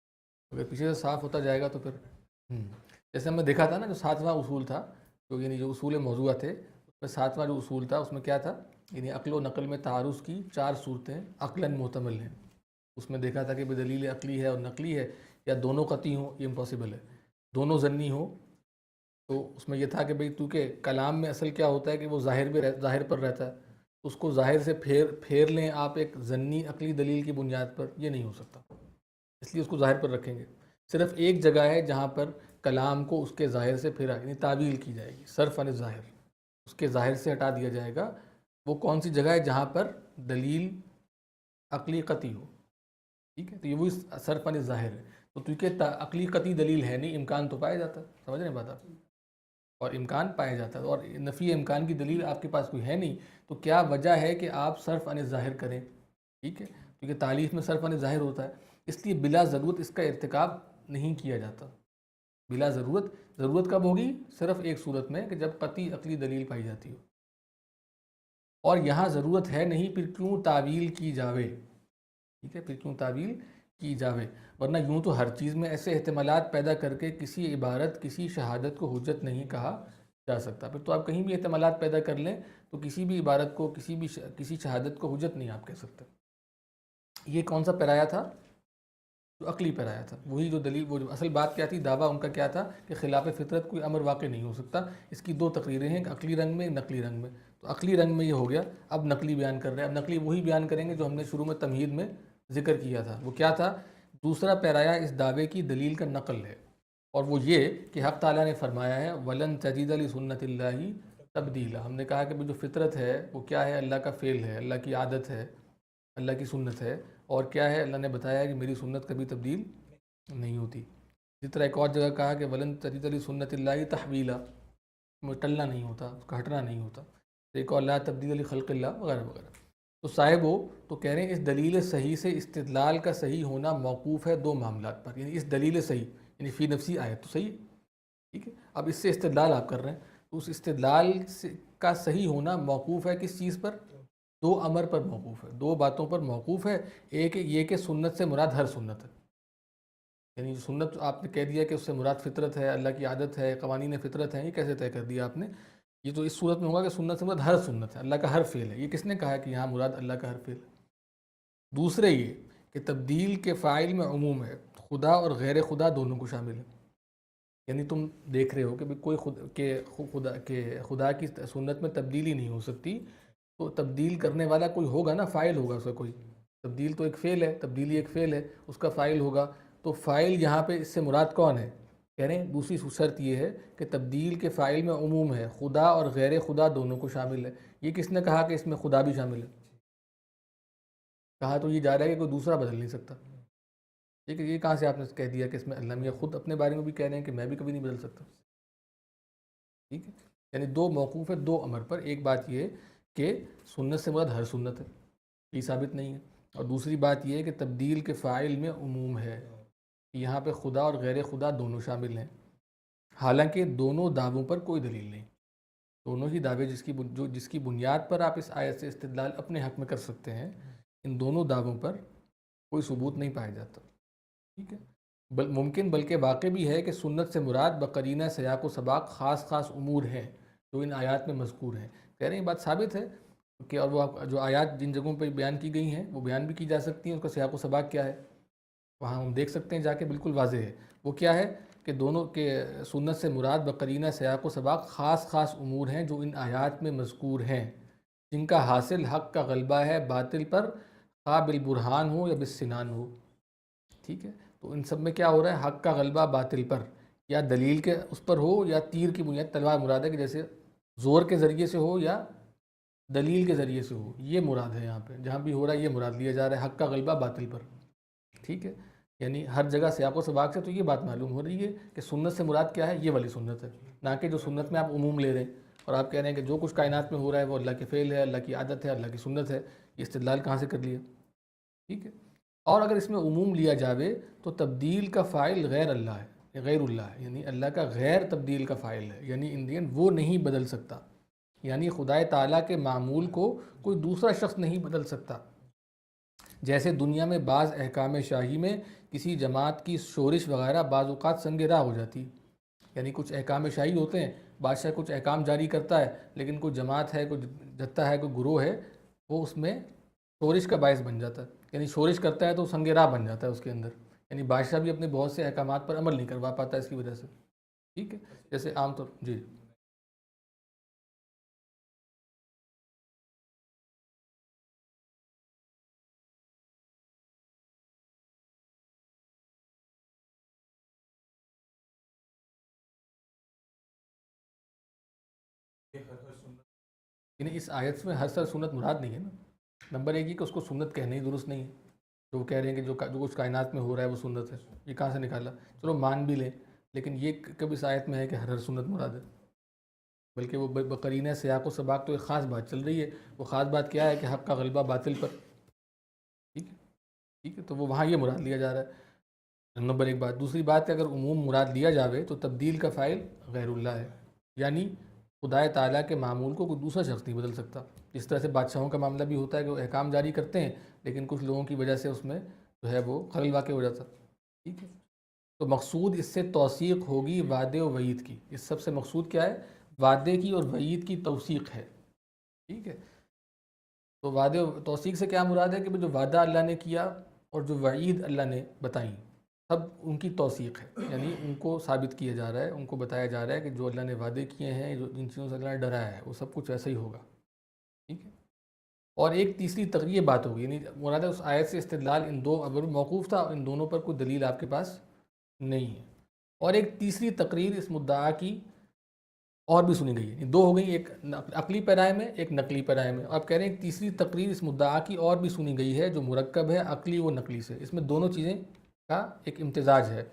اگر پیچھے سے صاف ہوتا جائے گا تو پھر جیسے ہم نے دیکھا تھا نا جو 7واں اصول تھا، جو یعنی جو اصول موضوع تھے اس میں 7واں جو اصول تھا اس میں کیا تھا، یعنی عقل و نقل میں تعارض کی 4 صورتیں عقلاً محتمل ہیں، اس میں دیکھا تھا کہ دلیل عقلی ہے اور نقلی ہے، یا دونوں قطعی ہوں یہ امپاسبل ہے، دونوں ضمنی ہوں، تو اس میں یہ تھا کہ بھئی کیونکہ کلام میں اصل کیا ہوتا ہے کہ وہ ظاہر پر رہتا ہے، اس کو ظاہر سے پھیر لیں آپ ایک ضمنی عقلی دلیل کی بنیاد پر، یہ نہیں ہو سکتا، اس لیے اس کو ظاہر پر رکھیں گے۔ صرف ایک جگہ ہے جہاں پر کلام کو اس کے ظاہر سے پھیرا، یعنی تعویل کی جائے گی، صرف عن الظاہر، اس کے ظاہر سے ہٹا دیا جائے گا، وہ کون سی جگہ ہے؟ جہاں پر دلیل عقلی قطعی ہو، ٹھیک ہے، تو یہ وہی صرف عن الظاہر ہے، تو کیونکہ عقلی قطعی دلیل ہے نہیں، امکان تو پایا جاتا ہے، سمجھ رہے ہیں بات آپ، اور امکان پایا جاتا ہے اور نفی امکان کی دلیل آپ کے پاس کوئی ہے نہیں، تو کیا وجہ ہے کہ آپ صرف عن الظاہر کریں، ٹھیک ہے، کیونکہ تعلیف میں صرف عن الظاہر ہوتا ہے، اس لیے بلا ضرورت اس کا ارتکاب نہیں کیا جاتا، بلا ضرورت، ضرورت کب ہوگی؟ صرف ایک صورت میں کہ جب قطعی عقلی دلیل پائی جاتی ہو، اور یہاں ضرورت ہے نہیں، پھر کیوں تعویل کی جاوے، ٹھیک ہے، پھر کیوں تعویل کی جاوے، ورنہ یوں تو ہر چیز میں ایسے احتمالات پیدا کر کے کسی عبارت کسی شہادت کو حجت نہیں کہا جا سکتا، پھر تو آپ کہیں بھی احتمالات پیدا کر لیں تو کسی بھی عبارت کو کسی شہادت کو حجت نہیں آپ کہہ سکتے۔ یہ کون سا پیرایا تھا؟ جو عقلی پیرایا تھا، وہی جو دلیل، وہ جو اصل بات کیا تھی، دعویٰ ان کا کیا تھا کہ خلاف فطرت کوئی امر واقع نہیں ہو سکتا، اس کی 2 تقریریں ہیں، عقلی رنگ میں، نقلی رنگ میں، تو عقلی رنگ میں یہ ہو گیا، اب نقلی بیان کر رہے ہیں، اب نقلی وہی بیان کریں گے جو ہم نے شروع میں تمہید میں ذکر کیا تھا، وہ کیا تھا؟ دوسرا پیرایا اس دعوے کی دلیل کا نقل ہے، اور وہ یہ کہ حق تعالیٰ نے فرمایا ہے وَلَن تَجِدَ لِسُنَّتِ اللَّهِ تبدیلا. ہم نے کہا کہ جو فطرت ہے وہ کیا ہے؟ اللہ کا فعل ہے، اللہ کی عادت ہے، اللہ کی سنت ہے. اور کیا ہے؟ اللہ نے بتایا کہ میری سنت کبھی تبدیل نہیں ہوتی. اسی طرح ایک اور جگہ کہا کہ وَلَن تَجِدَ لِسُنَّتِ اللَّهِ تَحْوِيلًا، وہ ٹلنا نہیں ہوتا، اس کا ہٹنا نہیں ہوتا. ایک اور لا تبدیل لخلق اللہ وغیرہ وغیرہ. تو صاحب وہ تو کہہ رہے ہیں اس دلیل صحیح سے استدلال کا صحیح ہونا موقوف ہے دو معاملات پر. یعنی اس دلیل صحیح یعنی فی نفسی آیت تو صحیح ہے، ٹھیک ہے. اب اس سے استدلال آپ کر رہے ہیں تو اس استدلال کا صحیح ہونا موقوف ہے کس چیز پر؟ دو امر پر موقوف ہے، دو باتوں پر موقوف ہے. ایک یہ کہ سنت سے مراد ہر سنت ہے، یعنی سنت آپ نے کہہ دیا کہ اس سے مراد فطرت ہے، اللہ کی عادت ہے، قوانین فطرت ہیں. یہ کیسے طے کر دیا آپ نے؟ یہ تو اس صورت میں ہوگا کہ سنت سے مراد ہر سنت ہے، اللہ کا ہر فعل ہے. یہ کس نے کہا کہ یہاں مراد اللہ کا ہر فعل ہے؟ دوسرے یہ کہ تبدیل کے فاعل میں عموم ہے، خدا اور غیر خدا دونوں کو شامل ہے. یعنی تم دیکھ رہے ہو کہ کوئی خدا کی سنت میں تبدیلی نہیں ہو سکتی، تو تبدیل کرنے والا کوئی ہوگا نا، فاعل ہوگا اس کا کوئی. تبدیل تو ایک فعل ہے، تبدیلی ایک فعل ہے، اس کا فاعل ہوگا. تو فاعل یہاں پہ اس سے مراد کون ہے؟ کہہ رہے ہیں دوسری شرط یہ ہے کہ تبدیل کے فاعل میں عموم ہے، خدا اور غیر خدا دونوں کو شامل ہے. یہ کس نے کہا کہ اس میں خدا بھی شامل ہے؟ کہا تو یہ جا رہا ہے کہ کوئی دوسرا بدل نہیں سکتا. ٹھیک ہے، یہ کہاں سے آپ نے کہہ دیا کہ اس میں اللہ میں خود اپنے بارے میں بھی کہہ رہے ہیں کہ میں بھی کبھی نہیں بدل سکتا. ٹھیک ہے، یعنی دو موقوف ہے دو امر پر. ایک بات یہ کہ سنت سے مراد ہر سنت ہے، یہ ثابت نہیں ہے. اور دوسری بات یہ ہے کہ تبدیل کے فاعل میں عموم ہے، یہاں پہ خدا اور غیر خدا دونوں شامل ہیں. حالانکہ دونوں دعووں پر کوئی دلیل نہیں. دونوں ہی دعوے جس کی بنیاد پر آپ اس آیت سے استدلال اپنے حق میں کر سکتے ہیں، ان دونوں دعووں پر کوئی ثبوت نہیں پایا جاتا. ٹھیک ہے، ممکن بلکہ واقع بھی ہے کہ سنت سے مراد بقرینہ سیاق و سباق خاص خاص امور ہیں جو ان آیات میں مذکور ہیں. کہہ رہے ہیں بات ثابت ہے کہ اور وہ جو آیات جن جگہوں پہ بیان کی گئی ہیں وہ بیان بھی کی جا سکتی ہیں. اس کا سیاق و سباق کیا ہے وہاں ہم دیکھ سکتے ہیں جا کے، بالکل واضح ہے. وہ کیا ہے کہ دونوں کے سنت سے مراد بقرینہ سیاق و سباق خاص خاص امور ہیں جو ان آیات میں مذکور ہیں، جن کا حاصل حق کا غلبہ ہے باطل پر، خواہ بالبرہان ہو یا بالسنان ہو. ٹھیک ہے، تو ان سب میں کیا ہو رہا ہے؟ حق کا غلبہ باطل پر، یا دلیل کے اس پر ہو یا تیر کی بنیاد. تلوار مراد ہے کہ جیسے زور کے ذریعے سے ہو یا دلیل کے ذریعے سے ہو، یہ مراد ہے. یہاں پہ جہاں بھی ہو رہا ہے یہ مراد لیا جا رہا ہے، حق کا غلبہ باطل پر. ٹھیک ہے، یعنی ہر جگہ سیاق و سباق سے تو یہ بات معلوم ہو رہی ہے کہ سنت سے مراد کیا ہے؟ یہ والی سنت ہے، نہ کہ جو سنت میں آپ عموم لے رہے ہیں اور آپ کہہ رہے ہیں کہ جو کچھ کائنات میں ہو رہا ہے وہ اللہ کے فعل ہے، اللہ کی عادت ہے، اللہ کی سنت ہے. یہ استدلال کہاں سے کر لیا؟ ٹھیک ہے. اور اگر اس میں عموم لیا جاوے تو تبدیل کا فاعل غیر اللہ ہے، غیر اللہ ہے، یعنی اللہ کا غیر تبدیل کا فاعل ہے، یعنی ان وہ نہیں بدل سکتا. یعنی خدا تعالیٰ کے معمول کو کوئی دوسرا شخص نہیں بدل سکتا. جیسے دنیا میں بعض احکام شاہی میں کسی جماعت کی شورش وغیرہ بعض اوقات سنگ راہ ہو جاتی، یعنی کچھ احکام شاہی ہوتے ہیں، بادشاہ کچھ احکام جاری کرتا ہے، لیکن کوئی جماعت ہے، کوئی جتھا ہے، کوئی گروہ ہے، وہ اس میں شورش کا باعث بن جاتا ہے. یعنی شورش کرتا ہے تو سنگ راہ بن جاتا ہے اس کے اندر. یعنی بادشاہ بھی اپنے بہت سے احکامات پر عمل نہیں کروا پاتا اس کی وجہ سے. ٹھیک ہے، جیسے عام طور جی یعنی اس آیت میں ہر سنت مراد نہیں ہے نا. نمبر ایک یہ کہ اس کو سنت کہنا ہی درست نہیں ہے. جو کہہ رہے ہیں کہ جو کچھ کائنات میں ہو رہا ہے وہ سنت ہے، یہ کہاں سے نکالا؟ چلو مان بھی لیں، لیکن یہ کب اس آیت میں ہے کہ ہر سنت مراد ہے؟ بلکہ وہ بقرینہ سیاق و سباق تو ایک خاص بات چل رہی ہے. وہ خاص بات کیا ہے کہ حق کا غلبہ باطل پر. ٹھیک ہے، ٹھیک ہے، تو وہ وہاں یہ مراد لیا جا رہا ہے. نمبر ایک بات. دوسری بات ہے اگر عموم مراد لیا جاوے تو تبدیل کا فاعل غیر اللہ ہے، یعنی خدا تعالیٰ کے معمول کو کوئی دوسرا شخص نہیں بدل سکتا. جس طرح سے بادشاہوں کا معاملہ بھی ہوتا ہے کہ وہ احکام جاری کرتے ہیں لیکن کچھ لوگوں کی وجہ سے اس میں جو ہے وہ خلل واقع ہو جاتا. ٹھیک ہے، تو مقصود اس سے توثیق ہوگی وعدے و وعید کی. اس سب سے مقصود کیا ہے؟ وعدے کی اور وعید کی توثیق ہے. ٹھیک ہے، تو وعدے و توثیق سے کیا مراد ہے کہ جو وعدہ اللہ نے کیا اور جو وعید اللہ نے بتائیں سب ان کی توثیق ہے، یعنی ان کو ثابت کیا جا رہا ہے، ان کو بتایا جا رہا ہے کہ جو اللہ نے وعدے کیے ہیں، جو جن چیزوں سے اللہ نے ڈرایا ہے وہ سب کچھ ایسا ہی ہوگا. ٹھیک ہے، اور ایک تیسری تقریب بات ہوگی، یعنی مراد ہے اس آیت سے استدلال ان دو اب موقوف تھا، ان دونوں پر کوئی دلیل آپ کے پاس نہیں ہے. اور ایک تیسری تقریر اس مدعا کی اور بھی سنی گئی ہے، دو ہو گئی، ایک عقلی پیرائے میں، ایک نقلی پیرائے میں. آپ کہہ رہے ہیں ایک تیسری تقریر اس مدعا کی اور بھی سنی گئی ہے جو مرکب ہے عقلی و نقلی سے. اس میں دونوں چیزیں کا ایک امتزاج ہے.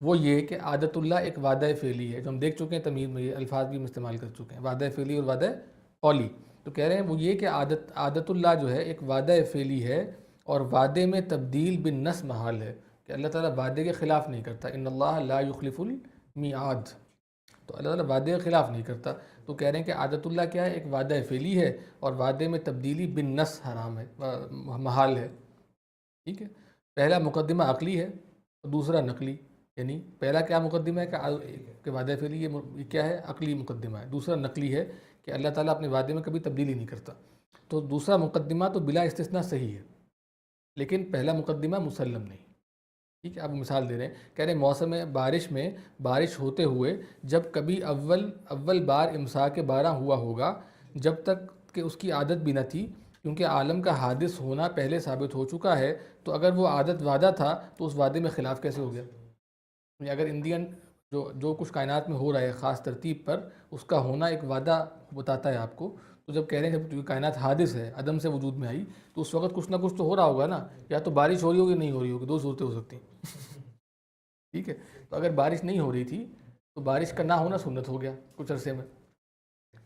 وہ یہ کہ عادت اللہ ایک وعدہ فعلی ہے، جو ہم دیکھ چکے ہیں تمیز میں، یہ الفاظ بھی ہم استعمال کر چکے ہیں، وعدہ فعلی اور وعدہ قولی. تو کہہ رہے ہیں وہ یہ کہ عادت اللہ جو ہے ایک وعدہ فعلی ہے، اور وعدے میں تبدیل بالنص محال ہے، کہ اللہ تعالیٰ وعدے کے خلاف نہیں کرتا. ان اللہ لا یخلف المیعاد، تو اللہ تعالیٰ وعدے کے خلاف نہیں کرتا. تو کہہ رہے ہیں کہ عادت اللہ کیا ہے، ایک وعدہ فعلی ہے، اور وعدے میں تبدیلی بالنص حرام ہے، محال ہے. ٹھیک ہے. پہلا مقدمہ عقلی ہے اور دوسرا نقلی. یعنی پہلا کیا مقدمہ ہے کہ وعدہ فعلی، یہ کیا ہے، عقلی مقدمہ ہے. دوسرا نقلی ہے کہ اللہ تعالیٰ اپنے وعدے میں کبھی تبدیلی نہیں کرتا. تو دوسرا مقدمہ تو بلا استثناء صحیح ہے، لیکن پہلا مقدمہ مسلم نہیں. ٹھیک ہے. آپ مثال دے رہے ہیں، کہہ رہے ہیں موسم بارش میں بارش ہوتے ہوئے جب کبھی اول بار امساک 12 ہوا ہوگا، جب تک کہ اس کی عادت بھی نہ تھی، کیونکہ عالم کا حادث ہونا پہلے ثابت ہو چکا ہے، تو اگر وہ عادت وعدہ تھا تو اس وعدے میں خلاف کیسے ہو گیا؟ اگر انڈین جو کچھ کائنات میں ہو رہا ہے خاص ترتیب پر، اس کا ہونا ایک وعدہ بتاتا ہے آپ کو. تو جب کہہ رہے ہیں جب کائنات حادث ہے، عدم سے وجود میں آئی، تو اس وقت کچھ نہ کچھ تو ہو رہا ہوگا نا. یا تو بارش ہو رہی ہوگی، نہیں ہو رہی ہوگی، دو صورتیں ہو سکتی ہیں. ٹھیک ہے. تو اگر بارش نہیں ہو رہی تھی تو بارش کا نہ ہونا سنت ہو گیا کچھ عرصے میں،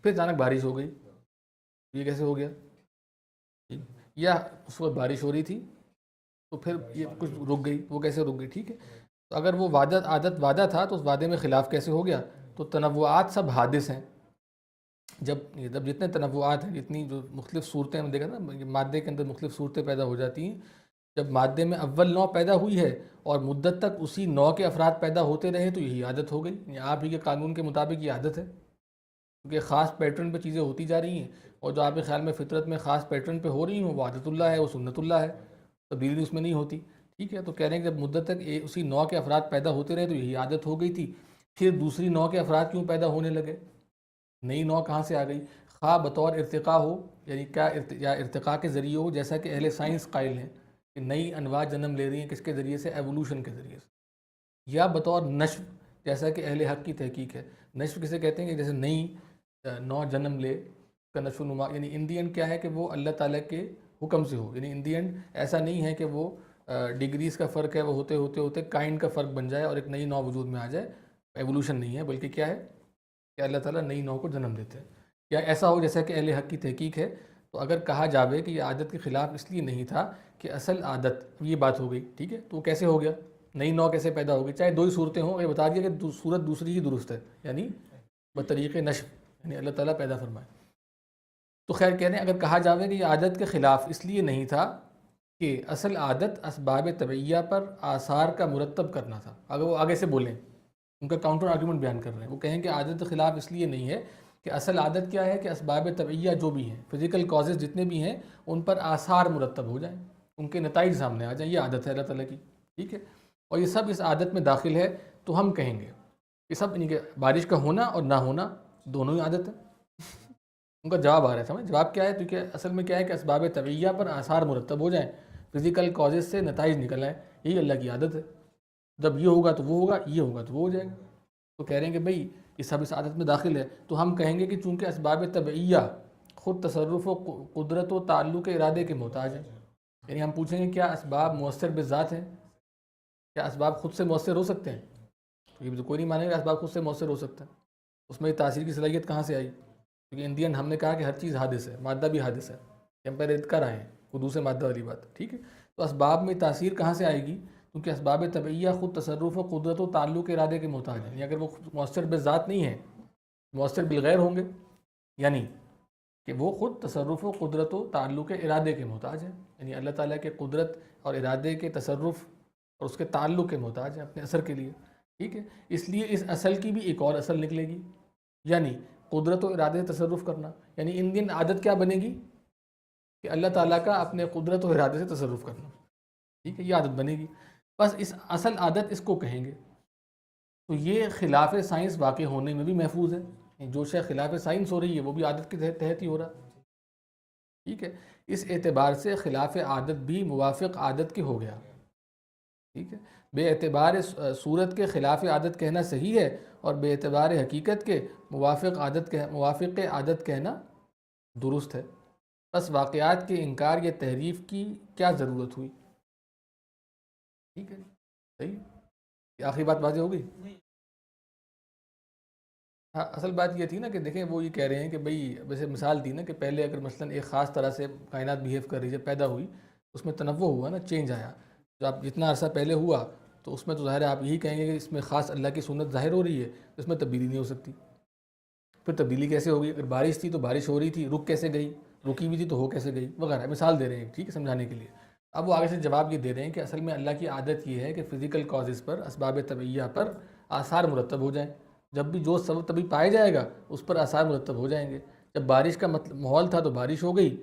پھر اچانک بارش ہو گئی، یہ کیسے ہو گیا؟ یا اس وقت بارش ہو رہی تھی تو پھر یہ کچھ رک گئی، وہ کیسے رک گئی؟ ٹھیک ہے. تو اگر وہ عادت وعدہ تھا تو اس وعدے میں خلاف کیسے ہو گیا؟ تو تنوعات سب حادث ہیں. جب جتنے تنوعات ہیں، جتنی جو مختلف صورتیں ہم دیکھا نا، مادے کے اندر مختلف صورتیں پیدا ہو جاتی ہیں. جب مادے میں اول نوع پیدا ہوئی ہے اور مدت تک اسی نوع کے افراد پیدا ہوتے رہے تو یہی عادت ہو گئی. یعنی آپ ہی کے قانون کے مطابق یہ عادت ہے، کیونکہ خاص پیٹرن پہ چیزیں ہوتی جا رہی ہیں، اور جو آپ کے خیال میں فطرت میں خاص پیٹرن پہ ہو رہی ہوں وہ عادت اللہ ہے، وہ سنت اللہ ہے، تبدیلی اس میں نہیں ہوتی. ٹھیک ہے. تو کہہ رہے ہیں کہ جب مدت تک اسی نوع کے افراد پیدا ہوتے رہے تو یہی عادت ہو گئی تھی. پھر دوسری نوع کے افراد کیوں پیدا ہونے لگے؟ نئی نوع کہاں سے آ گئی؟ خواہ بطور ارتقاء ہو، یعنی کیا یا ارتقاء کے ذریعے ہو، جیسا کہ اہل سائنس قائل ہیں کہ نئی انواع جنم لے رہی ہیں، کس کے ذریعے سے؟ ایوولوشن کے ذریعے سے. یا بطور نشو، جیسا کہ اہل حق کی تحقیق ہے. نشو کسے کہتے ہیں کہ جیسے نئی نوع جنم لے کا نشو نما. یعنی انڈین کیا ہے کہ وہ اللہ تعالیٰ کے حکم سے ہو. یعنی انڈین ایسا نہیں ہے کہ وہ ڈگریز کا فرق ہے، وہ ہوتے ہوتے ہوتے کائنڈ کا فرق بن جائے اور ایک نئی نوع وجود میں آ جائے. ایوولوشن نہیں ہے، بلکہ کیا ہے کہ اللہ تعالیٰ نئی نوع کو جنم دیتے ہیں. یا ایسا ہو جیسا کہ اہل حق کی تحقیق ہے. تو اگر کہا جاوے کہ یہ عادت کے خلاف اس لیے نہیں تھا کہ اصل عادت یہ بات ہو گئی. ٹھیک ہے. تو وہ کیسے ہو گیا؟ نئی نوع کیسے پیدا ہو گئی؟ چاہے دو ہی صورتیں ہوں، یہ بتا دیا کہ صورت دوسری ہی درست ہے، یعنی بطریق نشو، یعنی اللہ تعالیٰ پیدا فرمائے. تو خیر کہہ رہے ہیں اگر کہا جاوے کہ یہ عادت کے خلاف اس لیے نہیں تھا کہ اصل عادت اسباب طبعیہ پر آثار کا مرتب کرنا تھا. اگر وہ آگے سے بولیں، ان کا کاؤنٹر آرگومنٹ بیان کر رہے ہیں، وہ کہیں کہ عادت کے خلاف اس لیے نہیں ہے کہ اصل عادت کیا ہے کہ اسباب طبعیہ جو بھی ہیں، فزیکل کازز جتنے بھی ہیں، ان پر آثار مرتب ہو جائیں، ان کے نتائج سامنے آ جائیں. یہ عادت ہے اللہ تعالیٰ کی. ٹھیک ہے. اور یہ سب اس عادت میں داخل ہے. تو ہم کہیں گے یہ سب یعنی کہ بارش کا ہونا اور نہ ہونا دونوں ہی عادت ہے. ان کا جواب آ رہا ہے سمجھ. جواب کیا ہے؟ کیونکہ اصل میں کیا ہے کہ اسباب طبعیہ پر آثار مرتب ہو جائیں، فزیکل کازز سے نتائج نکل آئیں. یہی اللہ کی عادت ہے. جب یہ ہوگا تو وہ ہوگا، یہ ہوگا تو وہ ہو جائے گا. تو کہہ رہے ہیں کہ بھئی یہ سب اس عادت میں داخل ہے. تو ہم کہیں گے کہ چونکہ اسباب طبعیہ خود تصرف و قدرت و تعلق ارادے کے محتاج ہیں. یعنی ہم پوچھیں گے کیا اسباب مؤثر بذات ہیں؟ کیا اسباب خود سے مؤثر ہو سکتے ہیں؟ تو یہ تو کوئی نہیں مانے گا اسباب خود سے مؤثر ہو سکتا ہے. اس میں تاثیر کی صلاحیت کہاں سے آئی؟ کیونکہ انڈین ہم نے کہا کہ ہر چیز حادث ہے، مادہ بھی حادث ہے. ہم پہلے کر آئے ہیں وہ دوسرے مادہ والی بات. ٹھیک ہے. تو اسباب میں تاثیر کہاں سے آئے گی؟ کیونکہ اسباب طبعیہ خود تصرف و قدرت و تعلق ارادے کے محتاج ہیں. یعنی اگر وہ مؤثر بذات نہیں ہیں، مؤثر بالغیر ہوں گے، یعنی کہ وہ خود تصرف و قدرت و تعلق ارادے کے محتاج ہیں. یعنی اللہ تعالیٰ کے قدرت اور ارادے کے تصرف اور اس کے تعلق کے محتاج ہیں اپنے اثر کے لیے. ٹھیک ہے. اس لیے اس اصل کی بھی ایک اور اصل نکلے گی، یعنی قدرت و ارادے سے تصرف کرنا. یعنی انڈین عادت کیا بنے گی کہ اللہ تعالیٰ کا اپنے قدرت و ارادے سے تصرف کرنا. ٹھیک ہے. یہ عادت بنے گی. بس اس اصل عادت اس کو کہیں گے. تو یہ خلاف سائنس واقع ہونے میں بھی محفوظ ہے. جو شے خلاف سائنس ہو رہی ہے وہ بھی عادت کے تحت ہی ہو رہا. ٹھیک ہے. اس اعتبار سے خلاف عادت بھی موافق عادت کے ہو گیا. ٹھیک ہے. بے اعتبار صورت کے خلاف عادت کہنا صحیح ہے اور بے اعتبار حقیقت کے موافق عادت کہنا درست ہے. بس واقعات کے انکار یا تحریف کی کیا ضرورت ہوئی؟ ٹھیک ہے، صحیح. یہ آخری بات واضح ہو گئی. نہیں ہاں، اصل بات یہ تھی نا کہ دیکھیں وہ یہ کہہ رہے ہیں کہ بھئی ویسے مثال دی نا کہ پہلے اگر مثلا ایک خاص طرح سے کائنات بیہیو کر رہی ہے، پیدا ہوئی، اس میں تنوع ہوا نا، چینج آیا. جو آپ جتنا عرصہ پہلے ہوا تو اس میں تو ظاہر ہے آپ یہی کہیں گے کہ اس میں خاص اللہ کی سنت ظاہر ہو رہی ہے، اس میں تبدیلی نہیں ہو سکتی. پھر تبدیلی کیسے ہوگی؟ اگر بارش تھی تو بارش ہو رہی تھی، رک کیسے گئی؟ رکی ہوئی تھی تو ہو کیسے گئی؟ وغیرہ مثال دے رہے ہیں، ٹھیک ہے، سمجھانے کے لیے. اب وہ آگے سے جواب یہ دے رہے ہیں کہ اصل میں اللہ کی عادت یہ ہے کہ فزیکل کازز پر، اسباب طبعیہ پر آثار مرتب ہو جائیں. جب بھی جو سبب طبی پایا جائے گا اس پر آثار مرتب ہو جائیں گے. جب بارش کا ماحول تھا تو بارش ہو گئی،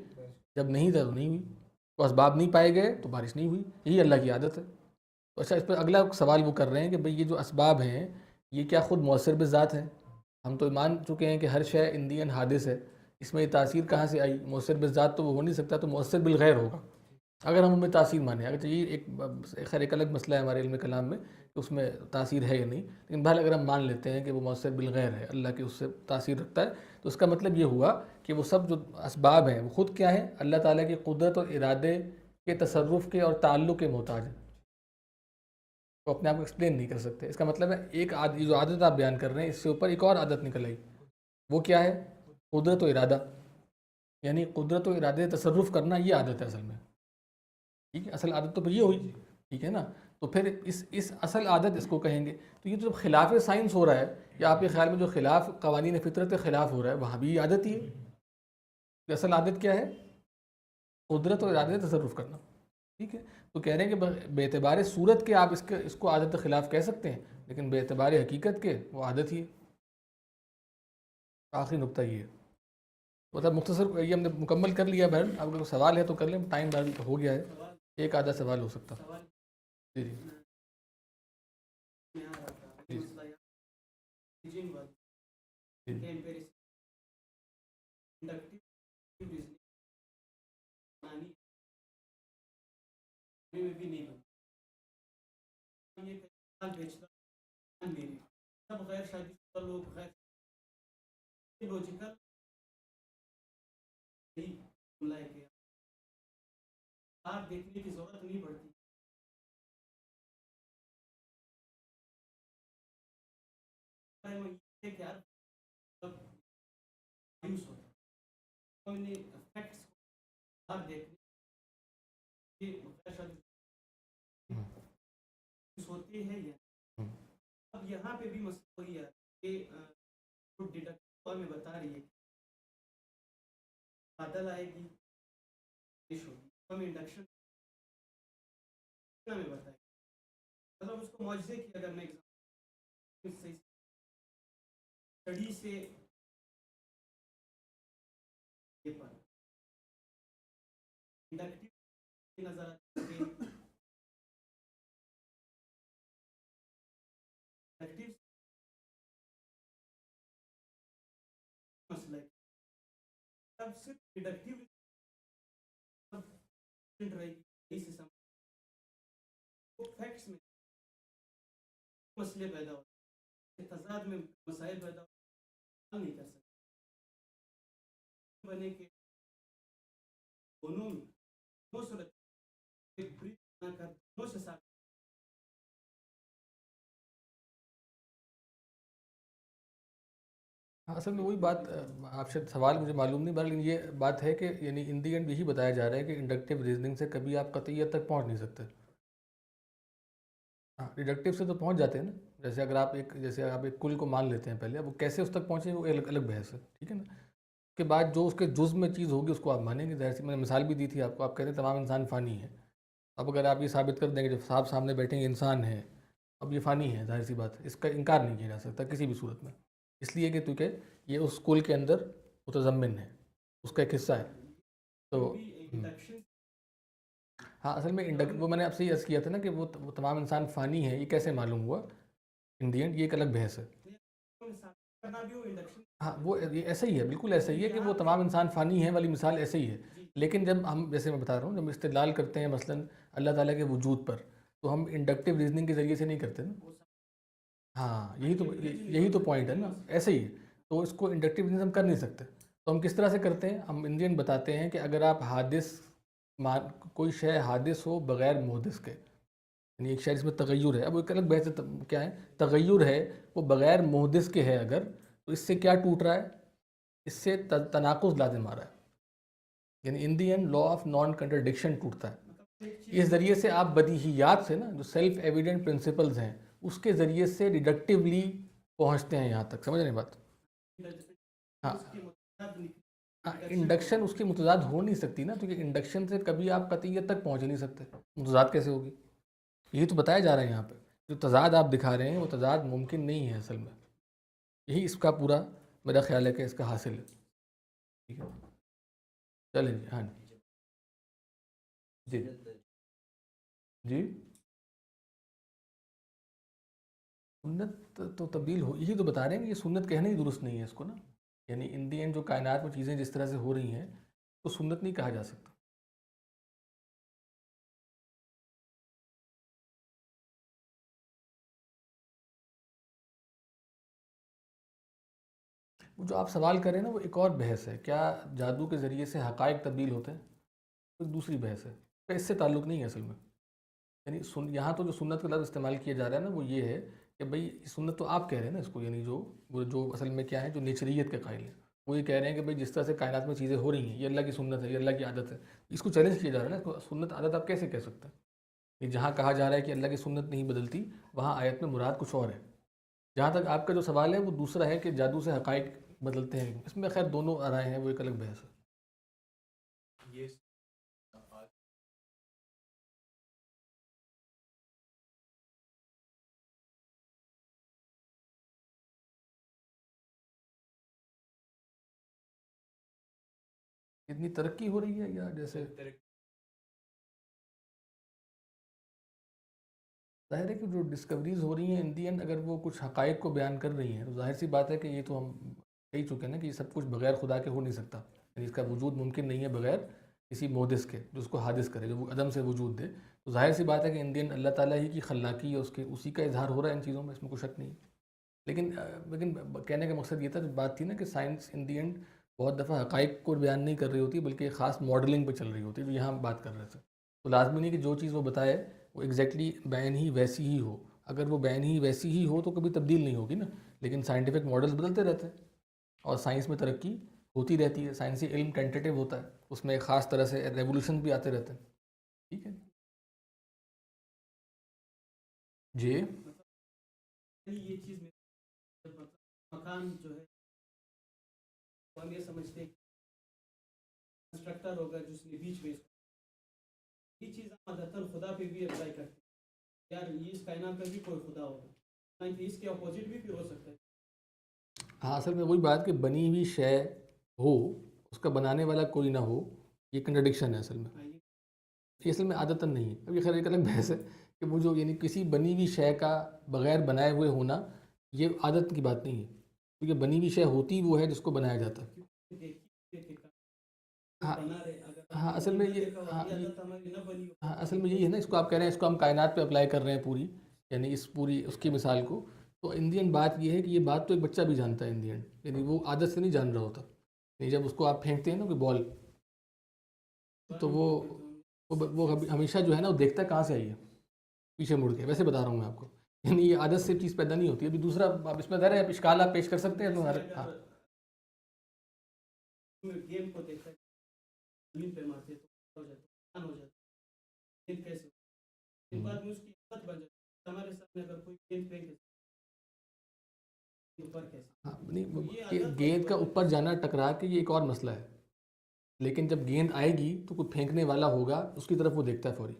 جب نہیں تھا تو نہیں ہوئی. تو اسباب نہیں پائے گئے تو بارش نہیں ہوئی. یہی اللہ کی عادت ہے. تو اچھا، اس پر اگلا سوال وہ کر رہے ہیں کہ بھئی یہ جو اسباب ہیں یہ کیا خود مؤثر بذات ہیں؟ ہم تو مان چکے ہیں کہ ہر شے اندین حادث ہے، اس میں یہ تاثیر کہاں سے آئی؟ مؤثر بذات تو وہ ہو نہیں سکتا، تو مؤثر بالغیر ہوگا اگر ہم ان میں تاثیر مانیں. اگر یہ ایک الگ مسئلہ ہے ہمارے علم کلام میں کہ اس میں تاثیر ہے یا نہیں، لیکن بہرحال اگر ہم مان لیتے ہیں کہ وہ مؤثر بالغیر ہے، اللہ کے اس سے تاثیر رکھتا ہے، تو اس کا مطلب یہ ہوا کہ وہ سب جو اسباب ہیں وہ خود کیا ہیں؟ اللہ تعالیٰ کی قدرت اور ارادے کے تصرف کے اور تعلق کے محتاج ہیں. وہ اپنے آپ کو ایکسپلین نہیں کر سکتے. اس کا مطلب ہے ایک جو عادت آپ بیان کر رہے ہیں اس سے اوپر ایک اور عادت نکل آئی. وہ کیا ہے؟ قدرت و ارادہ. یعنی قدرت و ارادے تصرف کرنا، یہ عادت ہے اصل میں. ٹھیک ہے، اصل عادت تو پھر یہ ہوئی. ٹھیک ہے نا. تو پھر اس اصل عادت اس کو کہیں گے. تو یہ جو خلاف سائنس ہو رہا ہے، یا آپ کے خیال میں جو خلاف قوانین فطرت کے خلاف ہو رہا ہے، وہاں بھی یہ عادت ہی ہے. کہ اصل عادت کیا ہے؟ قدرت و ارادے تصرف کرنا. ٹھیک ہے. تو کہہ رہے ہیں کہ بے اعتبار صورت کے آپ اس کو عادت کے خلاف کہہ سکتے ہیں، لیکن بے اعتبار حقیقت کے وہ عادت ہی ہے. آخری نقطہ یہ ہے. مطلب مختصر یہ ہم نے مکمل کر لیا. بہرحال اب اگر کوئی سوال ہے تو کر لیں، ٹائم بہرحال ہو گیا ہے. سوال ایک آدھا سوال ہو سکتا. سوال جی جی میں آ رہا تھا. جی مسئلہ یہ جن بات جی کہ امپیریکل انڈکٹیو ریزننگ بنانی میں بھی نہیں بنتی. یہ کئی بیچتا میری سب غیر شادی شدہ لوگ غیر لوجیکل لائے کے آپ دیکھنے کی ضرورت نہیں پڑتی. ہوتی ہے یا اب یہاں پہ بھی مسئلہ وہی ہے کہ ڈیڈکٹر میں بتا رہی ہے بادل آئے گی انڈکشن میں بتائے مطلب اس کو معجزے کی اگر میں اسٹڈی سے انڈکٹیو نظر مسئلہ اب صرف ڈیڈکٹیو رہے گی فیکٹس میں مسئلے پیدا ہوتے تضاد میں مسائل پیدا ہوتے نہیں کر سکتے بنے کہ دونوں صورت دونوں سے ساتھ اصل میں وہی بات آپ سے سوال مجھے معلوم نہیں، لیکن یہ بات ہے کہ یعنی ان دی اینڈ یہی بتایا جا رہا ہے کہ انڈکٹیو ریزننگ سے کبھی آپ قطعیت تک پہنچ نہیں سکتے. ہاں، ڈیڈکٹیو سے تو پہنچ جاتے ہیں نا. جیسے اگر آپ ایک کل کو مان لیتے ہیں پہلے، اب وہ کیسے اس تک پہنچیں وہ الگ بحث ہے. ٹھیک ہے نا. اس کے بعد جو اس کے جزء میں چیز ہوگی اس کو آپ مانیں گے. ظاہر سی میں نے مثال بھی دی تھی آپ کو. آپ کہتے ہیں تمام انسان فانی ہیں. اب اگر آپ یہ ثابت کر دیں کہ جب صاحب سامنے بیٹھیں گے انسان ہیں، اب یہ فانی ہے، ظاہر سی بات ہے، اس کا انکار نہیں کیا جا سکتا کسی بھی صورت میں. اس لیے کہ کیونکہ یہ اس کل کے اندر متضمن ہے، اس کا ایک حصہ ہے. تو ہاں، اصل میں وہ میں نے آپ سے یہ عرض کیا تھا نا کہ وہ تمام انسان فانی ہیں، یہ کیسے معلوم ہوا ان دی اینڈ، یہ ایک الگ بحث ہے. ہاں، وہ ایسا ہی ہے، بالکل ایسا ہی ہے کہ وہ تمام انسان فانی ہیں والی مثال ایسے ہی ہے. لیکن جب ہم، جیسے میں بتا رہا ہوں، جب استدلال کرتے ہیں مثلا اللہ تعالیٰ کے وجود پر، تو ہم انڈکٹیو ریزننگ کے ذریعے سے نہیں کرتے نا. ہاں یہی تو پوائنٹ ہے نا. ایسے ہی تو اس کو انڈکٹیو ریزننگ ہم کر نہیں سکتے. تو ہم کس طرح سے کرتے ہیں؟ ہم انڈین بتاتے ہیں کہ اگر آپ حادث کوئی شے حادث ہو بغیر محدث کے، یعنی ایک شے جس میں تغیر ہے، اب وہ ایک الگ بحث ہے کیا ہے تغیر ہے، وہ بغیر محدث کے ہے اگر، تو اس سے کیا ٹوٹ رہا ہے؟ اس سے تناقض لازم آ رہا ہے، یعنی in the end law of non contradiction ٹوٹتا ہے. اس ذریعے سے آپ بدیہیات سے نا جو سیلف ایویڈنٹ پرنسپلز ہیں اس کے ذریعے سے ڈیڈکٹیولی پہنچتے ہیں یہاں تک. سمجھ رہے ہیں بات؟ ہاں انڈکشن اس کی متضاد ہو نہیں سکتی نا، کیونکہ انڈکشن سے کبھی آپ قطعیت تک پہنچ نہیں سکتے. متضاد کیسے ہوگی؟ یہی تو بتایا جا رہا ہے یہاں پہ. جو تضاد آپ دکھا رہے ہیں وہ تضاد ممکن نہیں ہے اصل میں. یہی اس کا پورا میرا خیال ہے کہ اس کا حاصل ہے. ٹھیک ہے چلیں جی. ہاں جی جی سنت تو تبدیل ہو، یہی تو بتا رہے ہیں کہ یہ سنت کہنا ہی درست نہیں ہے اس کو نا. یعنی ان دی اینڈ جو کائنات میں چیزیں جس طرح سے ہو رہی ہیں تو سنت نہیں کہا جا سکتا. وہ جو آپ سوال کریں نا وہ ایک اور بحث ہے، کیا جادو کے ذریعے سے حقائق تبدیل ہوتے ہیں؟ ایک دوسری بحث ہے، اس سے تعلق نہیں ہے اصل میں. یعنی یہاں تو جو سنت کا لفظ استعمال کیا جا رہا ہے نا وہ یہ ہے کہ بھئی سنت تو آپ کہہ رہے ہیں نا اس کو، یعنی جو اصل میں کیا ہے جو نیچریت کے قائل ہیں وہ یہ کہہ رہے ہیں کہ بھئی جس طرح سے کائنات میں چیزیں ہو رہی ہیں یہ اللہ کی سنت ہے، یہ اللہ کی عادت ہے. اس کو چیلنج کیا جا رہا ہے نا، اس کو سنت عادت آپ کیسے کہہ سکتے ہیں؟ کہ جہاں کہا جا رہا ہے کہ اللہ کی سنت نہیں بدلتی وہاں آیت میں مراد کچھ اور ہے. جہاں تک آپ کا جو سوال ہے وہ دوسرا ہے کہ جادو سے حقائق بدلتے ہیں، اس میں خیر دونوں آرائے ہیں، وہ ایک الگ بحث ہے. اتنی ترقی ہو رہی ہے یا جیسے ظاہر ہے کہ جو ڈسکوریز ہو رہی ہیں ان دی اینڈ اگر وہ کچھ حقائق کو بیان کر رہی ہیں تو ظاہر سی بات ہے کہ یہ تو ہم کہہ چکے ہیں نا کہ یہ سب کچھ بغیر خدا کے ہو نہیں سکتا. یعنی اس کا وجود ممکن نہیں ہے بغیر کسی محدث کے جو اس کو حادث کرے، جو عدم سے وجود دے. تو ظاہر سی بات ہے کہ ان دی اینڈ اللہ تعالیٰ ہی کی خلاقی ہے، اسی کا اظہار ہو رہا ہے ان چیزوں میں، اس میں کوئی شک نہیں. لیکن کہنے کا مقصد یہ تھا، جو بات تھی نا کہ سائنس ان دی اینڈ بہت دفعہ حقائق کو بیان نہیں کر رہی ہوتی بلکہ ایک خاص ماڈلنگ پہ چل رہی ہوتی ہے، جو یہاں ہم بات کر رہے تھے. تو لازمی نہیں کہ جو چیز وہ بتائے وہ ایگزیکٹلی بین ہی ویسی ہی ہو. اگر وہ بین ہی ویسی ہی ہو تو کبھی تبدیل نہیں ہوگی نا. لیکن سائنٹیفک ماڈلز بدلتے رہتے ہیں اور سائنس میں ترقی ہوتی رہتی ہے. سائنسی علم ٹینٹیٹیو ہوتا ہے، اس میں ایک خاص طرح سے ریولیوشن بھی آتے رہتے ہیں. ٹھیک ہے جی. یہ چیز مکان جو ہے ہم یہ سمجھتے ہیں کنسٹرکٹر ہوگا جس نے بیچ میں یہ چیز ہم عادتاً خدا پہ بھی اپلائی کرتے ہیں. یار یہ اس کائنات میں بھی کوئی خدا ہوگا، اس کے اپوزٹ بھی پھر ہو سکتا ہے. ہاں اصل میں وہی بات کہ بنی ہوئی شے ہو اس کا بنانے والا کوئی نہ ہو، یہ کنٹرڈکشن ہے اصل میں. یہ اصل میں عادتاً نہیں ہے. اب یہ خیر ایک الگ بحث ہے کہ وہ جو یعنی کسی بنی ہوئی شے کا بغیر بنائے ہوئے ہونا یہ عادت کی بات نہیں ہے، کیونکہ بنی ہوئی شے ہوتی وہ ہے جس کو بنایا جاتا ہے. ہاں اصل میں یہ ہاں اصل میں یہی ہے نا، اس کو آپ کہہ رہے ہیں اس کو ہم کائنات پہ اپلائی کر رہے ہیں پوری، یعنی اس کی مثال کو. تو ان دی اینڈ بات یہ ہے کہ یہ بات تو ایک بچہ بھی جانتا ہے ان دی اینڈ، یعنی وہ عادت سے نہیں جان رہا ہوتا. یعنی جب اس کو آپ پھینکتے ہیں نا کوئی بال تو وہ ہمیشہ جو ہے نا وہ دیکھتا ہے کہاں سے آئی ہے پیچھے مڑ کے. ویسے بتا رہا ہوں میں آپ کو، یعنی یہ عادت سے چیز پیدا نہیں ہوتی. ابھی دوسرا آپ اس میں ظاہر ہے اشکال آپ پیش کر سکتے ہیں. ہاں گیم کو دیکھتا ہے زمین پہ مارتے تو ہو جاتا ہو جاتا کیسے ایک بعد میں اس کی عادت بن جاتی ہے. ہمارے سامنے اگر کوئی گیند پھینکے اوپر کیسے گیند کا اوپر جانا ٹکرا کے یہ ایک اور مسئلہ ہے، لیکن جب گیند آئے گی تو کوئی پھینکنے والا ہوگا اس کی طرف وہ دیکھتا ہے فوری،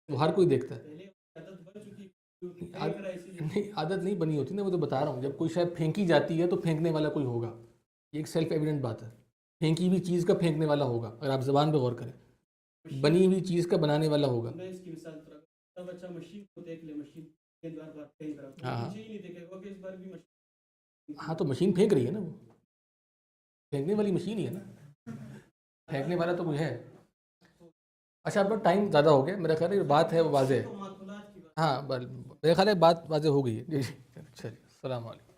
وہ ہر کوئی دیکھتا ہے. نہیں عادت نہیں بنی ہوتی نا، وہ تو بتا رہا ہوں جب کوئی شاید پھینکی جاتی ہے تو پھینکنے والا کوئی ہوگا. یہ ایک سیلف ایویڈنٹ بات ہے. پھینکی ہوئی چیز کا پھینکنے والا ہوگا، اگر آپ زبان پہ غور کریں. بنی ہوئی چیز کا بنانے والا ہوگا. میں اس کی مثال طرح بچہ مشین کو دیکھ لے، مشین بار بار پھینک رہا ہے، ہاں پیچھے ہی نہیں دیکھے گا کہ اس بار بھی مشین. ہاں تو مشین پھینک رہی ہے نا، وہ پھینکنے والی مشین ہی ہے نا، پھینکنے والا تو کوئی ہے. اچھا اب ٹائم زیادہ ہو گیا، میرا خیال ہے یہ بات ہے وہ واضح ہے. ہاں میرے خیال ہے بات واضح ہو گئی ہے. جی جی چلیے السلام علیکم.